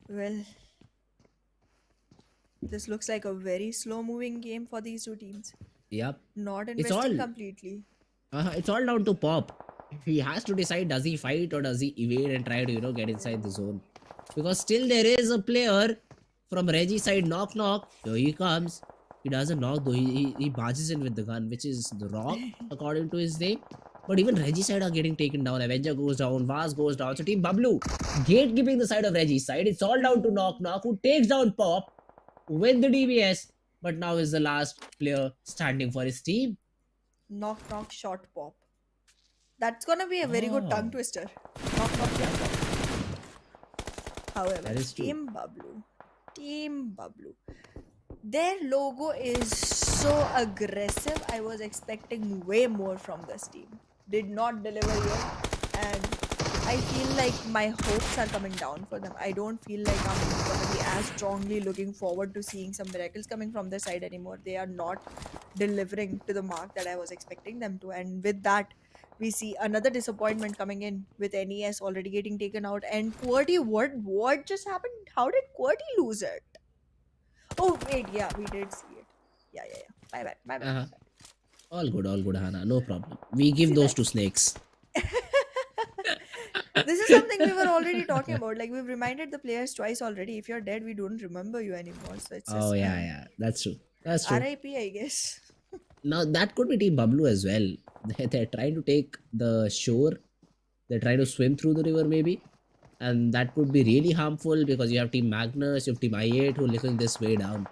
Well, this looks like a very slow moving game for these two teams. Yep. Not It's all investing completely. it's all down to Pop. He has to decide, does he fight or does he evade and try to, get inside the zone. Because still there is a player from Reggie side. Knock knock. Here he comes. He doesn't knock though. He barges in with the gun, which is wrong according to his name. But even Reggie side are getting taken down. Avenger goes down. Vaz goes down. So Team BABLU gatekeeping the side of Reggie's side. It's all down to Knock Knock, who takes down Pop with the DBS. But now is the last player standing for his team. Knock knock shot pop. That's gonna be a very good tongue Oh, twister. Knock knock yep, shot pop. However, that is true. Team BABLU, their logo is so aggressive. I was expecting way more from this team. Did not deliver yet, and I feel like my hopes are coming down for them. I don't feel like I'm gonna be as strongly looking forward to seeing some miracles coming from their side anymore. They are not delivering to the mark that I was expecting them to, and with that, we see another disappointment coming in with NES already getting taken out. And QWERTY, what just happened? How did QWERTY lose it? Oh wait, yeah, we did see it. Yeah. My bad, my bad, Uh-huh. my bad. All good, Hana. No problem. We give See those that? to snakes. This is something we were already talking about. Like we've reminded the players twice already. If you're dead, we don't remember you anymore. So it's Oh just yeah. That's true. That's true. RIP, I guess. Now that could be Team Bablu as well. They're trying to take the shore. They're trying to swim through the river maybe. And that could be really harmful because you have Team Magnus, you have Team I8 who are looking this way down.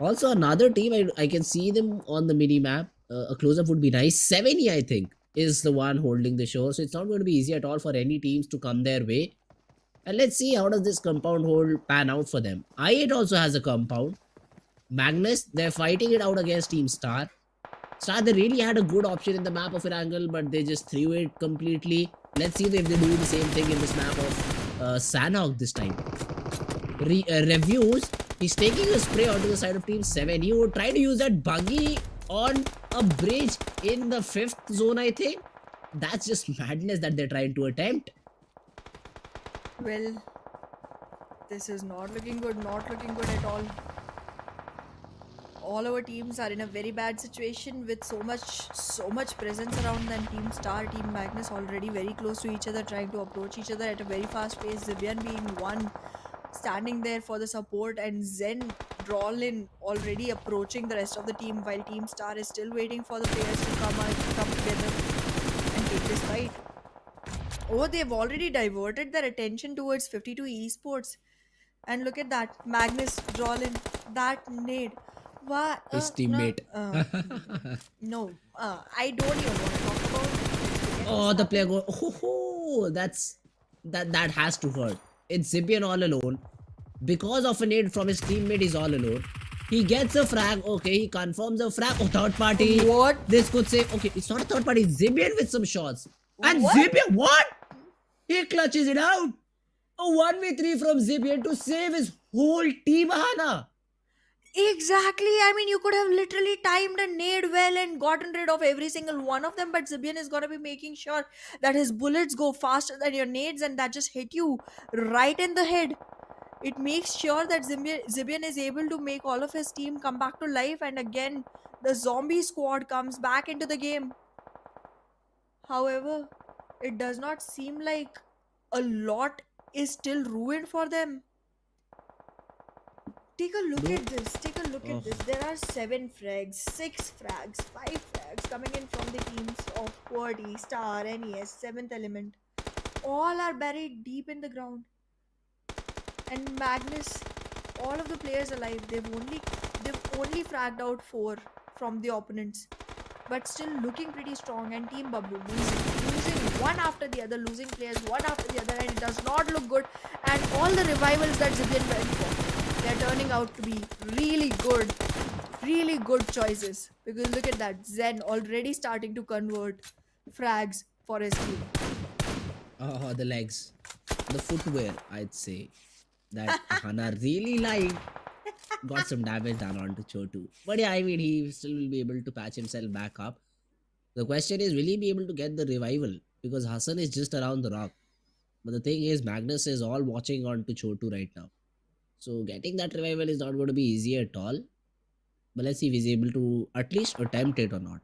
Also another team, I can see them on the mini map. A close-up would be nice. 70, I think, is the one holding the shore. So it's not going to be easy at all for any teams to come their way. And let's see how does this compound hold pan out for them. I8 also has a compound. Magnus, they're fighting it out against Team Star. Star, they really had a good option in the map of Erangel, but they just threw it completely. Let's see if they do the same thing in this map of Sanhok this time. Reviews, He's taking a spray onto the side of Team 7. He would try to use that buggy on a bridge in the 5th zone, I think. That's just madness that they're trying to attempt. Well, this is not looking good, not looking good at all. All our teams are in a very bad situation with so much presence around them. Team Team Magnus already very close to each other, trying to approach each other at a very fast pace. Zibian being one, standing there for the support, and Zen Drawlin already approaching the rest of the team, while Team Star is still waiting for the players to come together and take this fight. Oh, they've already diverted their attention towards 52 Esports. And look at that. Magnus Drawlin, that nade. Why? His No, teammate. no. I don't even want to talk about it. Oh, the player go. Oh, that has to hurt. It's Zibian all alone. Because of a nade from his teammate, he's all alone. He gets a frag. Okay, he confirms a frag. Oh, third party. What? This could say, okay, it's not a third party. Zibian with some shots. And What? Zibian, what? He clutches it out. A 1v3 from Zibian to save his whole team, Hana. Exactly. I mean, you could have literally timed a nade well and gotten rid of every single one of them, but Zibian is going to be making sure that his bullets go faster than your nades and that just hit you right in the head. It makes sure that Zibian is able to make all of his team come back to life, and again, the zombie squad comes back into the game. However, it does not seem like a lot is still ruined for them. Take a look No. at this. Take a look Oh. at this. There are 7 frags, 6 frags, 5 frags coming in from the teams of QWERTY, Star, NES, 7th Element. All are buried deep in the ground. And Magnus, all of the players alive, they've only fragged out 4 from the opponents, but still looking pretty strong. And Team BABLU losing one after the other, losing players one after the other, and it does not look good. And all the revivals that Zibian went for, they're turning out to be really good choices. Because look at that, Zen already starting to convert frags for his team. Oh, the legs. The footwear, I'd say. That Hana really liked. Got some damage done onto Chotu. But yeah, I mean, he still will be able to patch himself back up. The question is, will he be able to get the revival? Because Hassan is just around the rock. But the thing is, Magnus is all watching onto Chotu right now. So getting that revival is not going to be easy at all. But let's see if he's able to at least attempt it or not.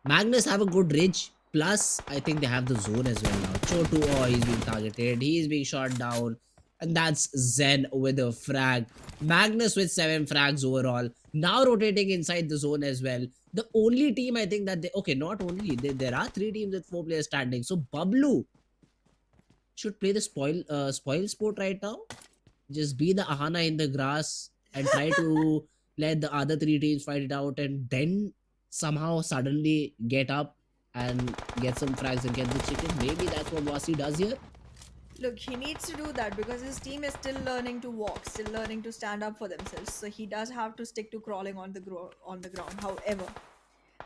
Magnus have a good ridge. Plus, I think they have the zone as well now. Chotu, oh, he's being targeted. He's being shot down. And that's Zen with a frag. Magnus with 7 frags overall. Now rotating inside the zone as well. The only team I think that they... Okay, not only. There are 3 teams with 4 players standing. So BABLU should play the spoil sport right now. Just be the Ahana in the grass and try to let the other 3 teams fight it out, and then somehow suddenly get up and get some frags and get the chicken. Maybe that's what Wasi does here. Look, he needs to do that because his team is still learning to walk, still learning to stand up for themselves. So he does have to stick to crawling on the ground. However,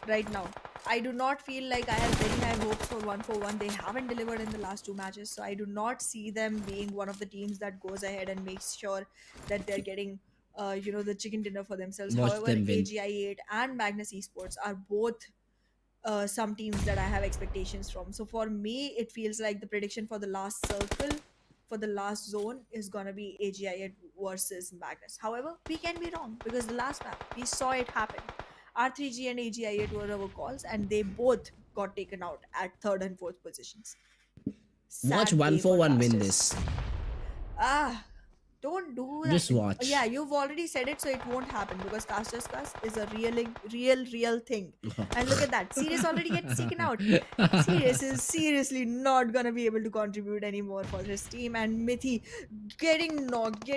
right now, I do not feel like I have very high hopes for 1-for-1. They haven't delivered in the last 2 matches, so I do not see them being one of the teams that goes ahead and makes sure that they're getting, the chicken dinner for themselves. Watch However, them win. AGI8 and Magnus Esports are both some teams that I have expectations from. So for me, it feels like the prediction for the last circle, for the last zone, is gonna be AGI versus Magnus. However, we can be wrong because the last map we saw it happen. R3G and AGI8 were our calls, and they both got taken out at 3rd and 4th positions. Watch Sad day for 1-for-1 win Casters. this. Don't do that. Just watch. Yeah, you've already said it, so it won't happen because Casters Cast is a real thing. And look at that. Sirius already gets taken out. Sirius is seriously not gonna be able to contribute anymore for his team. And Mithi getting knocked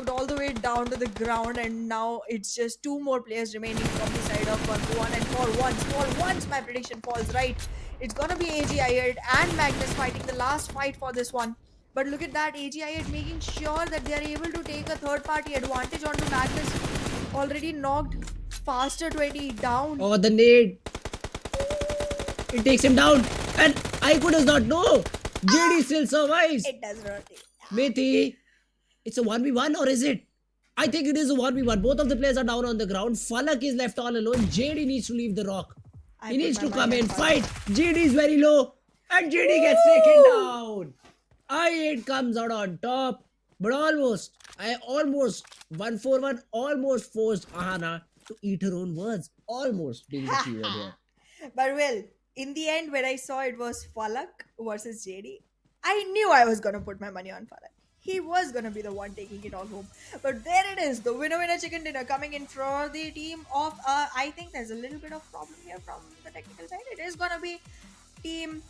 all the way down to the ground. And now it's just 2 more players remaining from the side of 1-1. And for once, my prediction falls right. It's gonna be AGI and Magnus fighting the last fight for this one. But look at that, AGI making sure that they are able to take a 3rd-party advantage onto Magnus. Already knocked. Faster 20 down. Oh, the nade. It takes him down. And Aiko does not know. JD still survives. It does not. Mithi, it's a 1v1 or is it? I think it is a 1v1. Both of the players are down on the ground. Falak is left all alone. JD needs to leave the rock. I He put needs my to money come on in, Falak. fight. JD is very low. And JD gets taken Woo! down. I8 comes out on top. But almost 1-4-1, almost forced Ahana to eat her own words. Almost being the keyword here. But well, in the end, when I saw it was Falak versus JD, I knew I was gonna put my money on Falak. He was gonna be the one taking it all home. But there it is, the winner chicken dinner coming in for the team of. I think there's a little bit of problem here from the technical side. It is gonna be Team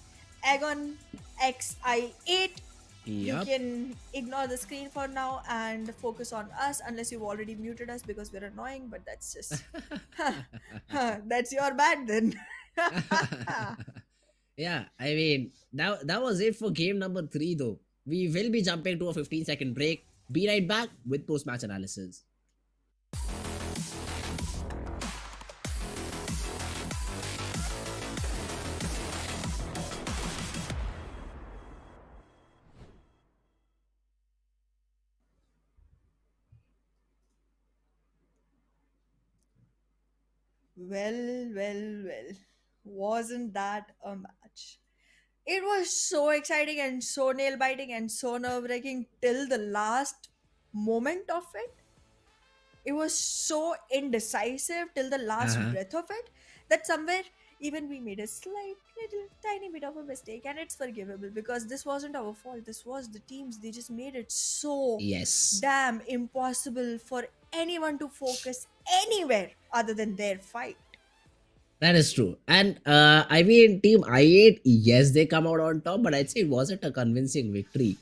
Agon XI8. You Yup. can ignore the screen for now and focus on us unless you've already muted us because we're annoying, but that's just that's your bad then. Yeah, I mean that was it for game number 3 though. We will be jumping to a 15-second break. Be right back with post-match analysis. Well. Wasn't that a match? It was so exciting and so nail biting and so nerve wracking till the last moment of it. It was so indecisive till the last Uh-huh. breath of it that somewhere even we made a slight little tiny bit of a mistake, and it's forgivable because this wasn't our fault. This was the teams. They just made it so Yes. damn impossible for anyone to focus anywhere other than their fight. That is true. And I mean, Team I8, yes, they come out on top, but I'd say it wasn't a convincing victory.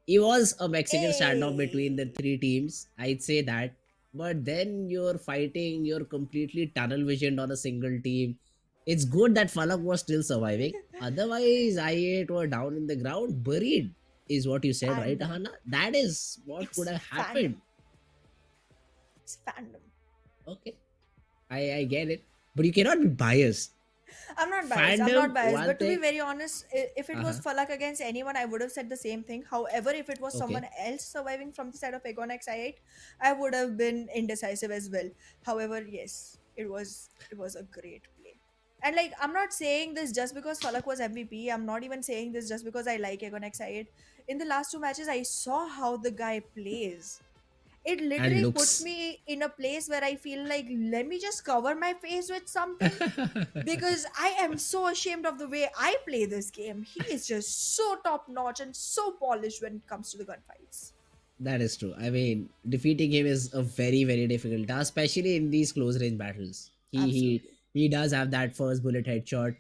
It was a Mexican standoff between the Hey. three teams. I'd say that. But then you're fighting, you're completely tunnel visioned on a single team. It's good that Falak was still surviving. Otherwise, I8 were down in the ground, buried, is what you said, right, Fandom. Ahana? That is what could It's have fandom. happened. It's fandom. Okay, I get it. But you cannot be biased. I'm not biased. I'm Fandom, not biased. one But to be thing. very honest, if it was Uh-huh. Falak against anyone, I would have said the same thing. However, if it was Okay. someone else surviving from the side of Aegon XI8, I would have been indecisive as well. However, yes, it was a great play. And like, I'm not saying this just because Falak was MVP. I'm not even saying this just because I like Aegon XI8. In the last two matches, I saw how the guy plays. It And literally puts looks. me in a place where I feel like, let me just cover my face with something because I am so ashamed of the way I play this game. He is just so top notch and so polished when it comes to the gunfights. That is true. I mean, defeating him is a very, very difficult task, especially in these close range battles. He he Absolutely. he does have that first bullet headshot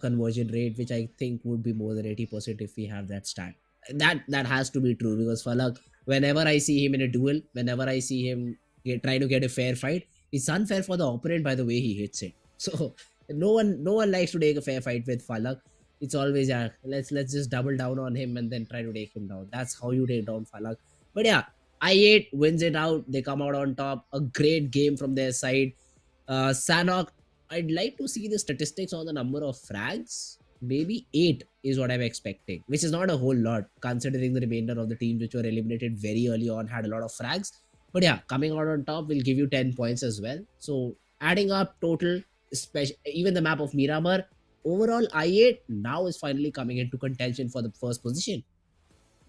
conversion rate, which I think would be more than 80% if we have that stat. That has to be true because Falak, whenever I see him in a duel, whenever I see him trying to get a fair fight, it's unfair for the opponent by the way he hits it. So no one likes to take a fair fight with Falak. It's always yeah, let's just double down on him and then try to take him down. That's how you take down Falak. But yeah, I8 wins it out. They come out on top. A great game from their side. Sanhok, I'd like to see the statistics on the number of frags. Maybe 8 is what I'm expecting, which is not a whole lot considering the remainder of the teams which were eliminated very early on had a lot of frags. But yeah, coming out on top will give you 10 points as well. So adding up total, even the map of Miramar, overall I8 now is finally coming into contention for the first position.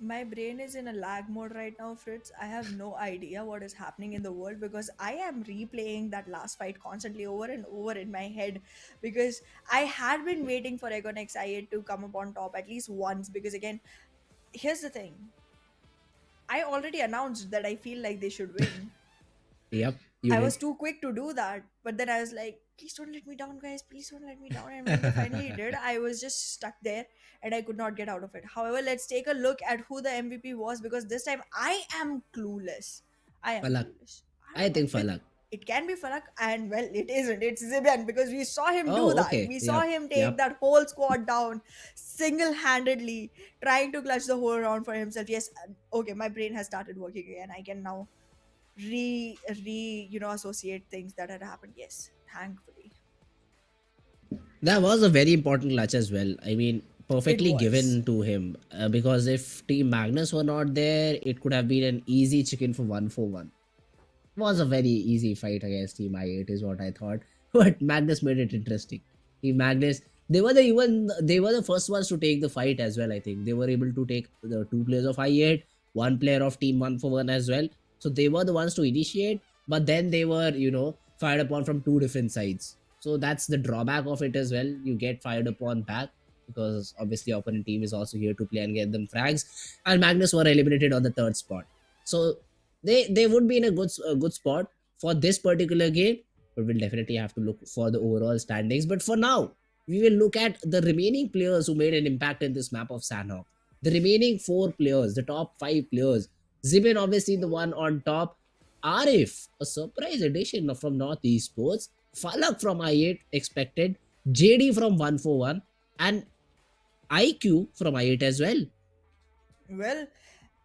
My brain is in a lag mode right now, Fritz. I have no idea what is happening in the world because I am replaying that last fight constantly over and over in my head because I had been waiting for Aegon XI8 to come up on top at least once because again, here's the thing. I already announced that I feel like they should win. Yep, you I did. was too quick to do that, but then I was like, please don't let me down, guys. Please don't let me down. And when they finally did, I was just stuck there and I could not get out of it. However, let's take a look at who the MVP was because this time I am clueless. I am Falak. clueless. I I don't know. think Falak. It can be Falak, and well, it isn't. It's Zibian because we saw him do Oh, that. okay. We saw Yep. him take Yep. that whole squad down single handedly, trying to clutch the whole round for himself. Yes, okay, my brain has started working again. I can now associate things that had happened. Yes, thankfully That was a very important clutch as well. I mean, it perfectly was. given to him because if Team Magnus were not there, it could have been an easy chicken for 1-4-1. Was a very easy fight against Team I8 is what I thought. But Magnus made it interesting. Team Magnus, they were the first ones to take the fight as well. I think they were able to take the two players of I8, one player of Team 1 for 1 as well. So they were the ones to initiate, but then they were, fired upon from two different sides. So that's the drawback of it as well. You get fired upon back because obviously opponent team is also here to play and get them frags. And Magnus were eliminated on the third spot. So they would be in a good spot for this particular game, but we'll definitely have to look for the overall standings. But for now, we will look at the remaining players who made an impact in this map of Sanhok. The remaining four players, the top five players. Zibin obviously the one on top. Arif, a surprise addition from North Esports. Falak from I8 expected. JD from 141 and IQ from I8 as well. Well,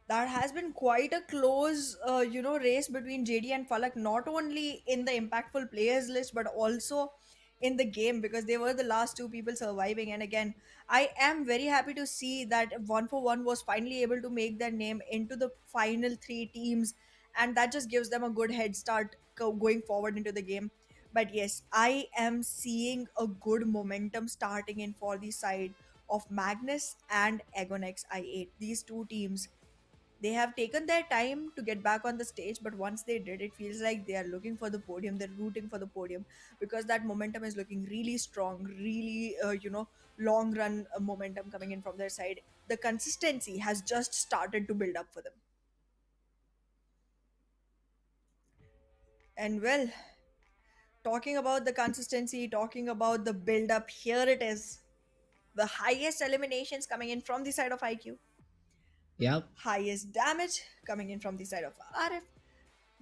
that has been quite a close, race between JD and Falak, not only in the impactful players list, but also in the game because they were the last two people surviving. And again, I am very happy to see that 141 was finally able to make their name into the final three teams, and that just gives them a good head start going forward into the game. But yes, I am seeing a good momentum starting in for the side of Magnus and Agonex I8. These two teams, they have taken their time to get back on the stage, but once they did, it feels like they are looking for the podium. They're rooting for the podium because that momentum is looking really strong, really, long run momentum coming in from their side. The consistency has just started to build up for them. And well, talking about the consistency, talking about the build up, here it is. The highest eliminations coming in from the side of IQ, Yeah. highest damage coming in from the side of RF.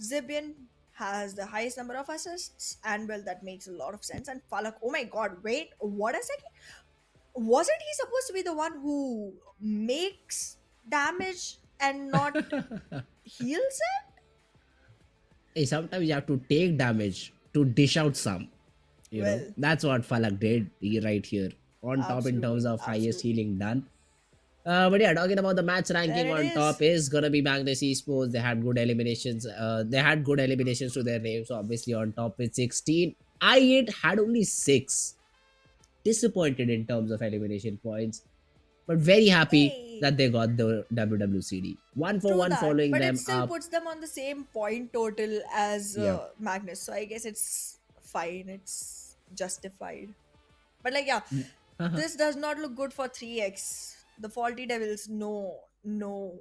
Zibian has the highest number of assists, and well, that makes a lot of sense. And Falak, oh my god, wait, what a second. Wasn't he supposed to be the one who makes damage and not heals it? Hey, sometimes you have to take damage to dish out some. Well, That's what Falak did right here. On top in terms absolutely, of highest absolutely. healing done. But yeah, talking about the match There ranking it on top is. is gonna be Magnus Esports. They had good eliminations. They had good eliminations to their name. So obviously on top with 16. I8 had only 6. Disappointed in terms of elimination points, but very happy Hey, that they got the WWCD. One for true one that, following but it them still up. puts them on the same point total as Yeah. Magnus, so I guess it's fine, it's justified. But like, yeah, Mm. Uh-huh. this does not look good for 3x. The Faulty Devils, no, no.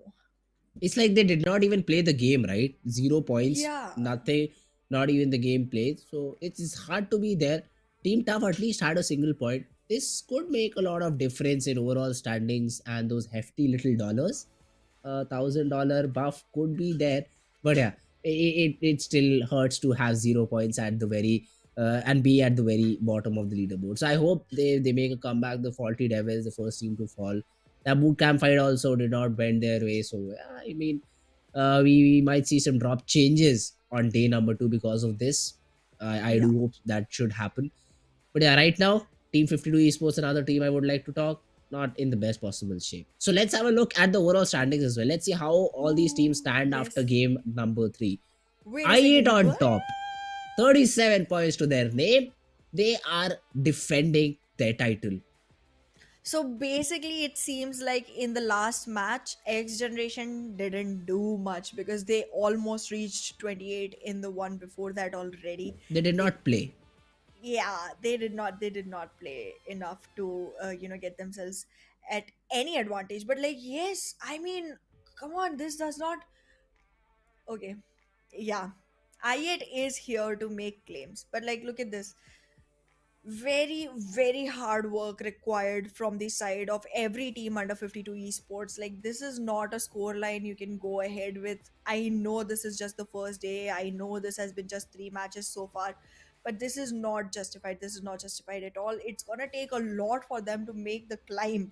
It's like they did not even play the game, right? 0 points, Yeah, nothing, not even the game played. So it's hard to be there. Team Tough at least had a single point. This could make a lot of difference in overall standings and those hefty little dollars. $1,000 buff could be there, but yeah, it still hurts to have 0 points at the very and be at the very bottom of the leaderboard. So I hope they make a comeback. The Faulty Devils, the first team to fall. That boot camp fight also did not bend their way. So yeah, I mean, we might see some drop changes on day number 2 because of this. I yeah. do hope that should happen. But yeah, right now, Team 52 Esports, another team I would like to talk, not in the best possible shape. So let's have a look at the overall standings as well. Let's see how all these teams Ooh, stand after yes. game number 3. Wait a I8 second. on What? top, 37 points to their name. They are defending their title. So basically, it seems like in the last match, X Generation didn't do much because they almost reached 28 in the one before that already. They did They, not play. yeah, they did not play enough to, get themselves at any advantage. But like, yes, I mean, come on, this does not. Okay, yeah, I8 is here to make claims, but like, look at this. Very, very hard work required from the side of every team under 52 esports. Like, this is not a score line you can go ahead with. I know this is just the first day, I know this has been just 3 matches so far, but this is not justified. This is not justified at all. It's gonna take a lot for them to make the climb.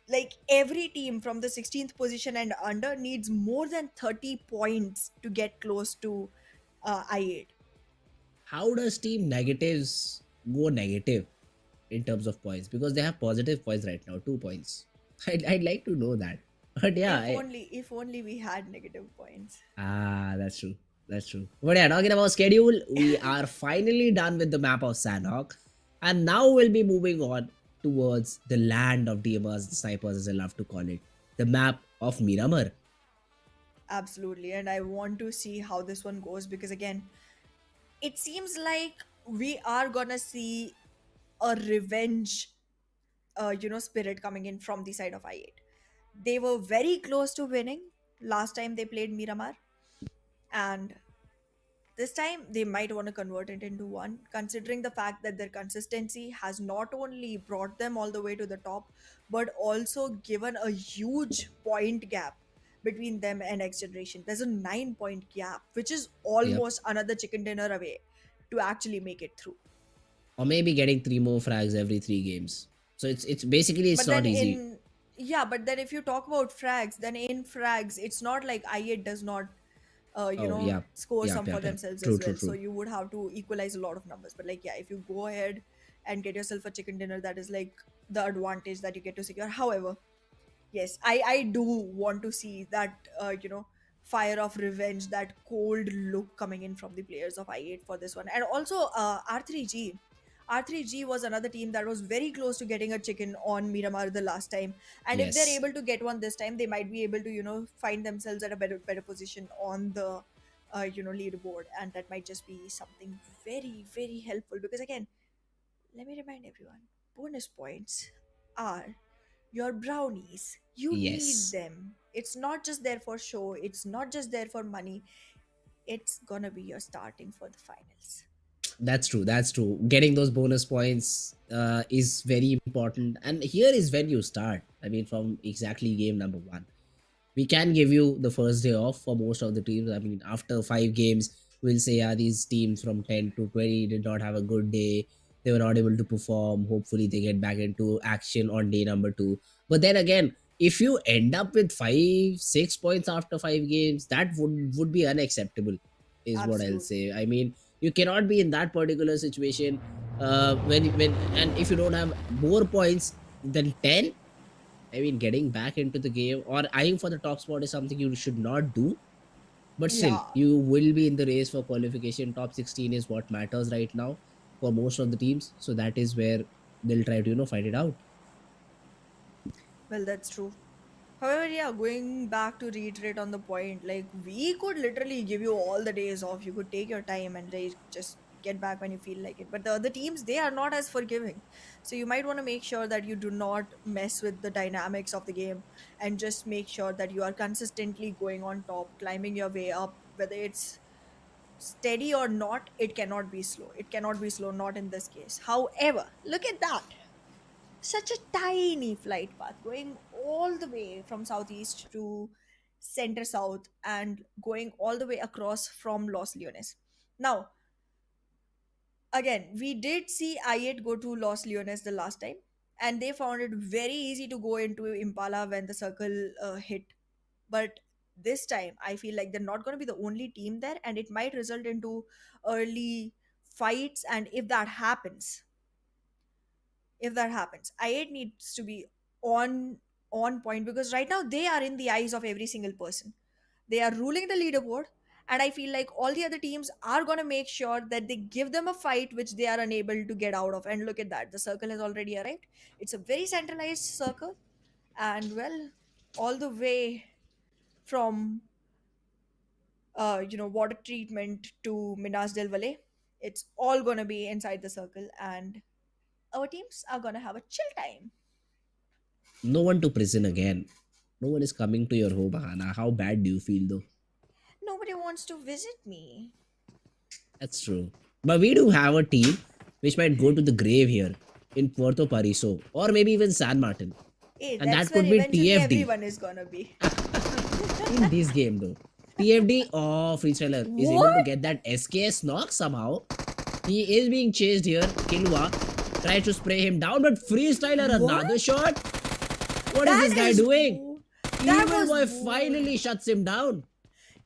Like, every team from the 16th position and under needs more than 30 points to get close to I8. How does Team Negatives go negative in terms of points? Because they have positive points right now, 2 points. I'd like to know that. But yeah, If only we had negative points. that's true. That's true. But yeah, talking about schedule, we are finally done with the map of Sanhok. And now we'll be moving on towards the land of DMRs, the snipers as I love to call it. The map of Miramar. Absolutely. And I want to see how this one goes because, again, it seems like we are gonna see a revenge, spirit coming in from the side of I8. They were very close to winning last time they played Miramar, and this time they might want to convert it into one, considering the fact that their consistency has not only brought them all the way to the top, but also given a huge point gap between them and X Generation. There's a 9 point gap, which is Yep. almost another chicken dinner away to actually make it through. Or maybe getting 3 more frags every 3 games. So it's basically it's But not then easy. in yeah, but then if you talk about frags, then in frags, it's not like I8 does not Oh yeah. score Yeah, some yeah, for yeah. themselves True, as true, well. So true. you would have to equalize a lot of numbers. But like, yeah, if you go ahead and get yourself a chicken dinner, that is like the advantage that you get to secure. However, yes, I do want to see that fire of revenge, that cold look coming in from the players of I8 for this one. And also R3G was another team that was very close to getting a chicken on Miramar the last time. And if they're Yes. able to get one this time, they might be able to find themselves at a better position on the leaderboard, and that might just be something very very helpful because, again, let me remind everyone, bonus points are your brownies. You need Yes. them. It's not just there for show, it's not just there for money. It's gonna be your starting for the finals. That's true. That's true. Getting those bonus points is very important. And here is when you start. I mean, from exactly game number one. We can give you the first day off for most of the teams. I mean, after 5 games, we'll say, yeah, these teams from 10 to 20 did not have a good day. They were not able to perform. Hopefully, they get back into action on day number 2. But then again, if you end up with 5, 6 points after 5 games, that would be unacceptable, is what I'll Absolutely. say. I mean, you cannot be in that particular situation when and if you don't have more points than 10. I mean, getting back into the game or eyeing for the top spot is something you should not do. But still, Yeah. you will be in the race for qualification. Top 16 is what matters right now for most of the teams. So that is where they'll try to, fight it out. Well, that's true. However, yeah, going back to reiterate on the point, like, we could literally give you all the days off. You could take your time and like just get back when you feel like it. But the other teams, they are not as forgiving. So you might want to make sure that you do not mess with the dynamics of the game and just make sure that you are consistently going on top, climbing your way up, whether it's steady or not. It cannot be slow. It cannot be slow, not in this case. However, look at that, such a tiny flight path going all the way from southeast to center south and going all the way across from Los Leones. Now, again, we did see I8 go to Los Leones the last time, and they found it very easy to go into Impala when the circle hit. But this time, I feel like they're not going to be the only team there, and it might result into early fights. And if that happens, I8 needs to be on on point because right now they are in the eyes of every single person. They are ruling the leaderboard, and I feel like all the other teams are going to make sure that they give them a fight which they are unable to get out of. And look at that, the circle has already arrived. It's a very centralized circle, and well, all the way from water treatment to Minas del Valle, it's all going to be inside the circle, and our teams are going to have a chill time. No one to prison again. No one is coming to your home, Hana. How bad do you feel though? Nobody wants to visit me. That's true. But we do have a team which might go to the grave here in Puerto Pariso or maybe even San Martin. Hey, And that's that where could be eventually TFD. everyone is gonna be. In this game though. TFD or Freestyler is able to What? get that SKS knock somehow. He is being chased here. Killua tries to spray him down, but Freestyler What? another shot. What is That this guy is. doing? That Evil was. Boy finally shuts him down.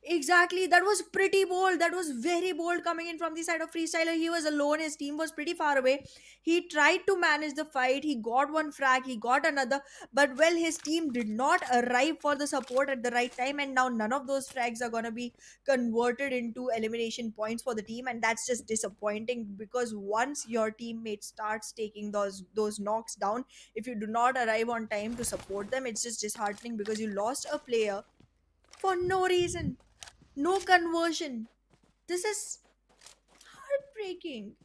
Exactly. That was pretty bold. That was very bold coming in from the side of Freestyler. He was alone. His team was pretty far away. He tried to manage the fight. He got one frag. He got another. But well, his team did not arrive for the support at the right time. And now none of those frags are going to be converted into elimination points for the team. And that's just disappointing because once your teammate starts taking those knocks down, if you do not arrive on time to support them, it's just disheartening because you lost a player for no reason, no conversion. This is heartbreaking.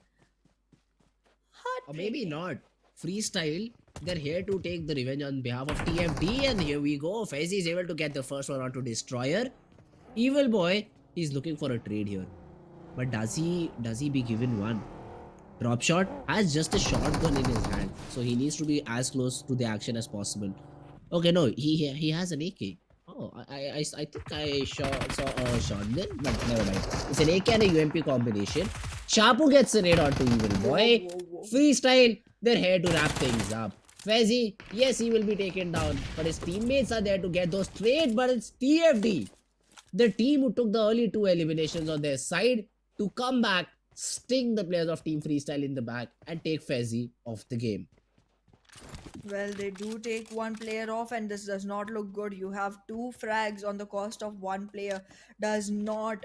Or maybe Heartbreaking. not. Freestyle, they're here to take the revenge on behalf of TFD, and here we go. Fezzi is able to get the first one onto Destroyer. Evil Boy, he's looking for a trade here. But does he be given one? Drop Shot has just a shotgun in his hand, so he needs to be as close to the action as possible. Okay, no, he has an AK. Oh, I think I saw a shotgun, but never mind. It's an AK and a UMP combination. Chapu gets a raid onto Evil Whoa, Boy. whoa, whoa. Freestyle, they're here to wrap things up. Fezzi, yes, he will be taken down, but his teammates are there to get those trades. But it's TFD, the team who took the early two eliminations on their side, to come back, sting the players of Team Freestyle in the back, and take Fezzi off the game. Well, they do take one player off, and this does not look good. You have two frags on the cost of one player. Does not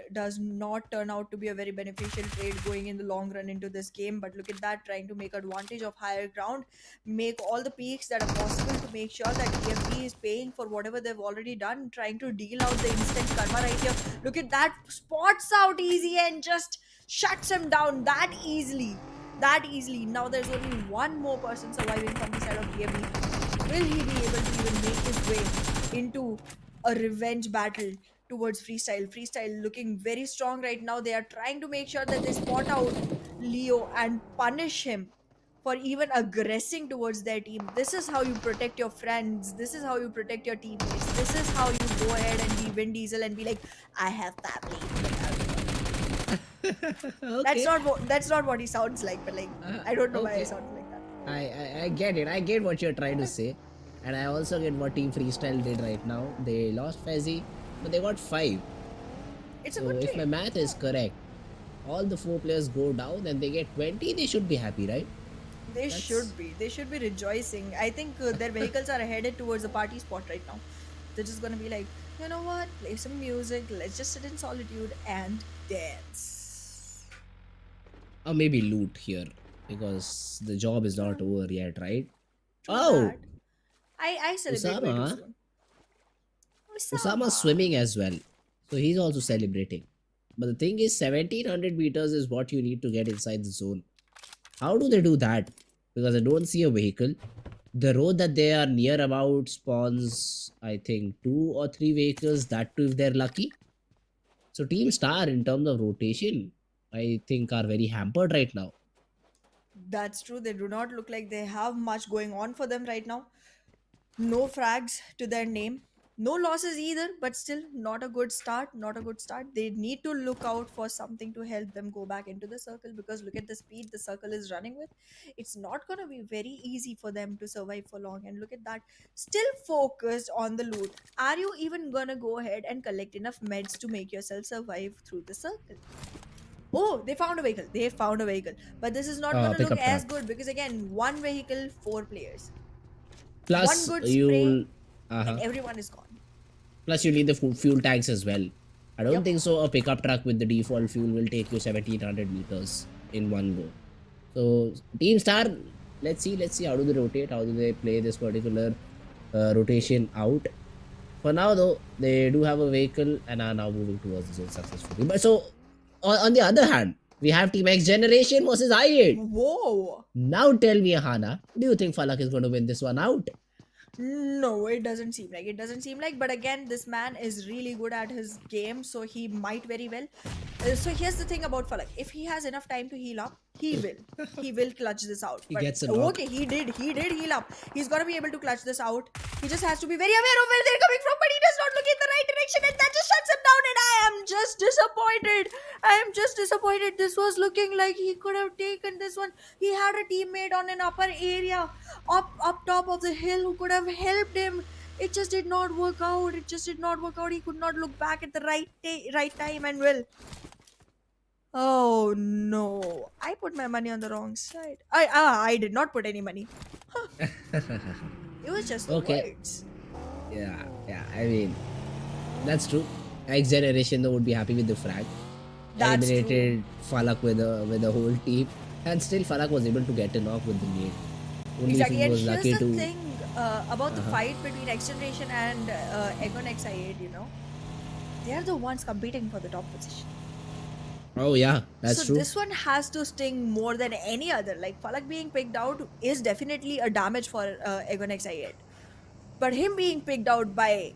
turn out to be a very beneficial trade going in the long run into this game. But look at that, trying to make advantage of higher ground, make all the peaks that are possible to make sure that TFD is paying for whatever they've already done, trying to deal out the instant karma right here. Look at that, spots out easy and just shuts him down that easily. That easily. Now there's only one more person surviving from the side of DME. Will he be able to even make his way into a revenge battle towards Freestyle? Freestyle looking very strong right now. They are trying to make sure that they spot out Leo and punish him for even aggressing towards their team. This is how you protect your friends. This is how you protect your teammates. This is how you go ahead and be Vin Diesel and be like, I have family. Look out for me." Okay. That's not what he sounds like, but like I don't know why I Okay. sound like that. I get it. I get what you're trying to say. And I also get what Team Freestyle did right now. They lost Fezzi, but they got 5. It's a So good if my trade. math is correct, all the 4 players go down and they get 20, they should be happy, right? They That's should be. They should be rejoicing. I think their vehicles are headed towards the party spot right now. They're just gonna be like, you know what? Play some music. Let's just sit in solitude and dance. or maybe loot here because the job is Yeah, not over yet, right? true Oh, that. I celebrate way too Usama. soon. Usama's Osama. swimming as well. So he's also celebrating. But the thing is, 1700 meters is what you need to get inside the zone. How do they do that? Because I don't see a vehicle. The road that they are near about spawns, I think, 2 or 3 vehicles, that too if they're lucky. So Team Star, in terms of rotation, I think are very hampered right now. That's true. They do not look like they have much going on for them right now. No frags to their name. No losses either, but still not a good start. Not a good start. They need to look out for something to help them go back into the circle because look at the speed the circle is running with. It's not going to be very easy for them to survive for long. And look at that. Still focused on the loot. Are you even going to go ahead and collect enough meds to make yourself survive through the circle? Oh, they found a vehicle. They found a vehicle. But this is not going to look Pickup as truck. good because, again, one vehicle, four players. One Plus, good spray, you'll. Uh and huh. everyone is gone. Plus, you need the fuel tanks as well. I don't Yep. think so. A pickup truck with the default fuel will take you 1700 meters in one go. So, Team Star, let's see how do they rotate, how do they play this particular rotation out. For now, though, they do have a vehicle and are now moving towards the zone successfully. But so, on the other hand, we have Team XGeneration versus I8. Whoa. Now tell me, Hana, do you think Falak is going to win this one out? No, it doesn't seem like. It doesn't seem like. But again, this man is really good at his game, so he might very well. So here's the thing about Falak. If he has enough time to heal up, he will. He will clutch this out. He But gets a knock. okay, he did. He did heal up. He's gonna be able to clutch this out. He just has to be very aware of where they're coming from, but he does not look in the right direction, and that just shuts him down. And I am just disappointed. I am just disappointed. This was looking like he could have taken this one. He had a teammate on an upper area, up top of the hill, who could have helped him It just did not work out. It just did not work out. He could not look back at the right time, and well, oh no! I put my money on the wrong side. I did not put any money. Huh, it was just the Okay, words. yeah. I mean, that's true. XGeneration though would be happy with the frag. That's true. Eliminated Falak with the whole team, and still Falak was able to get a knock with the nade. Only if he Exactly. And was here's lucky the to. thing about the Uh-huh. fight between XGeneration and Egon X8, they are the ones competing for the top position. Oh yeah, So that's true. this one has to sting more than any other. Like Falak being picked out is definitely a damage for Egon X8. But him being picked out by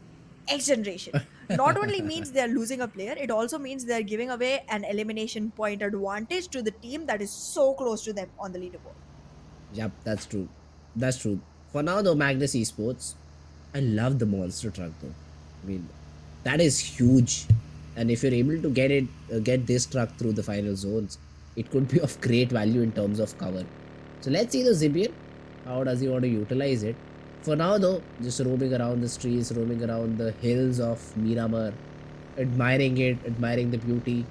X Generation not only means they're losing a player, it also means they're giving away an elimination point advantage to the team that is so close to them on the leaderboard. Yep, that's true. That's true. For now though, Magnus Esports, I love the monster truck though. I mean, that is huge. And if you're able to get this truck through the final zones, it could be of great value in terms of cover. So let's see the Zibian. How does he want to utilize it? For now though, just roaming around the streets, roaming around the hills of Miramar, admiring it, admiring the beauty,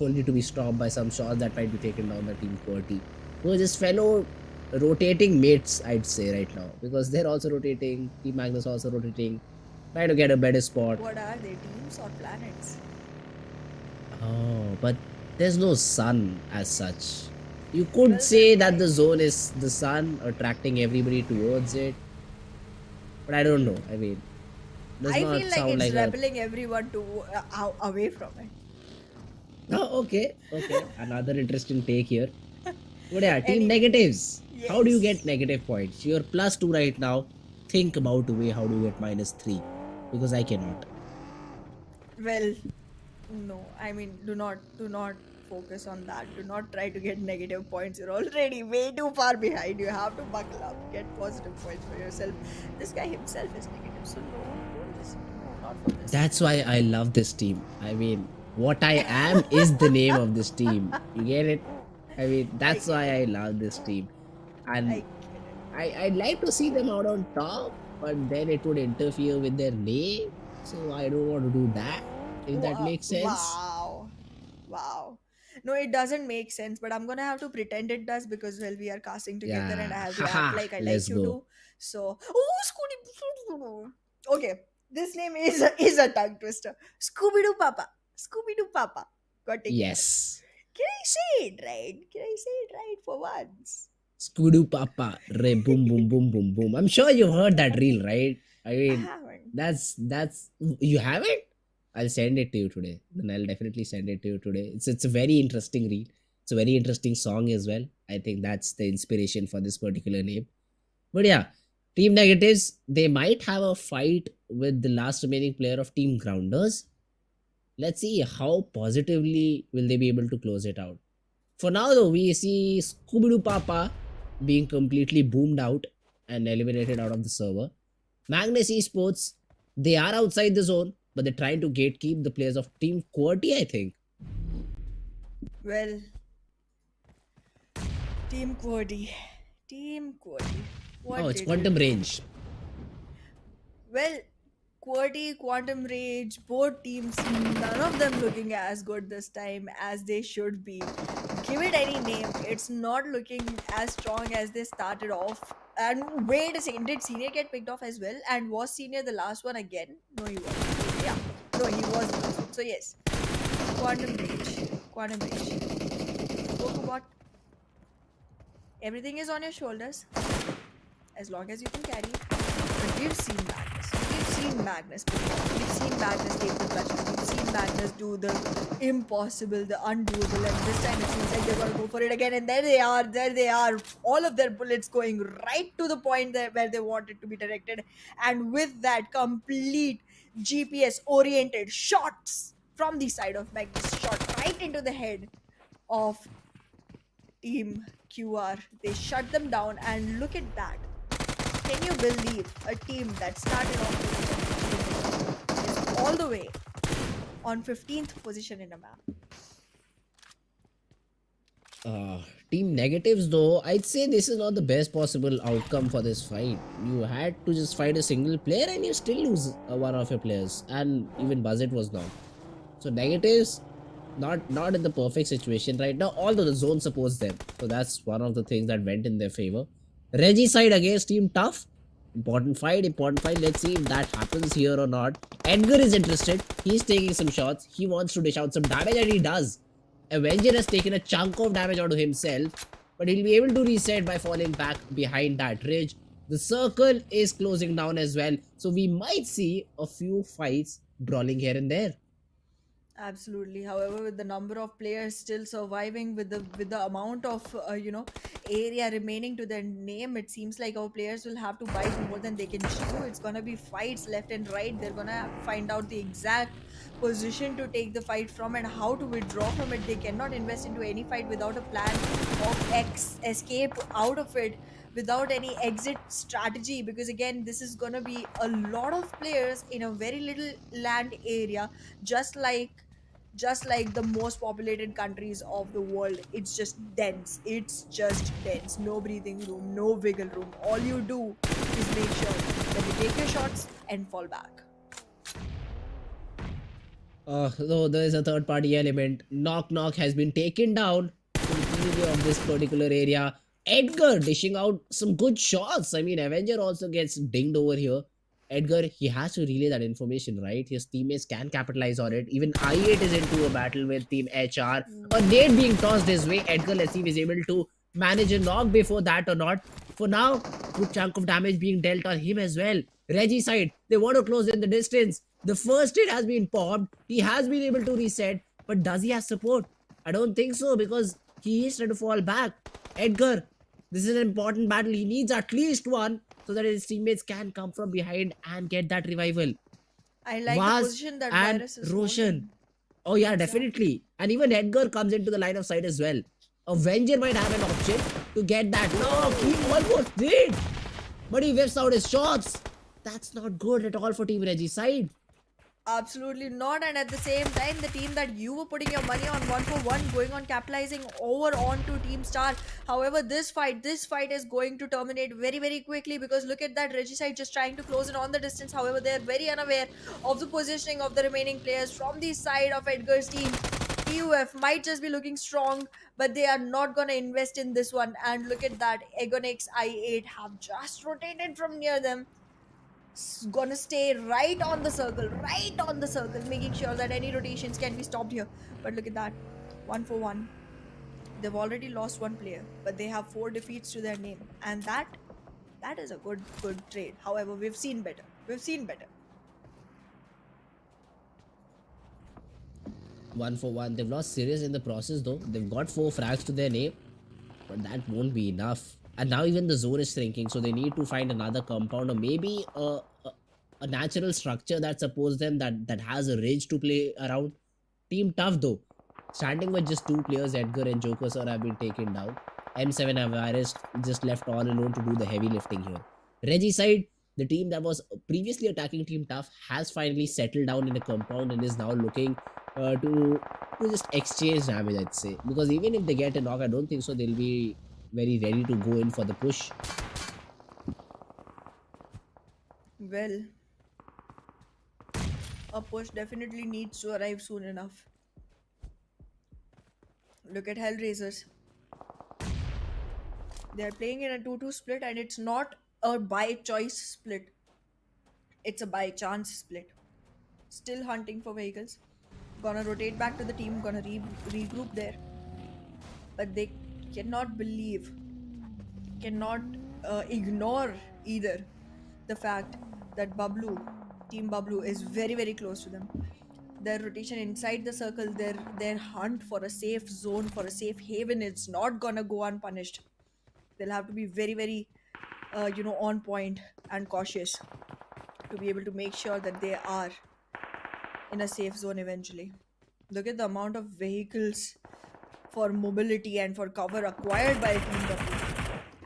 only to be stopped by some shots that might be taken down by Team QWERTY. Who are just fellow rotating mates, I'd say right now, because they're also rotating. Team Magnus also rotating, trying to get a better spot. What are they, teams or planets? Oh, but there's no sun as such. You could Well, then say that why? the zone is the sun attracting everybody towards it, but I don't know. I mean, does I not feel like sound it's like a. repelling everyone to away from it. Oh, okay. Another interesting take here. But yeah, team Anyways, negatives. How do you get yes. negative points? You're +2 right now. Think about a way how do you get -3, because I cannot. Well, no. I mean, do not focus on that. Do not try to get negative points. You're already way too far behind. You have to buckle up. Get positive points for yourself. This guy himself is negative, so no, don't listen. No, not for this. That's why I love this team. I mean, what I am is the name of this team. You get it? I mean, I that's get why it. I love this team. And I get it. I'd like to see them out on top, but then it would interfere with their name. So I don't want to do that, if that Wow. makes sense. Wow. Wow. No, it doesn't make sense, but I'm gonna have to pretend it does because well, we are casting together and Yeah, I have to act haha, like I let's like you go. too. So, oh, Scooby. Okay, this name is a tongue twister. Scooby Doo Papa. Scooby Doo Papa. Got together. Yes. Can I say it right? Can I say it right for once? Scooby Papa, re boom boom boom boom boom. I'm sure you've heard that reel, right? I I mean, haven't. that's you haven't. I'll send it to you today. Then I'll definitely send it to you today. It's a very interesting reel. It's a very interesting song as well. I think that's the inspiration for this particular name. But yeah, team negatives. They might have a fight with the last remaining player of Team Grounders. Let's see how positively will they be able to close it out. For now, though, we see Scooby Doo Papa being completely boomed out and eliminated out of the server. Magnus Esports, they are outside the zone, but they're trying to gatekeep the players of Team QWERTY, I think. Well, Team QWERTY. Team QWERTY. Oh, What it's did you Quantum do? Range. Well, QWERTY, Quantum Rage, both teams, none of them looking as good this time as they should be. Give it any name, it's not looking as strong as they started off. And wait a second, did Senior get picked off as well? And was Senior the last one again? No, he wasn't. Yeah, no, he was the last one. So, yes, Quantum Rage. Quantum Rage. Spoke about everything is on your shoulders as long as you can carry it. But we've seen Magnus. We've seen Magnus before. We've seen Magnus take the clutches. We've seen Magnus do the impossible, the undoable, and this time it seems like they're gonna go for it again. And there they are, there they are. All of their bullets going right to the point there where they want it to be directed. And with that complete GPS oriented shots from the side of Magnus, shot right into the head of Team QR. They shut them down, and look at that. Can you believe a team that started off with is all the way on 15th position in a map? Team negatives, though, I'd say this is not the best possible outcome for this fight. You had to just fight a single player and you still lose one of your players, and even Buzzet was knocked. So negatives, not in the perfect situation right now, although the zone supports them. So that's one of the things that went in their favor. Reggie side against Team Tough. Important fight, important fight. Let's see if that happens here or not. Edgar is interested. He's taking some shots. He wants to dish out some damage, and he does. Avenger has taken a chunk of damage out of himself, but he'll be able to reset by falling back behind that ridge. The circle is closing down as well, so we might see a few fights brawling here and there. Absolutely. However, with the number of players still surviving, with the amount of area remaining to their name, it seems like our players will have to bite more than they can chew. It's gonna be fights left and right. They're gonna have to find out the exact position to take the fight from and how to withdraw from it. They cannot invest into any fight without a plan of escape out of it, without any exit strategy, because again, this is gonna be a lot of players in a very little land area, just like the most populated countries of the world. It's just dense, it's just dense, no breathing room, no wiggle room. All you do is make sure that you take your shots and fall back. Though there is a third party element, Knock Knock has been taken down completely of this particular area. Edgar dishing out some good shots. I mean, Avenger also gets dinged over here. Edgar, he has to relay that information, right? His teammates can capitalize on it. Even I8 is into a battle with Team HR. A nade being tossed his way. Edgar, let's see if he's able to manage a knock before that or not. For now, good chunk of damage being dealt on him as well. Reggie side, they want to close in the distance. The first hit has been popped. He has been able to reset, but does he have support? I don't think so, because he is trying to fall back. Edgar, this is an important battle. He needs at least one so that his teammates can come from behind and get that revival. I like the Vaz position that and Virus is Roshan. holding. Oh yeah, Exactly. definitely. And even Edgar comes into the line of sight as well. Avenger might have an option to get that knock. He almost did, but he whiffs out his shots. That's not good at all for Team Reggie's side. Absolutely not. And at the same time, the team that you were putting your money on, one for one, going on capitalizing over onto Team Star. However, this fight is going to terminate very, very quickly, because look at that Regicide just trying to close it on the distance. However, they're very unaware of the positioning of the remaining players from the side of Edgar's team. PUF might just be looking strong, but they are not gonna invest in this one. And look at that, Egonix I8 have just rotated from near them, gonna stay right on the circle, making sure that any rotations can be stopped here. But look at that, one for one. They've already lost one player, but they have 4 defeats to their name, and that is a good trade. However, we've seen better. We've seen better. One for one. They've lost Sirius in the process though. They've got 4 frags to their name, but that won't be enough. And now even the zone is shrinking, so they need to find another compound or maybe a natural structure that supports them, that has a ridge to play around. Team Tough though, standing with just 2 players, Edgar and Joker Sir have been taken down. M7 and Virus just left all alone to do the heavy lifting here. Reggie side, the team that was previously attacking Team Tough has finally settled down in a compound and is now looking to just exchange damage, I'd say. Because even if they get a knock, I don't think so they'll be very ready to go in for the push. Well, a push definitely needs to arrive soon enough. Look at HellRaisers. They're playing in a 2-2 split, and it's not a by choice split, it's a by chance split. Still hunting for vehicles. Gonna rotate back to the team, gonna regroup there. But they cannot believe, cannot ignore either the fact that Team Bablu is very, very close to them. Their rotation inside the circle, their hunt for a safe zone, for a safe haven, it's not gonna go unpunished. They'll have to be very, very on point and cautious to be able to make sure that they are in a safe zone eventually. Look at the amount of vehicles for mobility and for cover acquired by Team W.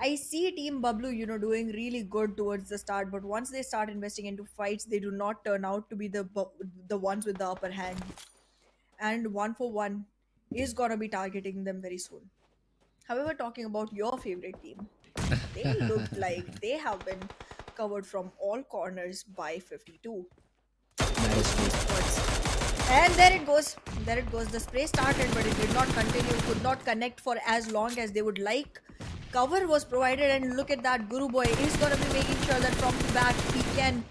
I see Team Bablu, doing really good towards the start, but once they start investing into fights, they do not turn out to be the ones with the upper hand. And one for one is gonna be targeting them very soon. However, talking about your favorite team, they looked like they have been covered from all corners by 52. That is Magnus true. Esports. And there it goes. There it goes. The spray started, but it did not continue, could not connect for as long as they would like. Cover was provided, and look at that. Guru Boy is going to be making sure that from the back he can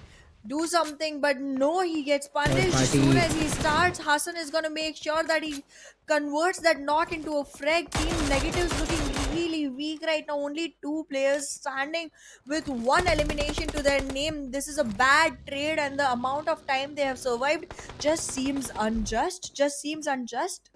do something, but no, he gets Third punished. Soon party. as he starts, Hassan is going to make sure that he converts that knock into a frag. Team Negatives looking really weak right now. Only two players standing with one elimination to their name. This is a bad trade, and the amount of time they have survived just seems unjust. Just seems unjust.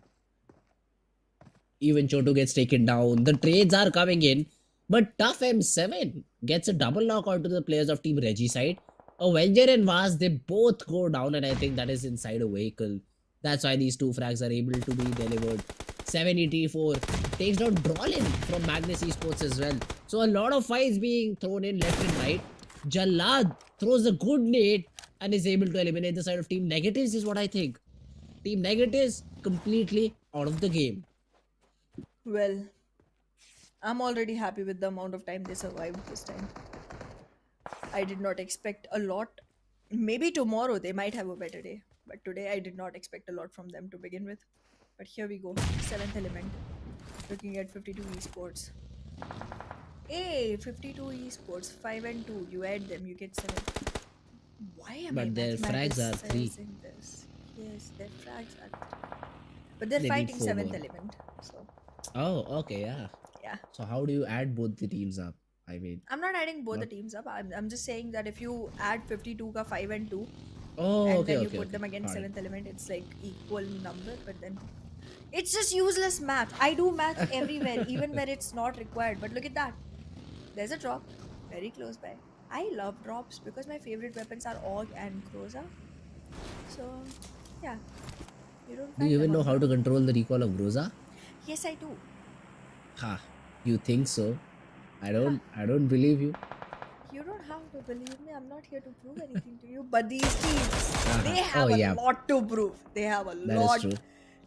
Even Chotu gets taken down. The trades are coming in, but Tough M7 gets a double knockout to the players of Team Reggie side. Avenger and Vaz, they both go down, and I think that is inside a vehicle. That's why these two frags are able to be delivered. 784 takes down Drolin from Magnus Esports as well. So a lot of fights being thrown in left and right. Jalad throws a good nade and is able to eliminate the side of Team Negatives, is what I think. Team Negatives completely out of the game. Well, I'm already happy with the amount of time they survived this time. I did not expect a lot. Maybe tomorrow they might have a better day. But today I did not expect a lot from them to begin with. But here we go. Seventh element. Looking at 52 esports. Hey, 52 esports. 5 and 2. You add them, you get 7. Why am I But their frags are 3. mathematicizing this? Yes, their frags are 3. But they're They need fighting 4 7th more. element. So, Oh, okay, yeah. yeah. So how do you add both the teams up? I mean, I'm not adding both the not. teams up. I'm just saying that if you add 52 ka 5 and 2, Oh, and okay, then you okay, put okay. them against Got it. 7th element, it's like equal number, but then it's just useless math. I do math everywhere, even where it's not required. But look at that. There's a drop very close by. I love drops because my favorite weapons are Og and Croza. So, yeah, you don't Do find you them even on know the how to drop. control the recall of Groza? Yes, I do. Ha, you think so? I Ha, don't. I don't believe you. you don't have to believe me. I'm not here to prove anything to you. But these teams, they Oh have a yeah, lot to prove. They have a that is lot true.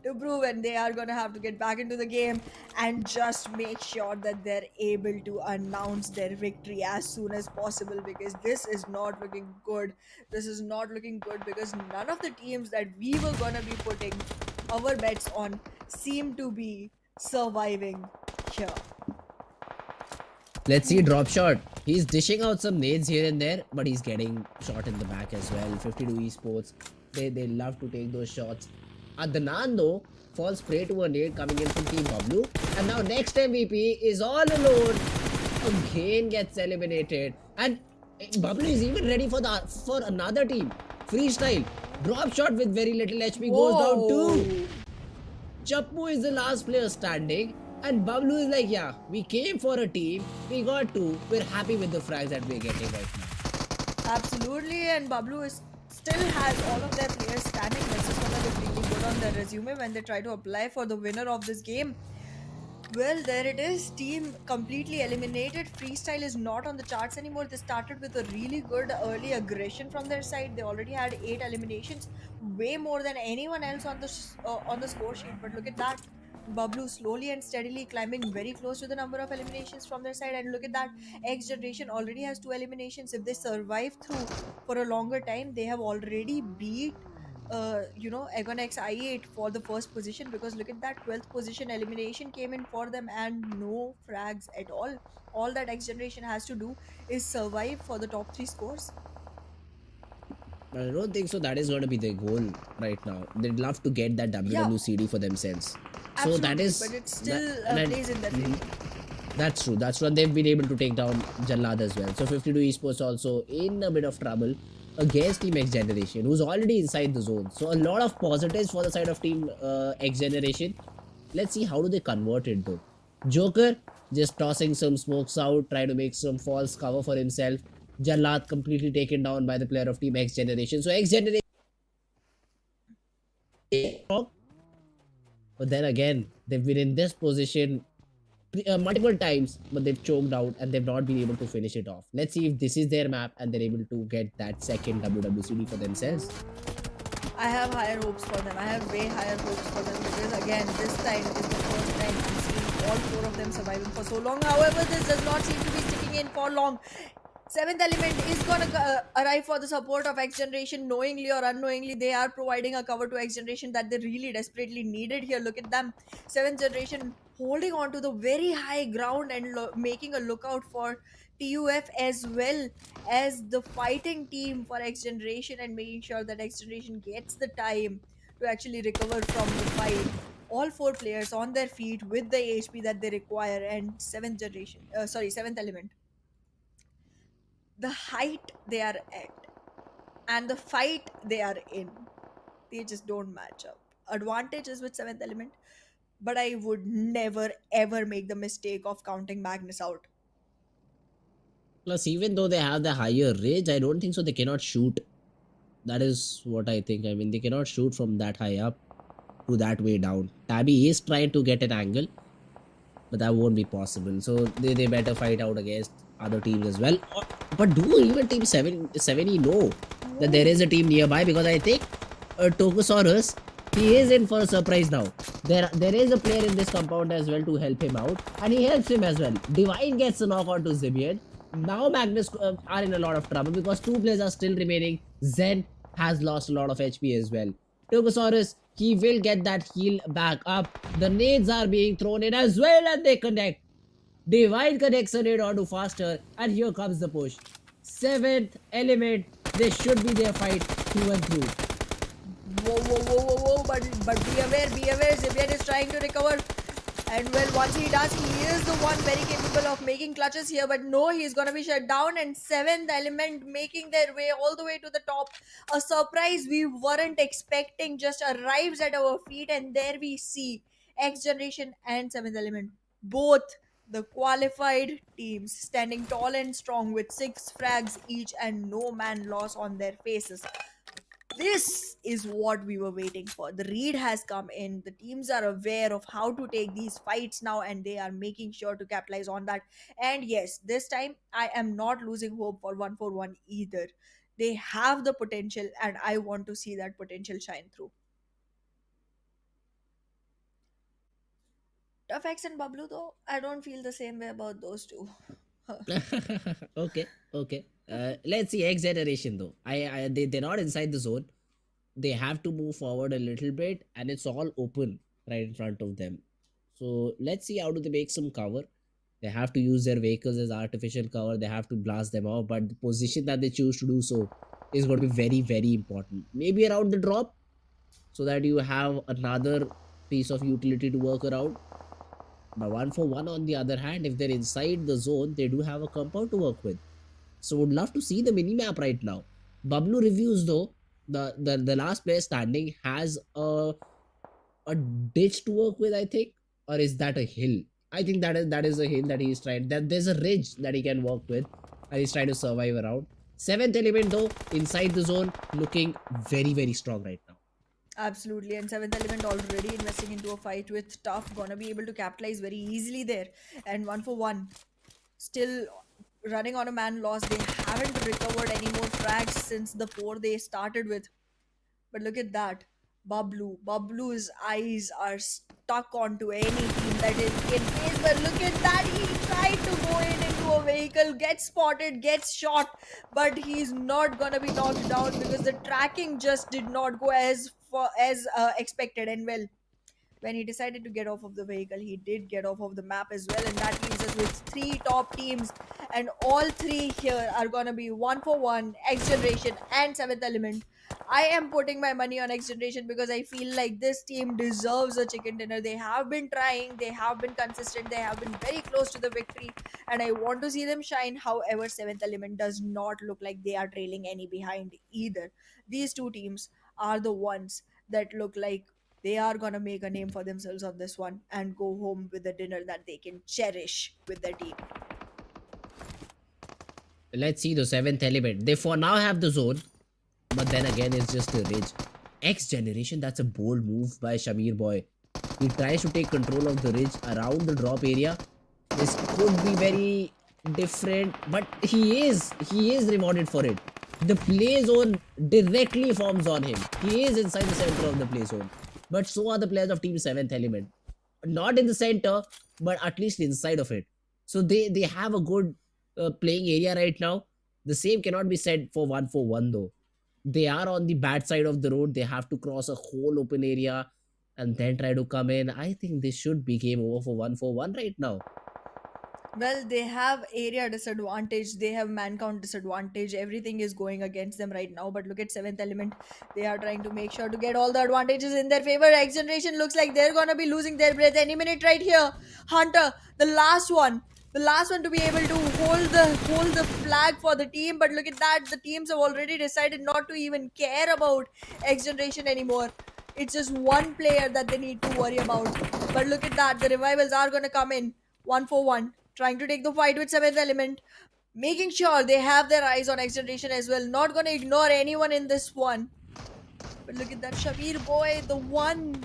to prove, and they are gonna have to get back into the game and just make sure that they're able to announce their victory as soon as possible, because this is not looking good. This is not looking good because none of the teams that we were gonna be putting our bets on seem to be surviving here. Let's see drop shot. He's dishing out some nades here and there, but he's getting shot in the back as well. 52 esports. They love to take those shots. Adnan though falls prey to a nade coming in from Team BABLU. And now next MVP is all alone. Again gets eliminated. And BABLU is even ready for another team. Freestyle. Drop shot with very little HP goes down too. Whoa! Chappu is the last player standing, and Bablu is like, yeah, we came for a team, we got two, we're happy with the frags that we're getting right now. Absolutely, and Bablu is still has all of their players standing. This is gonna look really good on their resume when they try to apply for the winner of this game. Well, there it is. Team completely eliminated. Freestyle is not on the charts anymore. They started with a really good early aggression from their side. They already had 8 eliminations, way more than anyone else on the score sheet. But look at that. Bablu slowly and steadily climbing very close to the number of eliminations from their side. And look at that. X Generation already has 2 eliminations. If they survive through for a longer time, they have already beat Egon X I8 for the first position, because look at that, 12th position elimination came in for them and no frags at all. All that X Generation has to do is survive for the top 3 scores. But I don't think so that is going to be their goal right now. They'd love to get that Yeah, WWCD for themselves. So that absolutely, but is, it that, still and then, plays in their mhm, favor. that's true. That's when they've been able to take down Jallad as well. So 52 esports also in a bit of trouble against Team X Generation, who's already inside the zone. So a lot of positives for the side of Team X Generation. Let's see how do they convert it though. Joker just tossing some smokes out, trying to make some false cover for himself. Jallad completely taken down by the player of Team X Generation. So X Generation, but then again, they've been in this position multiple times, but they've choked out and they've not been able to finish it off. Let's see if this is their map and they're able to get that second WWCD for themselves. I have higher hopes for them. I have way higher hopes for them because again, this time is the first time I'm seeing all four of them surviving for so long. However, this does not seem to be sticking in for long. Seventh element is gonna arrive for the support of X Generation, knowingly or unknowingly. They are providing a cover to X Generation that they really desperately needed here. Look at them, seventh generation holding on to the very high ground and making a lookout for TUF as well as the fighting team for X Generation and making sure that X Generation gets the time to actually recover from the fight. All four players on their feet with the HP that they require, and seventh element, the height they are at and the fight they are in, they just don't match up. Advantage is with seventh element, but I would never ever make the mistake of counting Magnus out. Plus, even though they have the higher range, I don't think so. They cannot shoot. That is what I think. I mean, they cannot shoot from that high up to that way down. Tabby is trying to get an angle, but that won't be possible. So they better fight out against other teams as well. But do even team 70 know that there is a team nearby? Because I think Tokusaurus, he is in for a surprise now. There is a player in this compound as well to help him out, and he helps him as well. Divine gets a knock onto Zibian. Now Magnus are in a lot of trouble because two players are still remaining. Zen has lost a lot of HP as well. Tokusaurus, he will get that heal back up. The nades are being thrown in as well and they connect. Divine connects a nade onto faster and here comes the push. Seventh element, they should be their fight through and through. Whoa, whoa, whoa, whoa, whoa! But be aware, be aware. Zibian is trying to recover, and well, once he does, he is the one very capable of making clutches here. But no, he's gonna be shut down. And seventh element making their way all the way to the top. A surprise we weren't expecting just arrives at our feet, and there we see X Generation and seventh element, both the qualified teams standing tall and strong with 6 frags each and no man loss on their faces. This is what we were waiting for. The read has come in. The teams are aware of how to take these fights now, and they are making sure to capitalize on that. And yes, this time I am not losing hope for 141 either. They have the potential, and I want to see that potential shine through. Tough X and Bablu, though, I don't feel the same way about those two. Okay, okay. Let's see X generation though. They're not inside the zone. They have to move forward a little bit, and it's all open right in front of them. So let's see how do they make some cover. They have to use their vehicles as artificial cover. They have to blast them off, but the position that they choose to do so is going to be very, very important. Maybe around the drop, so that you have another piece of utility to work around. But 141 on the other hand, if they're inside the zone, they do have a compound to work with. So would love to see the mini map right now. BABLU reviews though, the last player standing has a ditch to work with, I think, or is that a hill? I think that is a hill that he's trying. That there's a ridge that he can work with, and he's trying to survive around. Seventh element though, inside the zone, looking very, very strong right now. Absolutely, and seventh element already investing into a fight with Tough, gonna be able to capitalize very easily there. And 141, still running on a man loss. They haven't recovered any more frags since the 4 they started with. But look at that. Bablu's eyes are stuck onto any team that is in phase. But look at that. He tried to go in into a vehicle, gets spotted, gets shot, but he's not gonna be knocked down because the tracking just did not go as expected. And well, when he decided to get off of the vehicle, he did get off of the map as well, and that leaves us with 3 top teams, and all 3 here are gonna be 141, X Generation, and Seventh Element. I am putting my money on X Generation because I feel like this team deserves a chicken dinner. They have been trying, they have been consistent, they have been very close to the victory, and I want to see them shine. However, Seventh Element does not look like they are trailing any behind either. These two teams are the ones that look like they are gonna make a name for themselves on this one and go home with a dinner that they can cherish with their team. Let's see the seventh element. They for now have the zone, but then again it's just a ridge. X generation, that's a bold move by Shamir boy. He tries to take control of the ridge around the drop area. This could be very different, but he is rewarded for it. The play zone directly forms on him. He is inside the center of the play zone. But so are the players of Team 7th Element. Not in the center, but at least inside of it. So they have a good playing area right now. The same cannot be said for one though. They are on the bad side of the road. They have to cross a whole open area and then try to come in. I think this should be game over for one right now. Well, they have area disadvantage, they have man count disadvantage, everything is going against them right now. But look at seventh element, they are trying to make sure to get all the advantages in their favor. X generation looks like they're gonna be losing their breath any minute right here. Hunter, the last one to be able to hold the flag for the team. But look at that, the teams have already decided not to even care about X generation anymore. It's just one player that they need to worry about. But look at that, the revivals are gonna come in 1 for 1, trying to take the fight with seventh element, making sure they have their eyes on X generation as well. Not gonna ignore anyone in this one. But look at that Shabir boy, the one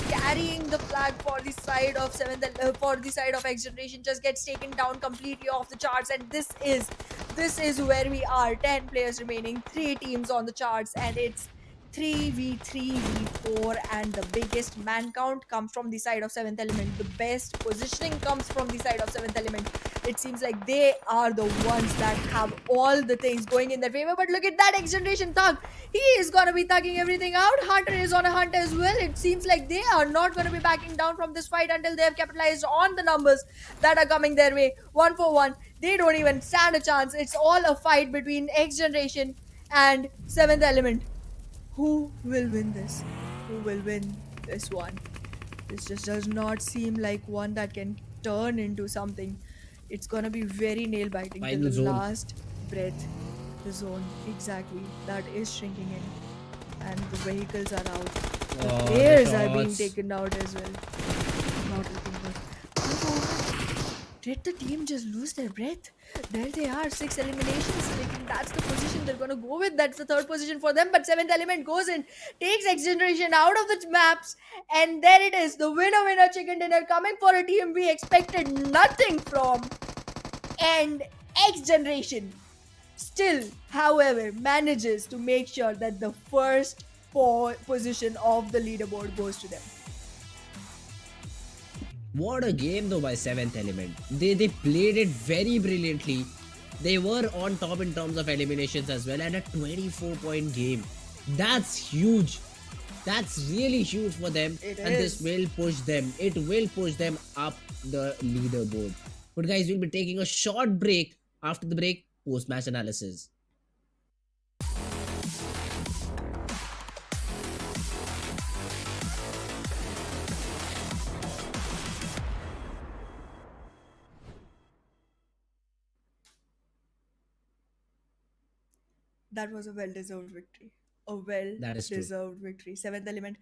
carrying the flag for the side of for the side of X generation, just gets taken down completely off the charts. And this is where we are. 10 players remaining, 3 teams on the charts, and it's 3v3v4, and the biggest man count comes from the side of seventh element. The best positioning comes from the side of seventh element. It seems like they are the ones that have all the things going in their favor. But look at that X generation thug, he is gonna be thugging everything out. Hunter is on a hunt as well. It seems like they are not gonna be backing down from this fight until they have capitalized on the numbers that are coming their way. 1 for 1, they don't even stand a chance. It's all a fight between X generation and seventh element. Who will win this? Who will win this one? This just does not seem like one that can turn into something. It's gonna be very nail biting till Final the zone. last breath. The zone, exactly, that is shrinking in, and the vehicles are out. The Oh, the players are being shots. taken out as well. Not looking good. Did the team just lose their breath? There they are, 6 eliminations. Thinking that's the position they're gonna go with. That's the third position for them. But seventh element goes in, takes X generation out of the maps, and there it is. The winner chicken dinner coming for a team we expected nothing from. And X generation still, however, manages to make sure that the first position of the leaderboard goes to them. What a game though by Seventh Element. They played it very brilliantly. They were on top in terms of eliminations as well, and a 24-point game. That's huge. That's really huge for them, It and this is. will push them. It will push them up the leaderboard. But guys, we'll be taking a short break. After the break, post-match analysis. That was a well deserved victory. A well That is true. deserved victory. Seventh element.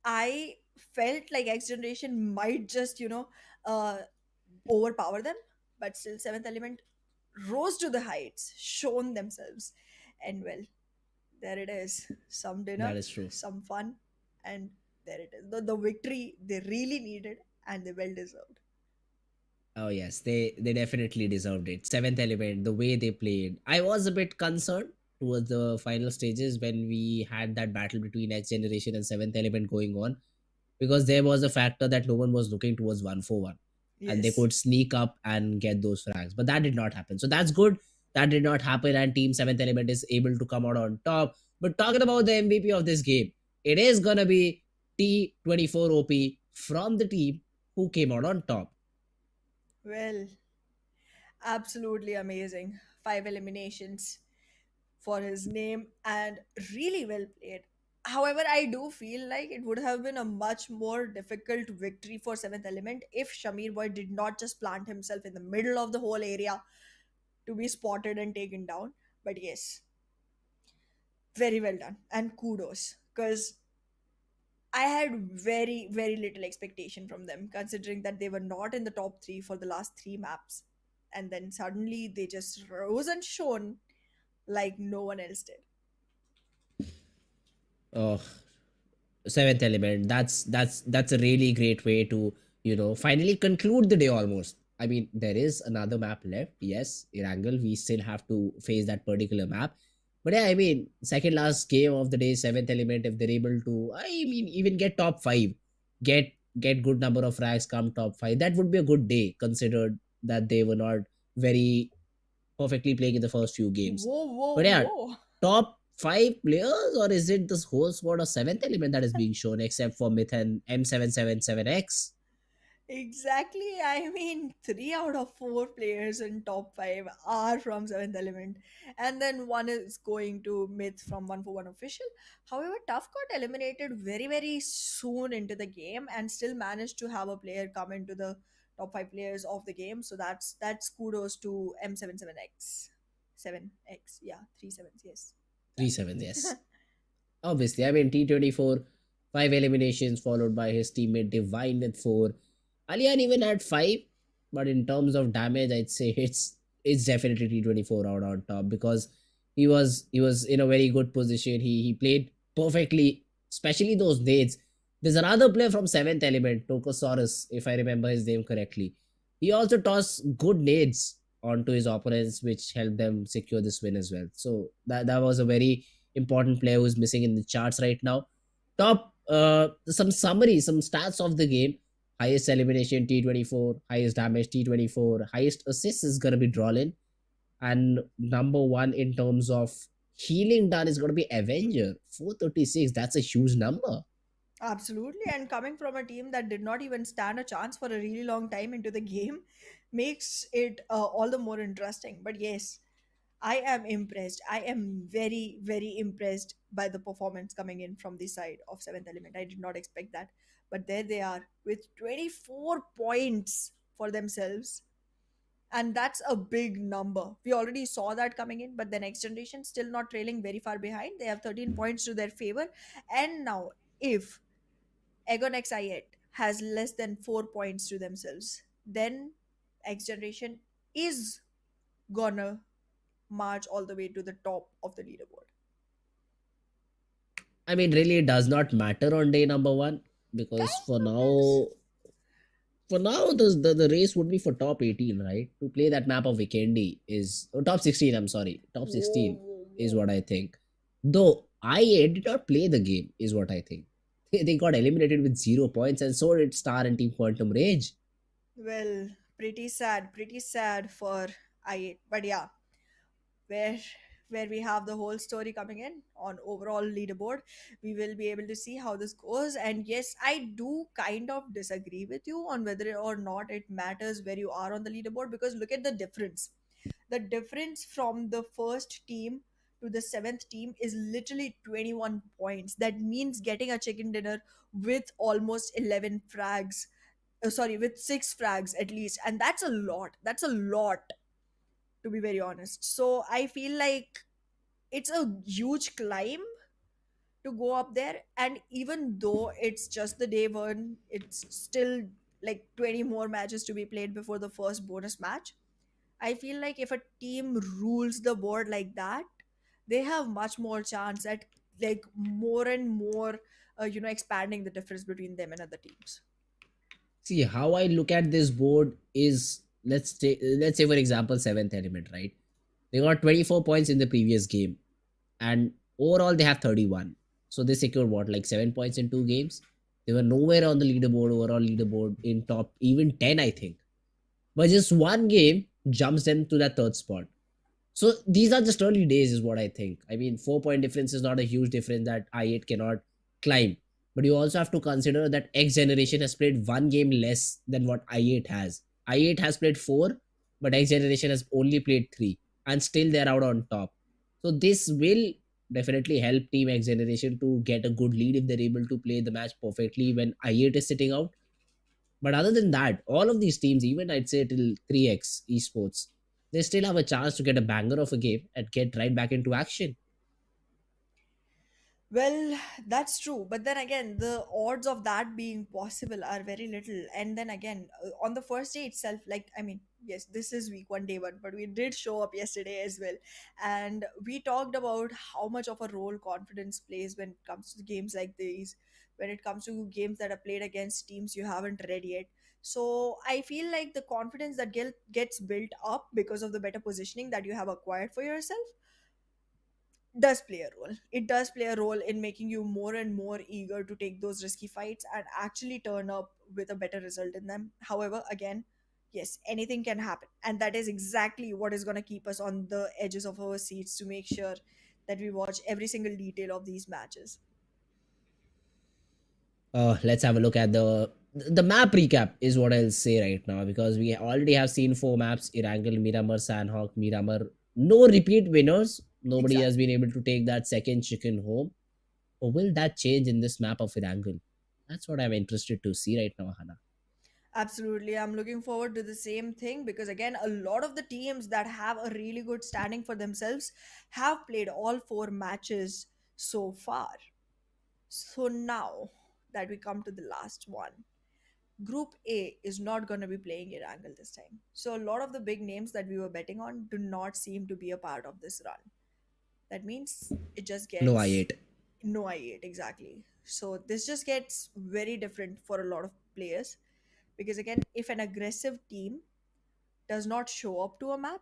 I felt like X Generation might just, uh, overpower them, but still, seventh element rose to the heights, shown themselves. And well, there it is. Some That dinner, is true. some fun, and there it is. The victory they really needed, and they well deserved. Oh yes, they definitely deserved it. Seventh Element, the way they played, I was a bit concerned towards the final stages when we had that battle between X Generation and Seventh Element going on, because there was a factor that no one was looking towards 1 for 1, and they Yes. could sneak up and get those frags. But that did not happen. So that's good. That did not happen, and Team Seventh Element is able to come out on top. But talking about the MVP of this game, it is gonna be T24 OP from the team who came out on top. Well, absolutely amazing. 5 eliminations for his name, and really well played. However, I do feel like it would have been a much more difficult victory for seventh element if Shamir Boy did not just plant himself in the middle of the whole area to be spotted and taken down. But yes, very well done, and kudos, because I had very little expectation from them, considering that they were not in the top three for the last 3 maps, and then suddenly they just rose and shone like no one else did. Oh, Seventh Element. That's a really great way to finally conclude the day almost. I mean, there is another map left. Yes, Erangel. We still have to face that particular map, But yeah, I mean, second last game of the day, seventh element, if they're able to, I mean, even get top five, get get good number of frags, come top five, that would be a good day considered that they were not very perfectly playing in the first few games. Whoa, whoa, But yeah, whoa. top five players, or is it this whole squad of seventh element that is being shown, except for Myth and M777X? Exactly. I mean, three out of four players in top five are from Seventh Element, and then one is going to Myth from One for One official. However, Tough got eliminated very, very soon into the game, and still managed to have a player come into the top five players of the game. So that's kudos to M77X, 7X. Yeah, three sevens. Yes, Three sevens, yes. Obviously, I mean, T24, five eliminations followed by his teammate Divine with four. Alian even had five, but in terms of damage, I'd say it's definitely T24 out on top, because he was in a very good position. He played perfectly, especially those nades. There's another player from seventh element, Tokosaurus, if I remember his name correctly. He also tossed good nades onto his opponents, which helped them secure this win as well. So that was a very important player who's missing in the charts right now. Top some summary, some stats of the game. Highest elimination T24, highest damage T24, highest assists is gonna be Drolin, and number one in terms of healing done is gonna be Avenger 436. That's a huge number. absolutely. And coming from a team that did not even stand a chance for a really long time into the game makes it all the more interesting. But yes, I am impressed. I am very, very impressed by the performance coming in from the side of Seventh Element. I did not expect that. But there they are with 24 points for themselves. And that's a big number. We already saw that coming in, but the next generation still not trailing very far behind. They have 13 points to their favor. And now, if Egon XI8 has less than 4 points to themselves, then X generation is gonna march all the way to the top of the leaderboard. I mean, really, it does not matter on day number one, Kind because of does. for now the race would be for top 18, right? To play that map of Vikendi is, oh, top 16. I'm sorry, top Whoa, 16 whoa, is whoa. what I think. Though IA did not play the game, is what I think. They got eliminated with 0 points, and so did Star and Team Quantum Rage. Well, pretty sad for I8. But yeah, where where we have the whole story coming in on overall leaderboard, we will be able to see how this goes. And yes, I do kind of disagree with you on whether or not it matters where you are on the leaderboard, because look at the difference. The difference from the first team to the seventh team is literally 21 points. That means getting a chicken dinner with almost 11 frags. Sorry, with 6 frags at least. And that's a lot. That's a lot, to be very honest. So I feel like it's a huge climb to go up there. And even though it's just the day one, it's still like 20 more matches to be played before the first bonus match. I feel like if a team rules the board like that, they have much more chance at like more and more, expanding the difference between them and other teams. See, how I look at this board is, let's say for example seventh element, right? They got 24 points in the previous game, and overall they have 31. So they secured what, like 7 points in 2 games. They were nowhere on the leaderboard, overall leaderboard in top even 10, I think. But just one game jumps them to that third spot. So these are just early days, is what I think. I mean, 4 point difference is not a huge difference that I8 cannot climb. But you also have to consider that X generation has played one game less than what I8 has. I8 has played four, but X generation has only played three, and still they're out on top. So this will definitely help Team X generation to get a good lead if they're able to play the match perfectly when I8 is sitting out. But other than that, all of these teams, even I'd say till 3x esports, they still have a chance to get a banger of a game and get right back into action. Well, that's true. But then again, the odds of that being possible are very little. And then again, on the first day itself, like, I mean, yes, this is week one, day one, but we did show up yesterday as well. And we talked about how much of a role confidence plays when it comes to games like these, when it comes to games that are played against teams you haven't read yet. So I feel like the confidence that gets built up because of the better positioning that you have acquired for yourself, does play a role. It does play a role in making you more and more eager to take those risky fights and actually turn up with a better result in them. However, again, yes, anything can happen. And that is exactly what is going to keep us on the edges of our seats to make sure that we watch every single detail of these matches. Let's have a look at the map recap is what I'll say right now, because we already have seen 4 maps: Erangel, Miramar, Sanhok, Miramar. No repeat winners. Nobody has been Exactly. able to take that second chicken home. Or will that change in this map of Erangel? That's what I'm interested to see right now, Hannah. Absolutely. I'm looking forward to the same thing because, again, a lot of the teams that have a really good standing for themselves have played all four matches so far. So now that we come to the last one, Group A is not going to be playing Erangel this time. So a lot of the big names that we were betting on do not seem to be a part of this run. That means it just No gets I8. no I8 exactly. So this just gets very different for a lot of players because, again, if an aggressive team does not show up to a map,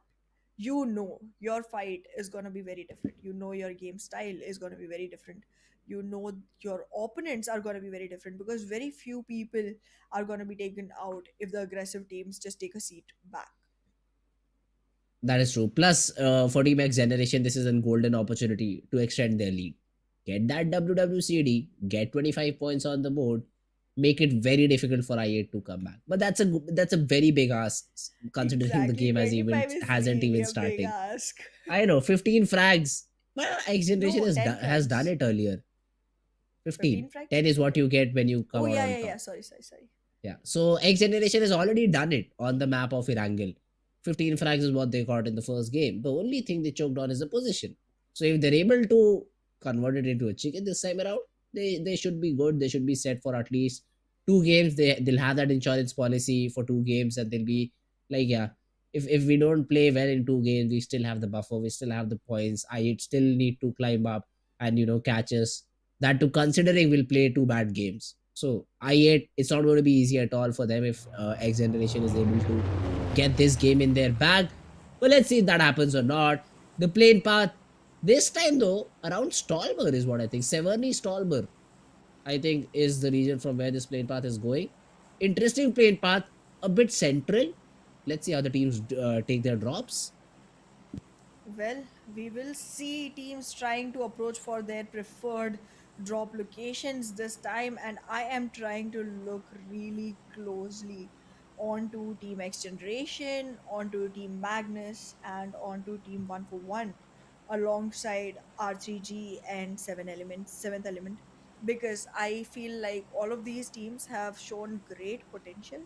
you know your fight is going to be very different. You know your game style is going to be very different. You know your opponents are going to be very different because very few people are going to be taken out if the aggressive teams just take a seat back. That is true. Plus, for Team XGeneration, this is a golden opportunity to extend their lead. Get that WWCD, get 25 points on the board, make it very difficult for I8 to come back. But that's a very big ask, considering the Exactly. game 25 is hasn't really even a big started. ask. I know 15 frags. Well, XGeneration No, 10 has done frags. it earlier. 15. 15 frags? 10 is what Okay. you get when you Oh, come out yeah, on yeah, yeah. top. Sorry, sorry, sorry. Yeah. So X Generation has already done it on the map of Erangel. 15 frags is what they got in the first game. The only thing they choked on is the position. So if they're able to convert it into a chicken this time around, they should be good. They should be set for at least 2 games. They'll have that insurance policy for 2 games, and they'll be like, yeah, if we don't play well in 2 games, we still have the buffer, we still have the points. I still need to climb up and catch us. That to considering we'll play 2 bad games. So I8, it's not going to be easy at all for them if X Generation is able to get this game in their bag. But let's see if that happens or not. The plane path this time though around Stolber is what I think. Severny Stolber, I think, is the region from where this plane path is going. Interesting plane path, a bit central. Let's see how the teams take their drops. Well, we will see teams trying to approach for their preferred drop locations this time, and I am trying to look really closely onto Team X Generation, onto Team Magnus, and onto Team 141 alongside R3G and Seventh Element, because I feel like all of these teams have shown great potential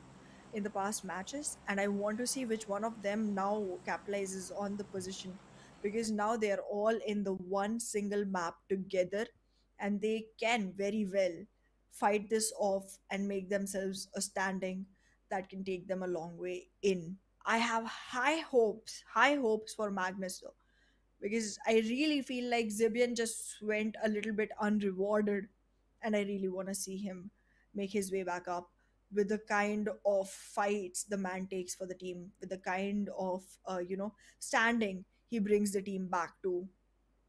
in the past matches, and I want to see which one of them now capitalizes on the position because now they are all in the one single map together and they can very well fight this off and make themselves a standing that can take them a long way in. I have high hopes for Magnus though, because I really feel like Zibian just went a little bit unrewarded, and I really want to see him make his way back up with the kind of fights the man takes for the team, with the kind of standing he brings the team back to.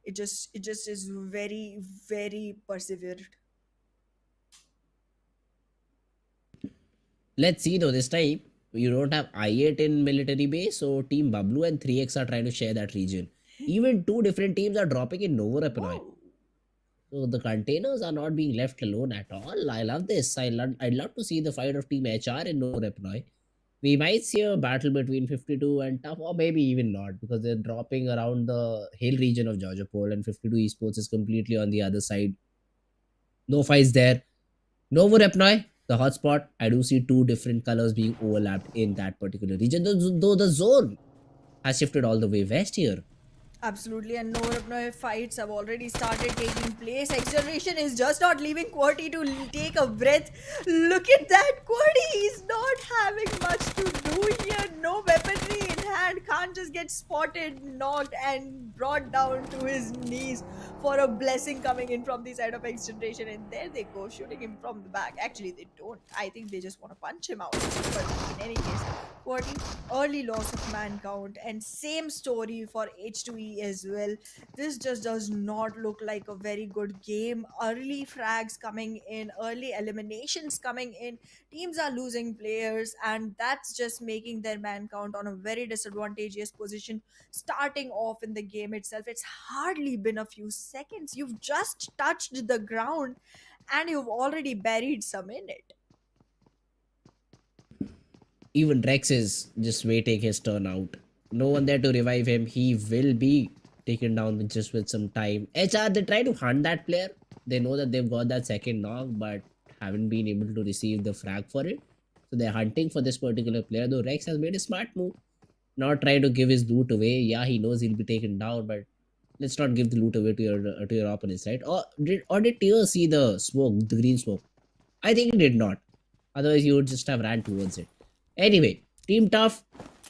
It just is very very persevered. Let's see though, this time you don't have I8 in military base, so Team BABLU and 3X are trying to share that region. Even 2 different teams are dropping in Novo Repnoi. Whoa. So the containers are not being left alone at all. I love this. I'd love to see the fight of Team HR in Novo Repnoi. We might see a battle between 52 and Tough, or maybe even not, because they're dropping around the hill region of Georgiapol, and 52 Esports is completely on the other side. No fights there. Novo Repnoi, the hotspot, I do see 2 different colors being overlapped in that particular region, though the zone has shifted all the way west here. Absolutely, and no fights have already started taking place. X Generation is just not leaving QWERTY to take a breath. Look at that, QWERTY is not having much to do here. No weaponry in hand, can't just get gets spotted, knocked, and brought down to his knees for a blessing coming in from the side of X Generation. And there they go, shooting him from the back. Actually, they don't. I think they just want to punch him out. But in any case, QWERTY, early loss of man count, and same story for H2E as well. This just does not look like a very good game. Early frags coming in, early eliminations coming in, teams are losing players, and that's just making their man count on a very disadvantageous position starting off in the game itself. It's hardly been a few seconds. You've just touched the ground and you've already buried some in it. Even Rex is just waiting his turn out. No one there to revive him. He will be taken down with just with some time. HR, they try to hunt that player. They know that they've got that second knock, but haven't been able to receive the frag for it. So they're hunting for this particular player. Though Rex has made a smart move, not trying to give his loot away. Yeah, he knows he'll be taken down, but let's not give the loot away to your opponents, right? Or did Tio see the smoke, the green smoke? I think he did not. Otherwise, you would just have ran towards it. Anyway, Team Tough,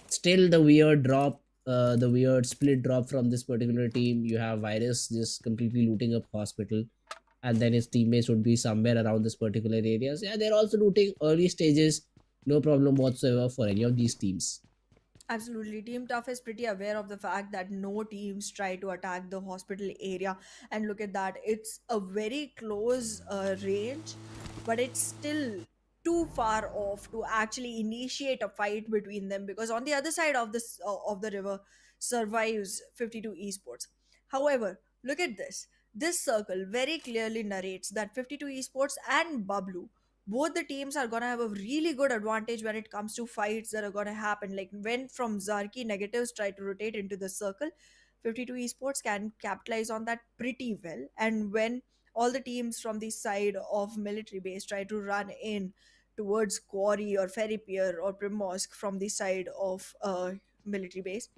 still the weird drop, the weird split drop from this particular team. You have Virus just completely looting up hospital, and then his teammates would be somewhere around this particular areas. Yeah, they're also looting early stages. No problem whatsoever for any of these teams. Absolutely. Team Tough is pretty aware of the fact that no teams try to attack the hospital area. And look at that. It's a very close range, but it's still too far off to actually initiate a fight between them, because on the other side of this of the river survives 52 esports. However, look at this. This circle very clearly narrates that 52 esports and Bablu, both the teams are going to have a really good advantage when it comes to fights that are going to happen. Like when from Zarki negatives try to rotate into the circle, 52 esports can capitalize on that pretty well. And when all the teams from the side of military base try to run in towards Quarry or Ferry Pier or Primorsk from the side of military base,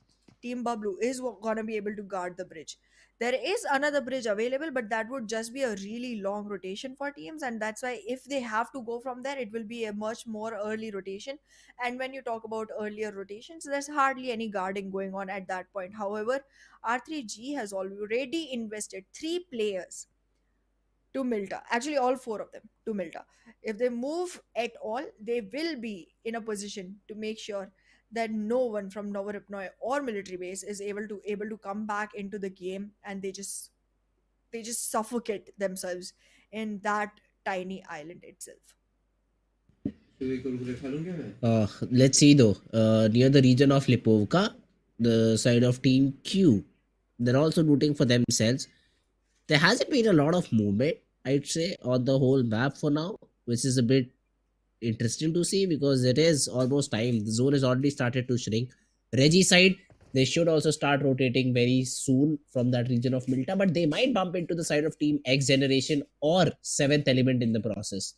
Team Bablu is going to be able to guard the bridge. There is another bridge available, but that would just be a really long rotation for teams, and that's why if they have to go from there, it will be a much more early rotation. And when you talk about earlier rotations, there's hardly any guarding going on at that point. However, R3G has already invested 3 players to Milta. Actually, all 4 of them to Milta. If they move at all, they will be in a position to make sure that no one from Novoripnoi or military base is able to come back into the game, and they just suffocate themselves in that tiny island itself. Let's see though. Near the region of Lipovka, the side of Team Q, they're also rooting for themselves. There hasn't been a lot of movement, I'd say, on the whole map for now, which is a bit interesting to see because it is almost time. The zone has already started to shrink. Reggie side, they should also start rotating very soon from that region of Milta, but they might bump into the side of Team X Generation or Seventh Element in the process.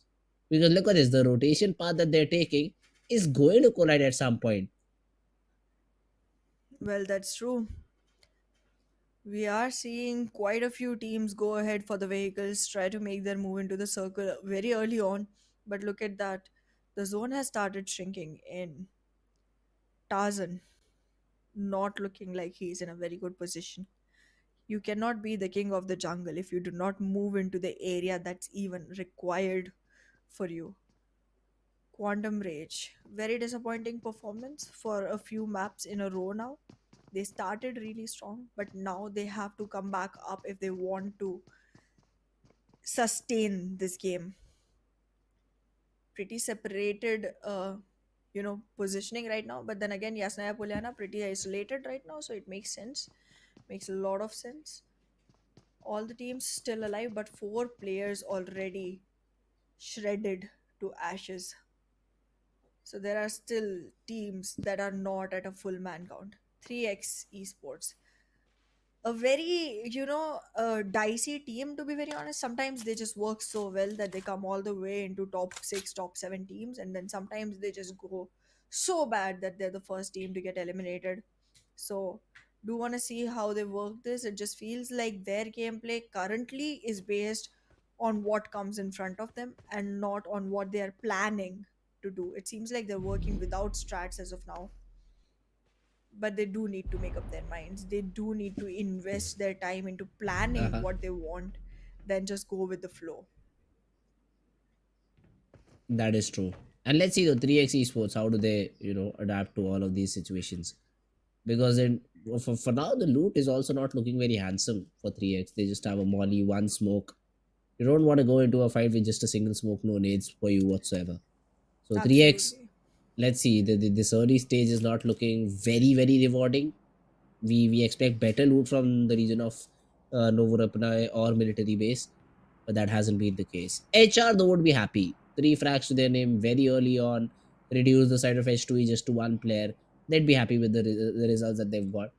Because look at this, the rotation path that they're taking is going to collide at some point. Well, that's true. We are seeing quite a few teams go ahead for the vehicles, try to make their move into the circle very early on. But look at that. The zone has started shrinking in Tarzan, not looking like he's in a very good position. You cannot be the king of the jungle if you do not move into the area that's even required for you. Quantum Rage, very disappointing performance for a few maps in a row now. They started really strong, but now they have to come back up if they want to sustain this game. Pretty separated, positioning right now. But then again, Yasnaya Polyana pretty isolated right now, so it makes sense. Makes a lot of sense. All the teams still alive, but 4 players already shredded to ashes. So there are still teams that are not at a full man count. 3x esports, a very dicey team, to be very honest. Sometimes they just work so well that they come all the way into top 6, top 7 teams, and then sometimes they just go so bad that they're the first team to get eliminated. So do want to see how they work this. It just feels like their gameplay currently is based on what comes in front of them and not on what they are planning to do. It seems like they're working without strats as of now. but they do need to make up their minds. They do need to invest their time into planning Uh-huh. what they want, then just go with the flow. That is true. And let's see the 3x esports, how do they, adapt to all of these situations? Because for now, the loot is also not looking very handsome for 3x. They just have a molly, one smoke. You don't want to go into a fight with just a single smoke, no nades for you whatsoever. So 3x, Absolutely. let's see, this early stage is not looking very, very rewarding. We expect better loot from the region of Novorapna or military base, but that hasn't been the case. HR though would be happy. 3 frags to their name very early on, reduce the side of H2E just to one player. They'd be happy with the results that they've got.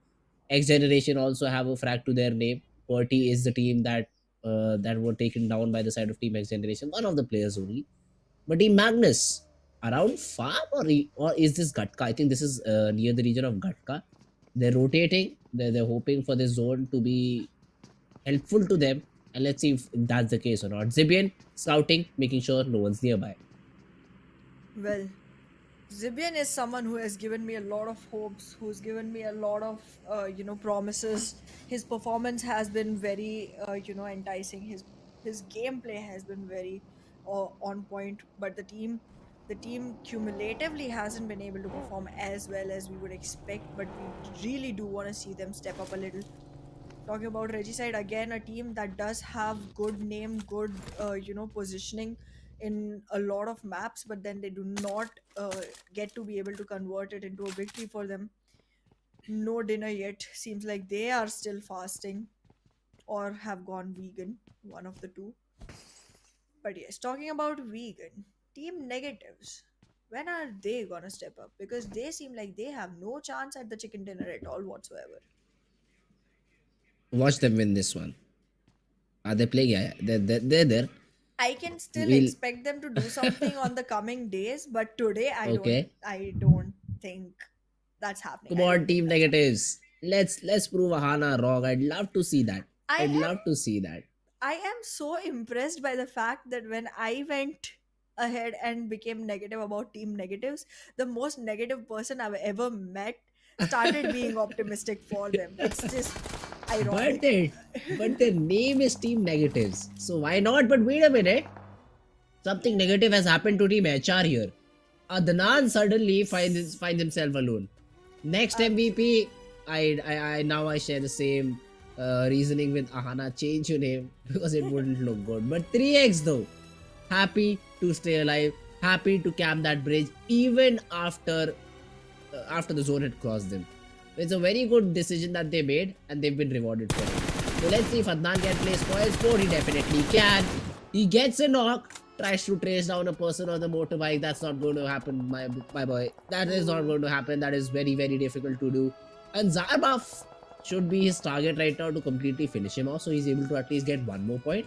XGeneration also have a frag to their name. QWERTY is the team that were taken down by the side of Team XGeneration. One of the players only. But Team Magnus, around farm or is this Gatka? I think this is near the region of Gatka. They're rotating. They're hoping for this zone to be helpful to them. And let's see if that's the case or not. Zibian scouting, making sure no one's nearby. Well, Zibian is someone who has given me a lot of hopes, who's given me a lot of promises. His performance has been very enticing. His gameplay has been very on point, but the team cumulatively hasn't been able to perform as well as we would expect. But we really do want to see them step up a little. Talking about Regicide again, a team that does have good name, good positioning in a lot of maps, but then they do not get to be able to convert it into a victory for them. No dinner yet. Seems like they are still fasting or have gone vegan, one of the two. But yes, talking about vegan, team negatives. When are they gonna step up? Because they seem like they have no chance at the chicken dinner at all whatsoever. Watch them win this one. Are they playing? Yeah, they're there. I can still We'll expect them to do something on the coming days, but today okay. I don't think that's happening. Come I don't on, think team that's happening. negatives. Let's prove Ahana wrong. I'd love to see that. I I'd am love to see that. I am so impressed by the fact that when I went ahead and became negative about team negatives, the most negative person I've ever met started being optimistic for them. It's just but ironic. their but their name is Team Negatives. So why not? But wait a minute. Something negative has happened to Team HR here. Adnan suddenly finds himself alone. Next Absolutely. MVP, I now I share the same reasoning with Ahana. Change your name because it wouldn't look good. But 3x though, happy to stay alive, happy to camp that bridge even after the zone had crossed them. It's a very good decision that they made, and they've been rewarded for it. So let's see if Adnan can play spoil sport. He definitely can. He gets a knock, tries to trace down a person on the motorbike. That's not going to happen, my boy. That is not Oh, going to happen. That is very, very difficult to do. And Zarbuff should be his target right now to completely finish him off, so he's able to at least get one more point.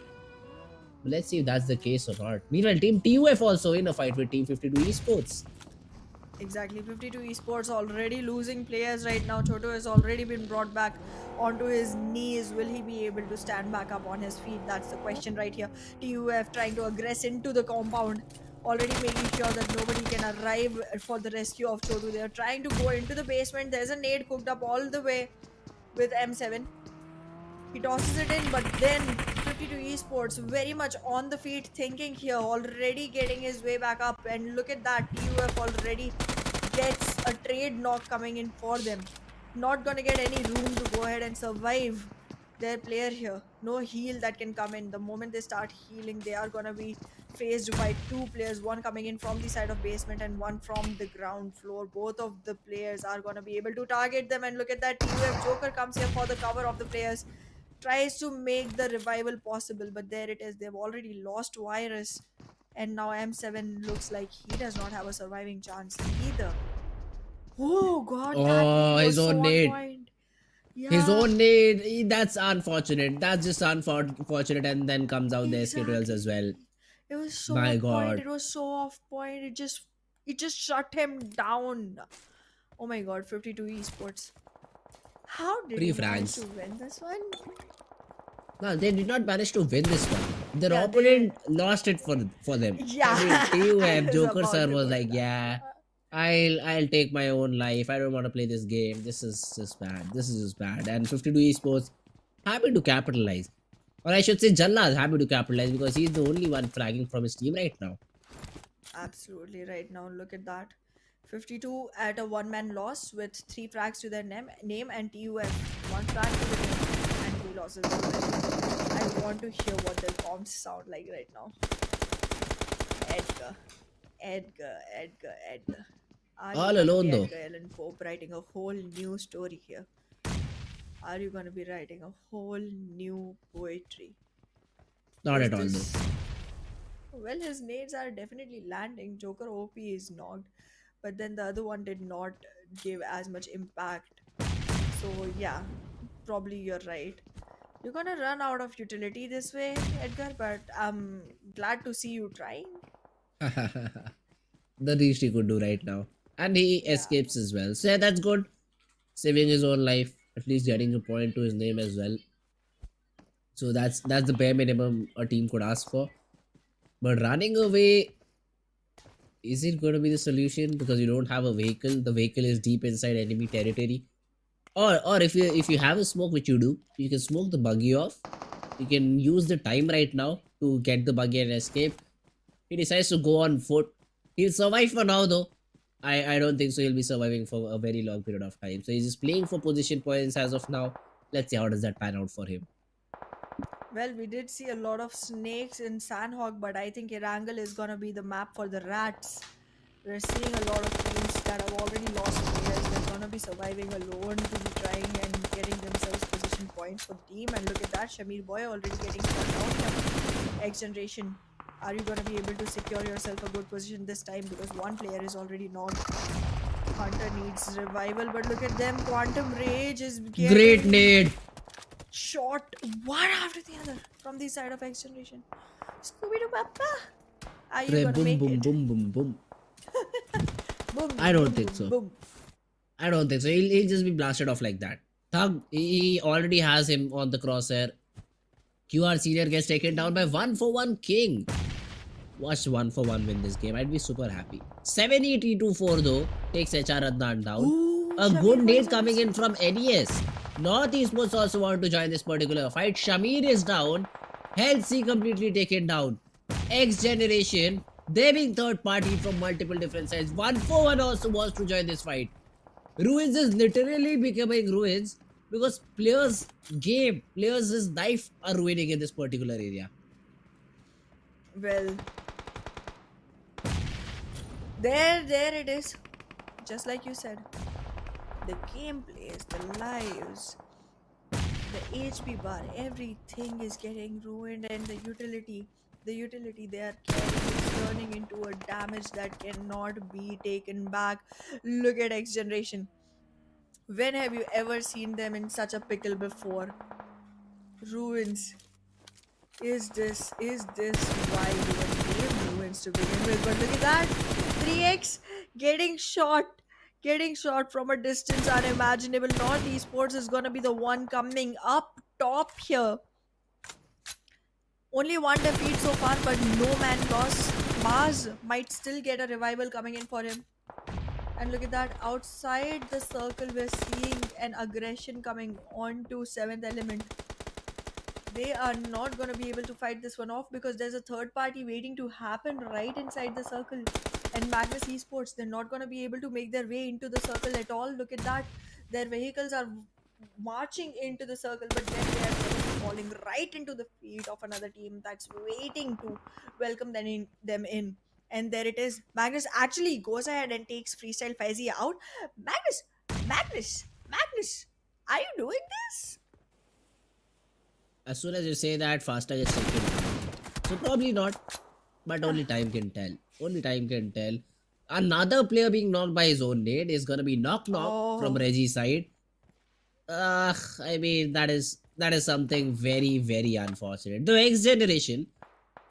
But let's see if that's the case or not. Meanwhile, Team TUF also in a fight with Team 52 Esports. exactly. 52 Esports already losing players right now. Choto has already been brought back onto his knees. Will he be able to stand back up on his feet? That's the question right here. TUF trying to aggress into the compound. Already making sure that nobody can arrive for the rescue of Chotu. They are trying to go into the basement. There's a nade cooked up all the way with M7. He tosses it in, but then 52 Esports very much on the feet, thinking here, already getting his way back up. And look at that, TUF already gets a trade knock coming in for them. Not gonna get any room to go ahead and survive their player here. No heal that can come in. The moment they start healing, they are gonna be faced by two players, one coming in from the side of basement and one from the ground floor. Both of the players are gonna be able to target them, and look at that, TUF Joker comes here for the cover of the players, tries to make the revival possible, but there it is. They've already lost Virus, and now M7 looks like he does not have a surviving chance either. Oh god, that Oh, nade his was so own on nade. point. His Yeah, own nade. That's unfortunate. That's just unfortunate. And then comes out the SK trails as well. exactly. It was so My on point. god. It was so off point. It just shut him down. Oh my god, 52 Esports. How did Three he manage frags. to win this one? No, they did not manage to win this one. Their Yeah, they opponent lost it for them. I mean, yeah, I TUF was Joker about sir to was go to like, that. yeah, I'll take my own life. I don't want to play this game. This is just bad. This is just bad. And 52 Esports happy to capitalize. Or I should say Jalla is happy to capitalize because he's the only one flagging from his team right now. Absolutely right now. Look at that. 52 at a one-man loss with 3 frags to their name and TUF. 1 frag to the name and 3 losses already. I want to hear what their comms sound like right now. Edgar. Edgar. Are you All gonna alone be though. Edgar Allan Pope writing a whole new story here? Are you gonna be writing a whole new poetry? Not Is at all though. this well, his nades are definitely landing. Joker OP is knocked, but then the other one did not give as much impact. So, yeah, probably you're right. You're gonna run out of utility this way, Edgar, but I'm glad to see you trying. The least he could do right now. And he Yeah. escapes as well. So yeah, that's good. Saving his own life. At least getting a point to his name as well. So that's the bare minimum a team could ask for. But running away, is it going to be the solution? Because you don't have a vehicle. The vehicle is deep inside enemy territory. Or if you have a smoke, which you do, you can smoke the buggy off. You can use the time right now to get the buggy and escape. He decides to go on foot. He'll survive for now though. I don't think so he'll be surviving for a very long period of time. So he's just playing for position points as of now. Let's see how does that pan out for him. Well, we did see a lot of snakes in Sanhok, but I think Erangel is gonna be the map for the rats. We're seeing a lot of teams that have already lost players. They're gonna be surviving alone to be trying and getting themselves position points for the team. And look at that, Shamir Boy already getting shut down here. XGeneration, are you gonna be able to secure yourself a good position this time? Because one player is already knocked. Hunter needs revival, but look at them. Quantum Rage is Great getting nade. shot one after the other from the side of XGeneration. Scooby Doo Papa, are you gonna Boom make boom it? boom boom boom. Boom, I boom, don't boom, think boom, so. boom. I don't think so. He'll just be blasted off like that. Thug, he already has him on the crosshair. QR Senior gets taken down by 1-for-1 King. Watch 1-for-1 win this game. I'd be super happy. 780-4 though takes HR Adnan down. Ooh, A good Shamir Boy nade is on the coming in scene. from NES. North Esports also want to join this particular fight. Shamir is down. C completely taken down. XGeneration, they being third party from multiple different sides. 1-for-1 also wants to join this fight. Ruins is literally becoming ruins because players' life are ruining in this particular area. Well, there it is. Just like you said. The gameplays, the lives, the HP bar, everything is getting ruined, and the utility they are carrying is turning into a damage that cannot be taken back. Look at XGeneration. When have you ever seen them in such a pickle before? Ruins. Is this why you were named Ruins to begin with? But look at that. 3x getting shot. Getting shot from a distance unimaginable. North Esports is gonna be the one coming up top here. Only one defeat so far, but no man loss. Mars might still get a revival coming in for him. And look at that. Outside the circle, we're seeing an aggression coming on to 7th element. They are not going to be able to fight this one off because there's a third party waiting to happen right inside the circle. And Magnus Esports, they're not going to be able to make their way into the circle at all. Look at that. Their vehicles are marching into the circle, but then they are falling right into the feet of another team that's waiting to welcome them in. And there it is. Magnus actually goes ahead and takes Freestyle Fizzy out. Magnus, Magnus, are you doing this? As soon as you say that, Faster gets taken down. So probably not, but only time can tell. Only time can tell. Another player being knocked by his own nade is gonna be knock from Oh, Reggie's side. I mean that is something very very unfortunate. The X generation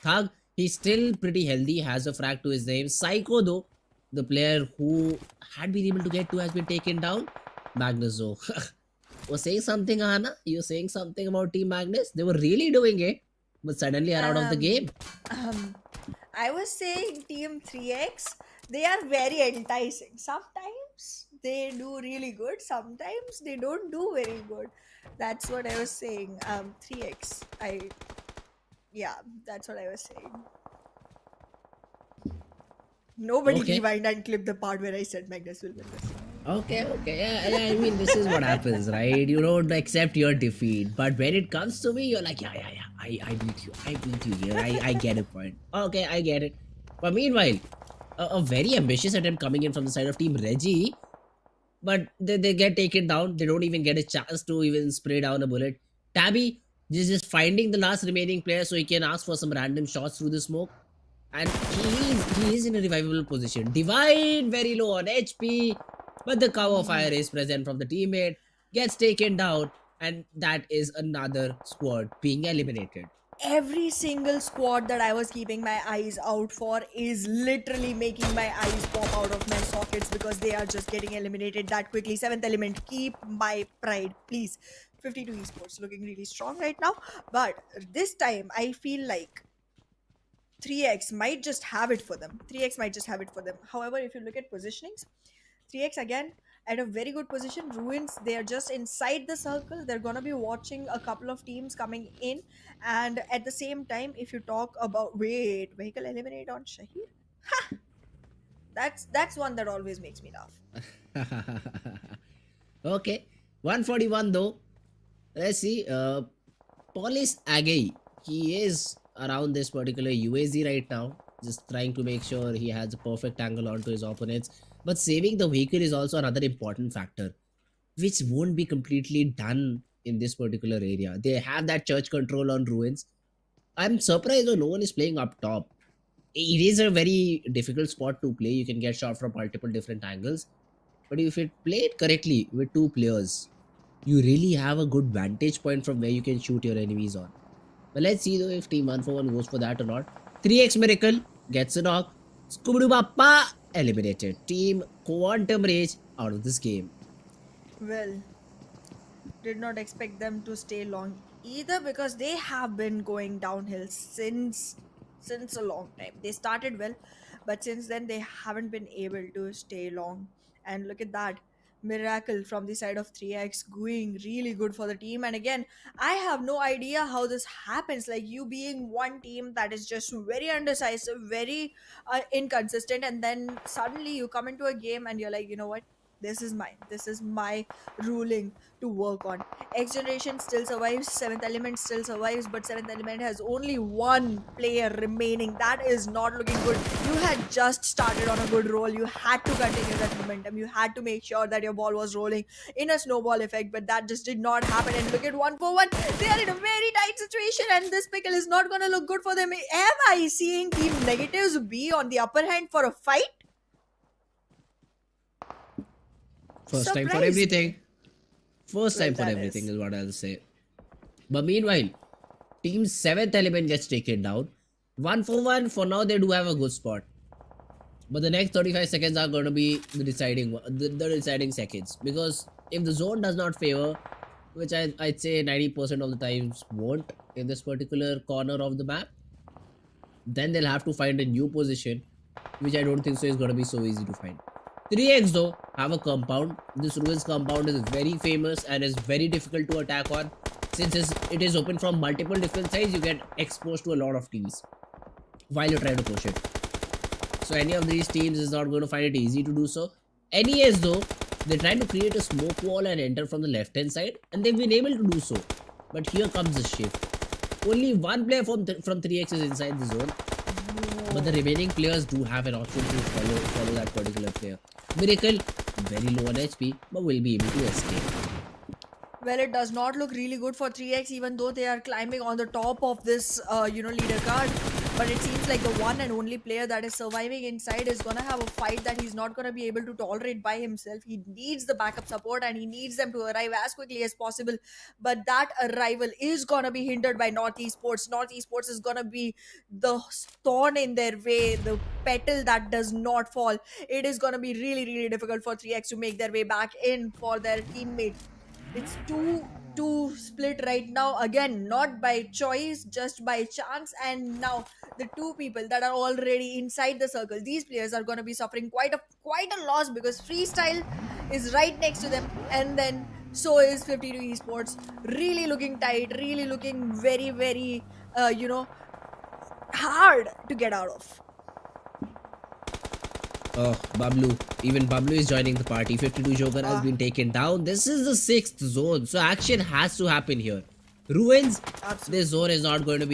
Thug, he's still pretty healthy, has a frag to his name. Psycho though, the player who had been able to get to has been taken down. Magnus though. Was saying something, Anna? You were saying something about Team Magnus? They were really doing it, but suddenly are out of the um, game. um, I was saying Team 3X. They are very enticing. Sometimes they do really good, sometimes they don't do very good. That's what I was saying. 3x. Yeah, that's what I was saying. Nobody Okay. rewind and clip the part where I said Magnus will win this. Okay, okay. Yeah, yeah, I mean, this is what happens, right? You don't accept your defeat. But when it comes to me, you're like, yeah, yeah, yeah. I beat you. I beat you here. I get a point. Okay, I get it. But meanwhile, a very ambitious attempt coming in from the side of Team Reggie, but they get taken down. They don't even get a chance to even spray down a bullet. Tabby is just finding the last remaining player so he can ask for some random shots through the smoke. And he is in a revivable position. Divide very low on HP, but the cover fire is present from the teammate, gets taken down, and that is another squad being eliminated. Every single squad that I was keeping my eyes out for is literally making my eyes pop out of my sockets because they are just getting eliminated that quickly. Seventh element, keep my pride, please. 52 esports looking really strong right now, but this time I feel like 3x might just have it for them. 3x might just have it for them. However, if you look at positionings, 3x again at a very good position. Ruins, they are just inside the circle. They're gonna be watching a couple of teams coming in, and at the same time, if you talk about wait, vehicle eliminate on Shahir, that's one that always makes me laugh. Okay, 141 though. Let's see. Police Agay, he is around this particular UAZ right now, just trying to make sure he has a perfect angle onto his opponents. But saving the vehicle is also another important factor, which won't be completely done in this particular area. They have that church control on ruins. I'm surprised though no one is playing up top. It is a very difficult spot to play. You can get shot from multiple different angles. But if you play it correctly with two players, you really have a good vantage point from where you can shoot your enemies on. But let's see though if Team 141 goes for that or not. 3x Miracle gets a knock. Scooby Papa eliminated. Team Quantum Rage out of this game. Well, did not expect them to stay long either because they have been going downhill since a long time. They started well, but since then they haven't been able to stay long. And look at that miracle from the side of 3x going really good for the team. And again, I have no idea how this happens, like you being one team that is just very undecisive, very inconsistent, and then suddenly you come into a game and you're like, you know what, this is mine, this is my ruling to work on. X generation still survives, seventh element still survives, but seventh element has only one player remaining. That is not looking good. You had just started on a good roll. You had to continue that momentum. You had to make sure that your ball was rolling in a snowball effect, but that just did not happen. And look at 1-for-1. They are in a very tight situation, and this pickle is not gonna look good for them. Am I seeing team negatives be on the upper hand for a fight? First time for Surprised everything. me. First Well, time for that everything is. is what I'll say. But meanwhile, Team 7th element gets taken down. 1-for-1, for now they do have a good spot. But the next 35 seconds are going to be the deciding seconds. Because if the zone does not favor, which I'd say 90% of the times won't in this particular corner of the map, then they'll have to find a new position, which I don't think so is going to be so easy to find. 3x though have a compound. This ruins compound is very famous and is very difficult to attack on. Since it is open from multiple different sides, you get exposed to a lot of teams while you try to push it. So any of these teams is not going to find it easy to do so. NES though, they try to create a smoke wall and enter from the left hand side, and they've been able to do so. But here comes the shift. Only one player from 3x is inside the zone, but the remaining players do have an option to follow that particular player. Miracle, very low on HP, but will be able to escape. Well, it does not look really good for 3x, even though they are climbing on the top of this, leader card. But it seems like the one and only player that is surviving inside is gonna have a fight that he's not gonna be able to tolerate by himself. He needs the backup support and he needs them to arrive as quickly as possible. But that arrival is gonna be hindered by North Esports. North Esports is gonna be the thorn in their way, the petal that does not fall. It is gonna be really, really difficult for 3x to make their way back in for their teammate. It's too two split right now, again not by choice, just by chance. And now the two people that are already inside the circle, these players are going to be suffering quite a loss, because freestyle is right next to them, and then so is 52 esports. Really looking tight, really looking very hard to get out of. Oh, BABLU. Even BABLU is joining the party. 52 Joker has Ah, been taken down. This is the 6th zone, so action has to happen here. Ruins. This absolutely. zone is not going to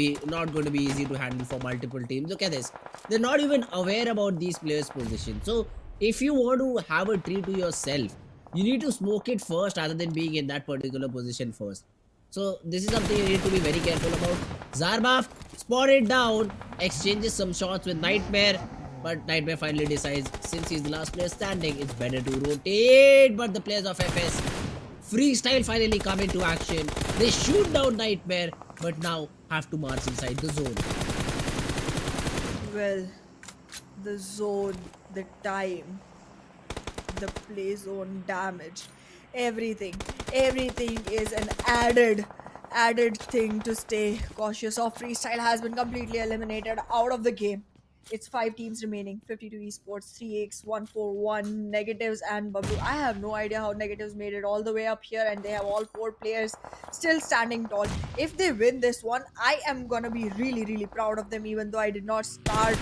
be easy to handle for multiple teams. Look at this. They're not even aware about these players' position. So if you want to have a tree to yourself, you need to smoke it first rather than being in that particular position first. So this is something you need to be very careful about. Zarbaf spotted down, exchanges some shots with Nightmare. But Nightmare finally decides, since he's the last player standing, it's better to rotate. But the players of FS Freestyle finally come into action. They shoot down Nightmare, but now have to march inside the zone. Well, the zone, the time, the play zone damage, everything, everything is an added thing to stay cautious of. Freestyle has been completely eliminated out of the game. It's five teams remaining: 52 esports, 3x, 141, negatives, and bablue. I have no idea how negatives made it all the way up here, and they have all four players still standing tall. If they win this one, I am gonna be really proud of them, even though I did not start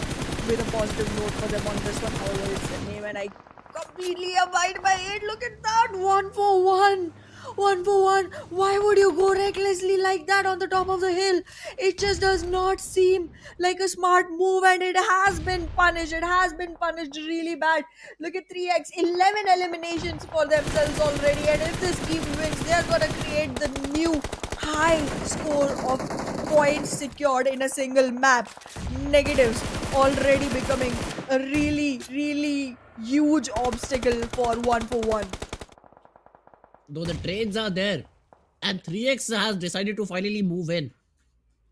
with a positive note for them on this one. However, it's the name, and I completely abide by it. Look at that. 1 for 1. 1 for 1. Why would you go recklessly like that on the top of the hill? It just does not seem like a smart move, and it has been punished. It has been punished really bad. Look at 3x, 11 eliminations for themselves already. And if this team wins, they are going to create the new high score of points secured in a single map. Negatives already becoming a really huge obstacle for 1 for 1. Though the trades are there, and 3x has decided to finally move in.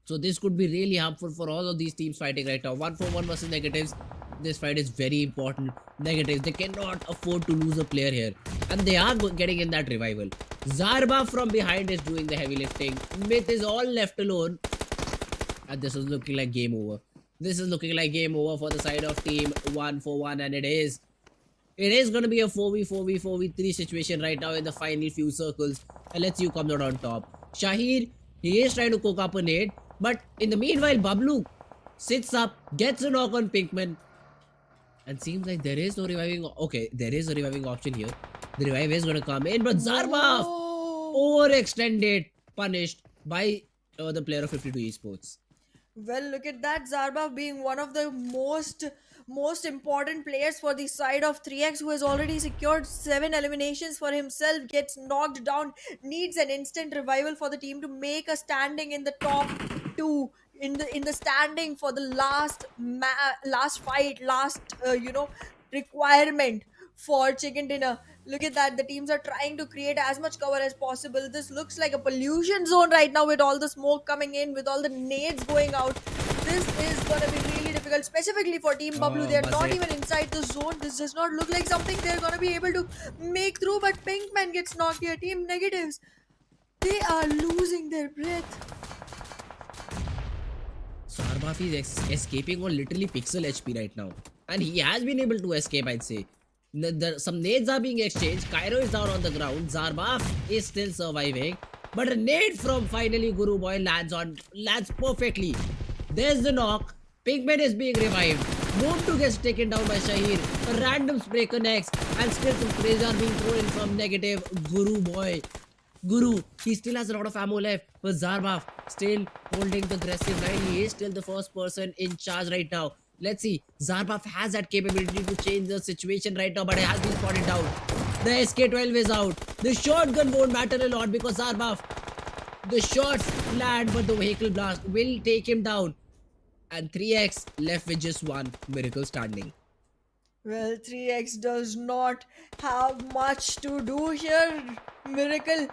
So this could be really harmful for all of these teams fighting right now. 1 for 1 versus negatives. This fight is very important. Negatives, they cannot afford to lose a player here. And they are getting in that revival. Zarba from behind is doing the heavy lifting. Myth is all left alone. And this is looking like game over. This is looking like game over for the side of team 1 for 1. And it is. It is going to be a 4v3 situation right now in the final few circles. And let's see who comes out on top. Shahir, he is trying to cook up a nade. But in the meanwhile, BABLU sits up, gets a knock on Pinkman. And seems like there is no reviving. Okay, there is a reviving option here. The revive is going to come in. But Zarba Whoa. overextended, punished by the player of 52 esports. Well, look at that. Zarbav being one of the most important players for the side of 3x, who has already secured 7 eliminations for himself, gets knocked down, needs an instant revival for the team to make a standing in the top 2, in the standing for the last fight, last requirement for chicken dinner. Look at that. The teams are trying to create as much cover as possible. This looks like a pollution zone right now, with all the smoke coming in, with all the nades going out. This is going to be really difficult, specifically for Team Bablu. They're Buzz not it. even inside the zone. This does not look like something they're going to be able to make through. But Pinkman gets knocked here. Team Negatives, they are losing their breath. Sarbaf is escaping on literally pixel HP right now. And he has been able to escape, I'd say. Some nades are being exchanged. Cairo is down on the ground. Zarbaf is still surviving. But a nade from finally Guru Boy lands perfectly. There's the knock. Pigman is being revived. Montu gets taken down by Shahir. A random spray connects. And still some sprays are being thrown in from negative Guru Boy. Guru, he still has a lot of ammo left, but Zarbaf still holding the aggressive line. He is still the first person in charge right now. Let's see. Zarbaf has that capability to change the situation right now, but it has been spotted down. The SK-12 is out. The shotgun won't matter a lot because Zarbaf, the shots land, but the vehicle blast will take him down. And 3x left with just one miracle standing. Well, 3x does not have much to do here. Miracle,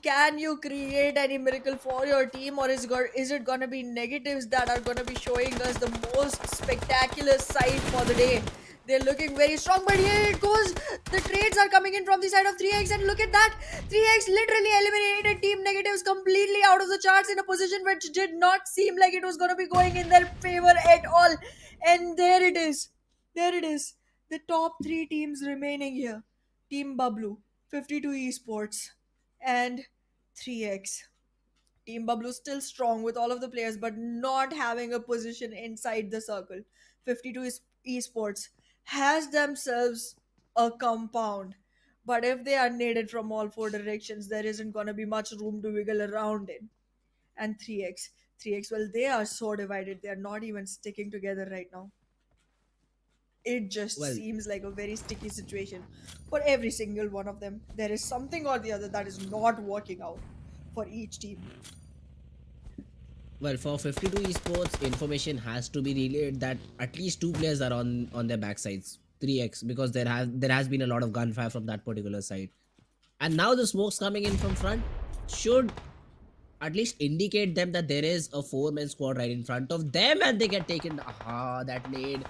can you create any miracle for your team, or is it gonna be negatives that are gonna be showing us the most spectacular side for the day? They're looking very strong, but here it goes. The trades are coming in from the side of 3x, and look at that. 3x literally eliminated Team Negatives completely out of the charts in a position which did not seem like it was going to be going in their favor at all. And there it is. There it is. The top three teams remaining here: Team BABLU, 52 Esports, and 3x. Team BABLU still strong with all of the players, but not having a position inside the circle. 52 Esports has themselves a compound, but if they are needed from all four directions, there isn't going to be much room to wiggle around in. And 3x, well, they are so divided, they are not even sticking together right now. It just Well, seems like a very sticky situation for every single one of them. There is something or the other that is not working out for each team. well, for 52 esports, information has to be relayed that at least two players are on their backsides, 3x, because there has been a lot of gunfire from that particular side, and now the smokes coming in from front should at least indicate them that there is a four-man squad right in front of them, and they get taken. Aha, that nade.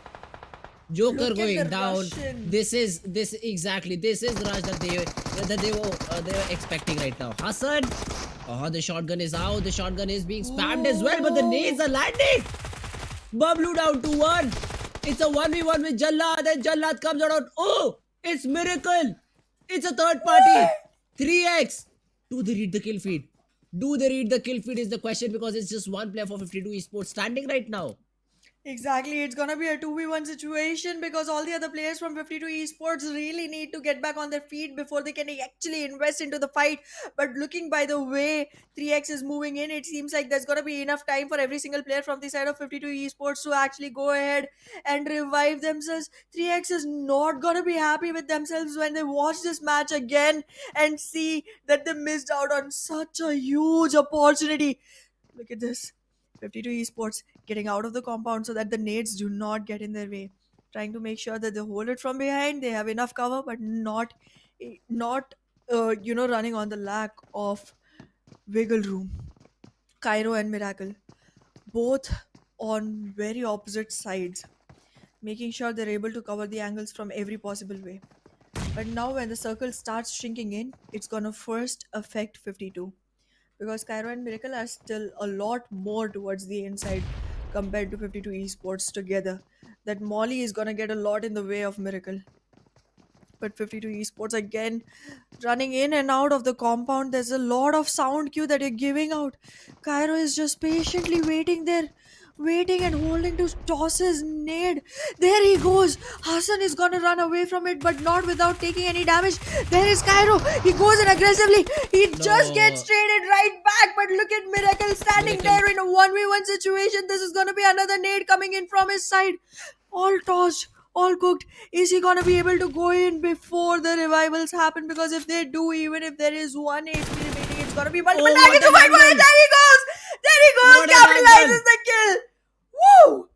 Joker Look at going the down. Russian. This exactly. This is the rush that they were expecting right now. Hassan. Oh, the shotgun is out. The shotgun is being spammed as well, but the nades are landing. BABLU down to 1. It's a 1v1 with Jallad, and Jallad comes out. Oh, it's Miracle. It's a third party. 3x. Do they read the kill feed? Do they read the kill feed is the question, because it's just one player for 52 esports standing right now. Exactly, it's gonna be a 2v1 situation because all the other players from 52 Esports really need to get back on their feet before they can actually invest into the fight. But looking by the way 3x is moving in, it seems like there's gonna be enough time for every single player from the side of 52 Esports to actually go ahead and revive themselves. 3x is not gonna be happy with themselves when they watch this match again and see that they missed out on such a huge opportunity. Look at this. 52 Esports getting out of the compound so that the nades do not get in their way. Trying to make sure that they hold it from behind. They have enough cover, but not running on the lack of wiggle room. Cairo and Miracle, both on very opposite sides, making sure they're able to cover the angles from every possible way. But now, when the circle starts shrinking in, it's gonna first affect 52 because Cairo and Miracle are still a lot more towards the inside compared to 52 esports together. That Molly is gonna get a lot in the way of Miracle. But 52 esports again running in and out of the compound. There's a lot of sound cue that you're giving out. Cairo is just patiently waiting there, waiting and holding to toss his nade. There he goes. Hassan is gonna run away from it, but not without taking any damage. There is Cairo. He goes in aggressively. He just gets No, traded right back. But look at Miracle standing Miracle. there in a 1v1 situation. This is gonna be another nade coming in from his side. All tossed, all cooked. Is he gonna be able to go in before the revivals happen? Because if they do, even if there is one HP remaining, it's gonna be multiple Oh, what targets to an fight for it. angle! There he goes! There he goes! What an Capitalizes angle! the kill! Woo!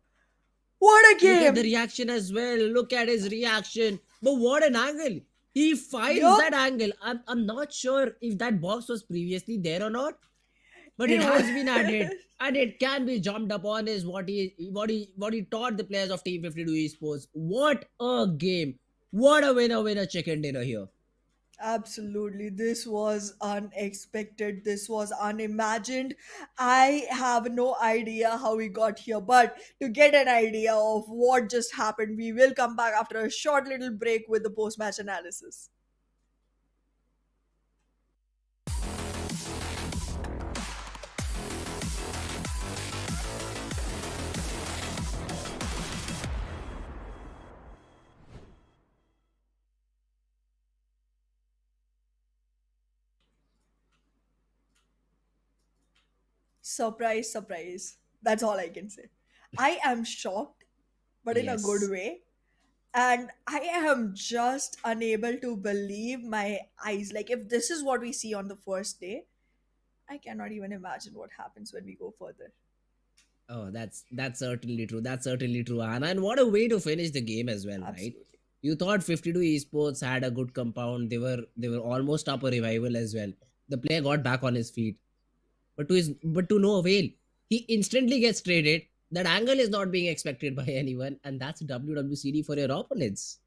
What a Look at the game! reaction as well. Look at his reaction. But what an angle! He finds Yup, that angle. I'm not sure if that box was previously there or not, but it it was. has been added, and it can be jumped upon is what he taught the players of Team 52 Esports. What a game! What a winner chicken dinner here. Absolutely. This was unexpected. This was unimagined. I have no idea how we got here, but to get an idea of what just happened, we will come back after a short little break with the post match analysis. Surprise, surprise. That's all I can say. I am shocked, but in a good Yes. way. And I am just unable to believe my eyes. Like, if this is what we see on the first day, I cannot even imagine what happens when we go further. Oh, that's certainly true. That's certainly true, Anna. And what a way to finish the game as well, right? Absolutely. You thought 52 Esports had a good compound. They were almost up a revival as well. The player got back on his feet, but to no avail. He instantly gets traded. That angle is not being expected by anyone, and that's WWCD for your opponents.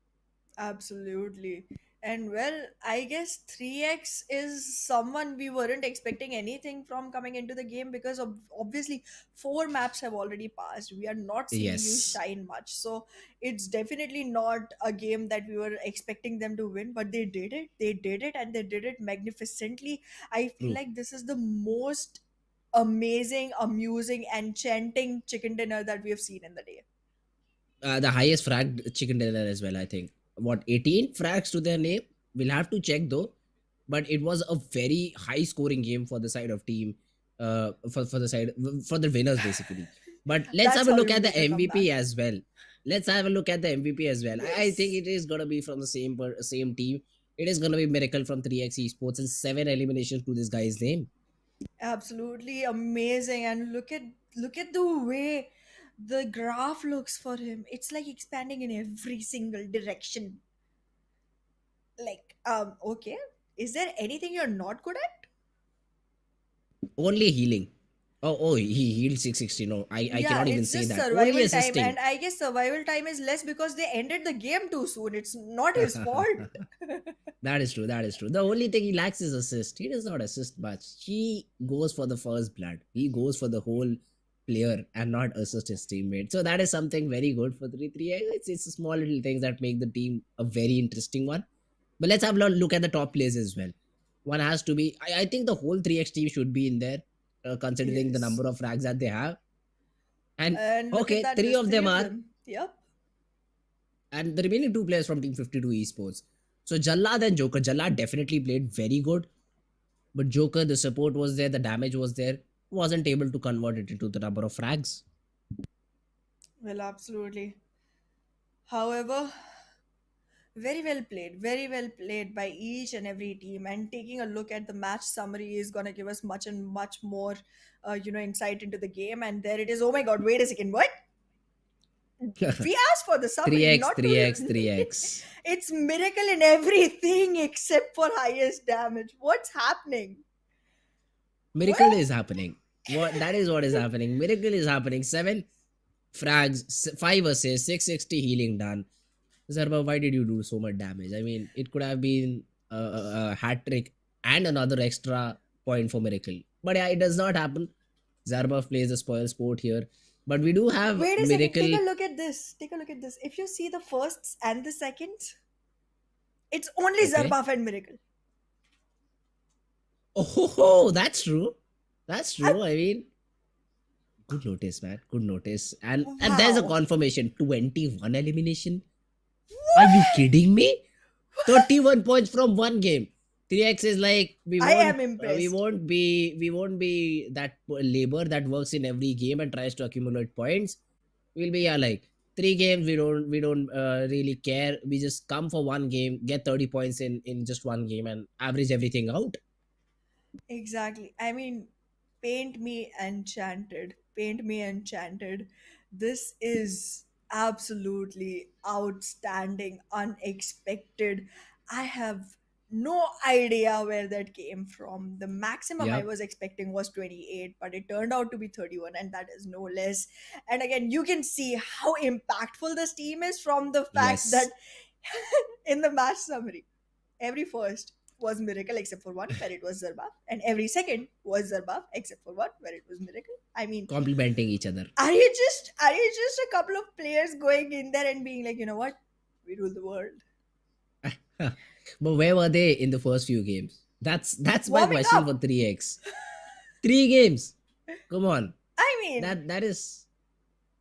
Absolutely. And well, I guess 3x is someone we weren't expecting anything from coming into the game because of obviously four maps have already passed. We are not seeing you Yes, shine much. So it's definitely not a game that we were expecting them to win, but they did it. They did it and they did it magnificently. I feel true. like this is the most amazing, amusing, enchanting chicken dinner that we have seen in the day. The highest fragged chicken dinner as well, I think. What, 18 frags to their name? We'll have to check though. But it was a very high scoring game for the side of team, for the side, for the winners basically. But let's That's have a how look you at the make a comeback. MVP as well. Let's have a look at the MVP as well. I think Yes. it is gonna be from the same team. It is gonna be Miracle from 3x Esports and 7 eliminations to this guy's name. Absolutely amazing. And look at the way the graph looks for him. It's like expanding in every single direction. Like, okay. Is there anything you're not good at? Only healing. Oh, he healed 660. No, I Yeah, cannot even it's say just that. Only survival time, assisting. and I guess survival time is less because they ended the game too soon. It's not his fault. That is true. That is true. The only thing he lacks is assist. He does not assist much. He goes for the first blood. He goes for the whole player and not assist his teammate. So that is something very good for 3-3. It's small little things that make the team a very interesting one. But let's have a look at the top players as well. One has to be. I think the whole 3x team should be in there, considering the Yes. number of frags that they have. And And look at okay, that, three there's of three them of are, them. Yep. and the remaining two players from Team 52 Esports. So Jallad and Joker. Jallad definitely played very good. But Joker, the support was there, the damage was there, wasn't able to convert it into the number of frags. Well, absolutely. However, very well played by each and every team. And taking a look at the match summary is going to give us much and much more, insight into the game. And there it is. Oh my God! Wait a second. What? We asked for the summary, 3x, not 3x, to. 3x. It's miracle in everything except for highest damage. What's happening? Miracle What? is happening. That is what is happening. Miracle is happening. 7 frags, 5 assists, 660 healing done. Zarba, why did you do so much damage? I mean, it could have been a hat trick and another extra point for Miracle. But yeah, it does not happen. Zarba plays the spoil sport here. But we do have Wait a second. Take Miracle. a look at this. Take a look at this. If you see the firsts and the seconds, it's only Okay. Zarbaf and Miracle. Oh, that's true. That's I, true. I mean, good notice, man. Good notice. And there's a wow. confirmation. 21 elimination. Are you What? kidding me? 31 points from one game. 3x is like I am impressed. we won't be that labor that works in every game and tries to accumulate points. We'll be, yeah, like 3 games. We don't really care. We just come for one game, get 30 points in just one game, and average everything out. Exactly. I mean, paint me enchanted. Paint me enchanted. This is absolutely outstanding, unexpected. I have no idea where that came from. The maximum I Yep. was expecting was 28, but it turned out to be 31, and that is no less. And again, you can see how impactful this team is from the fact that Yes. in the match summary, every first was Miracle except for one where it was Zarbaf, and every second was Zarbaf except for one where it was Miracle. I mean, Complementing each other. are you just a couple of players going in there and being like, you know what, we rule the world? But where were they in the first few games? That's my Warming question for up. 3x. 3 games. Come on. I mean, That is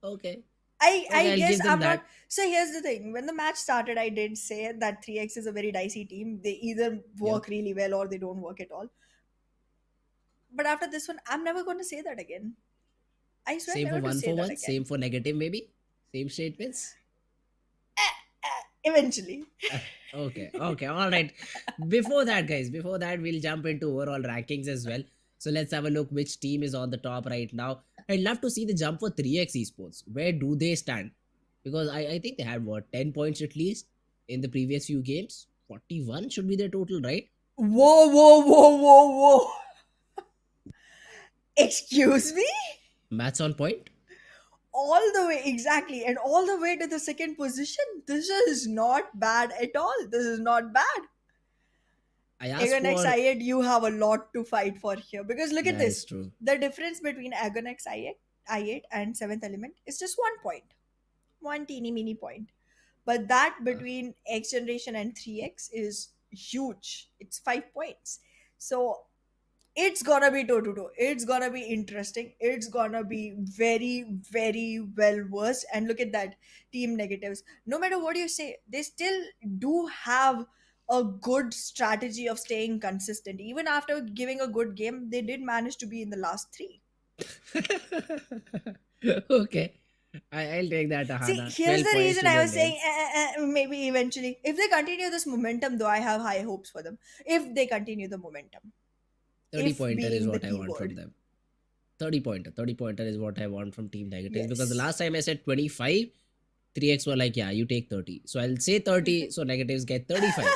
okay. I Okay, I'll guess give them I'm not. that. So here's the thing: when the match started, I did say that 3x is a very dicey team. They either Yep. work really well or they don't work at all. But after this one, I'm never going to say that again. I swear Same never to say for that one. Same again. for negative, maybe. Same statements. Eventually. Okay. Okay. All right. Before that, guys, before that, we'll jump into overall rankings as well. So let's have a look which team is on the top right now. I'd love to see the jump for 3x Esports. Where do they stand? Because I think they had what, 10 points at least in the previous few games. 41 should be their total, right? Whoa, whoa, whoa, whoa, whoa. Excuse me? Maths on point. all the way, exactly, and all the way to the second position. This is not bad at all. This is not bad. I asked Agonex for I8, you have a lot to fight for here, because look at that this. is true. The difference between Agonex I8 and 7th element is just 1 point, one teeny mini point. But that Uh, between X generation and 3X is huge. It's 5 points. So it's gonna be toe to toe. It's gonna be interesting. It's gonna be very, very well versed. And look at that, team negatives. No matter what you say, they still do have a good strategy of staying consistent. Even after giving a good game, they did manage to be in the last three. okay. I'll take that, See, Ahana. here's 12 the points reason to I the was saying Neds. maybe eventually. If they continue this momentum, though, I have high hopes for them. If they continue the momentum, 30 if pointer is being the what I want from keyword. them. 30 pointer. 30 pointer is what I want from Team Negatives, because the Yes. last time I said 25, 3x were like, yeah, you take 30. So I'll say 30, so Negatives get 35.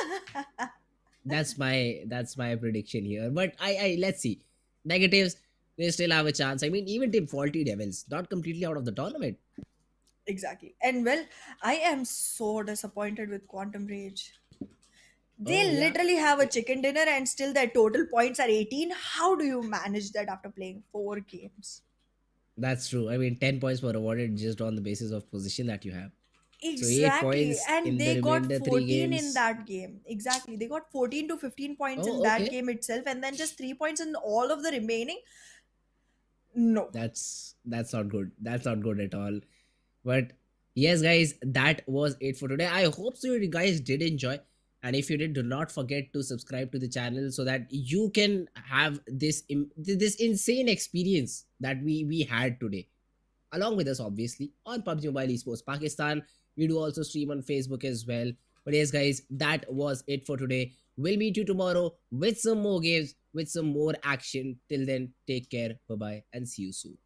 That's my prediction here. But I let's see. Negatives, they still have a chance. I mean, even Team Faulty Devils, not completely out of the tournament. Exactly. And well, I am so disappointed with Quantum Rage. Oh They yeah. literally have a chicken dinner and still their total points are 18. How do you manage that after playing 4 games? That's true. I mean, 10 points were awarded just on the basis of position that you have. So 8 Exactly. points And in the they got remainder three 14 in games. that game. Exactly. They got 14 to 15 points in Oh, that okay. game itself, and then just 3 points in all of the remaining. No. That's not good. That's not good at all. But yes, guys, that was it for today. I hope so you guys did enjoy. And if you did, do not forget to subscribe to the channel so that you can have this insane experience that we had today along with us, obviously, on PUBG Mobile Esports Pakistan. We do also stream on Facebook as well. But yes, guys, that was it for today. We'll meet you tomorrow with some more games, with some more action. Till then, take care, bye bye, and see you soon.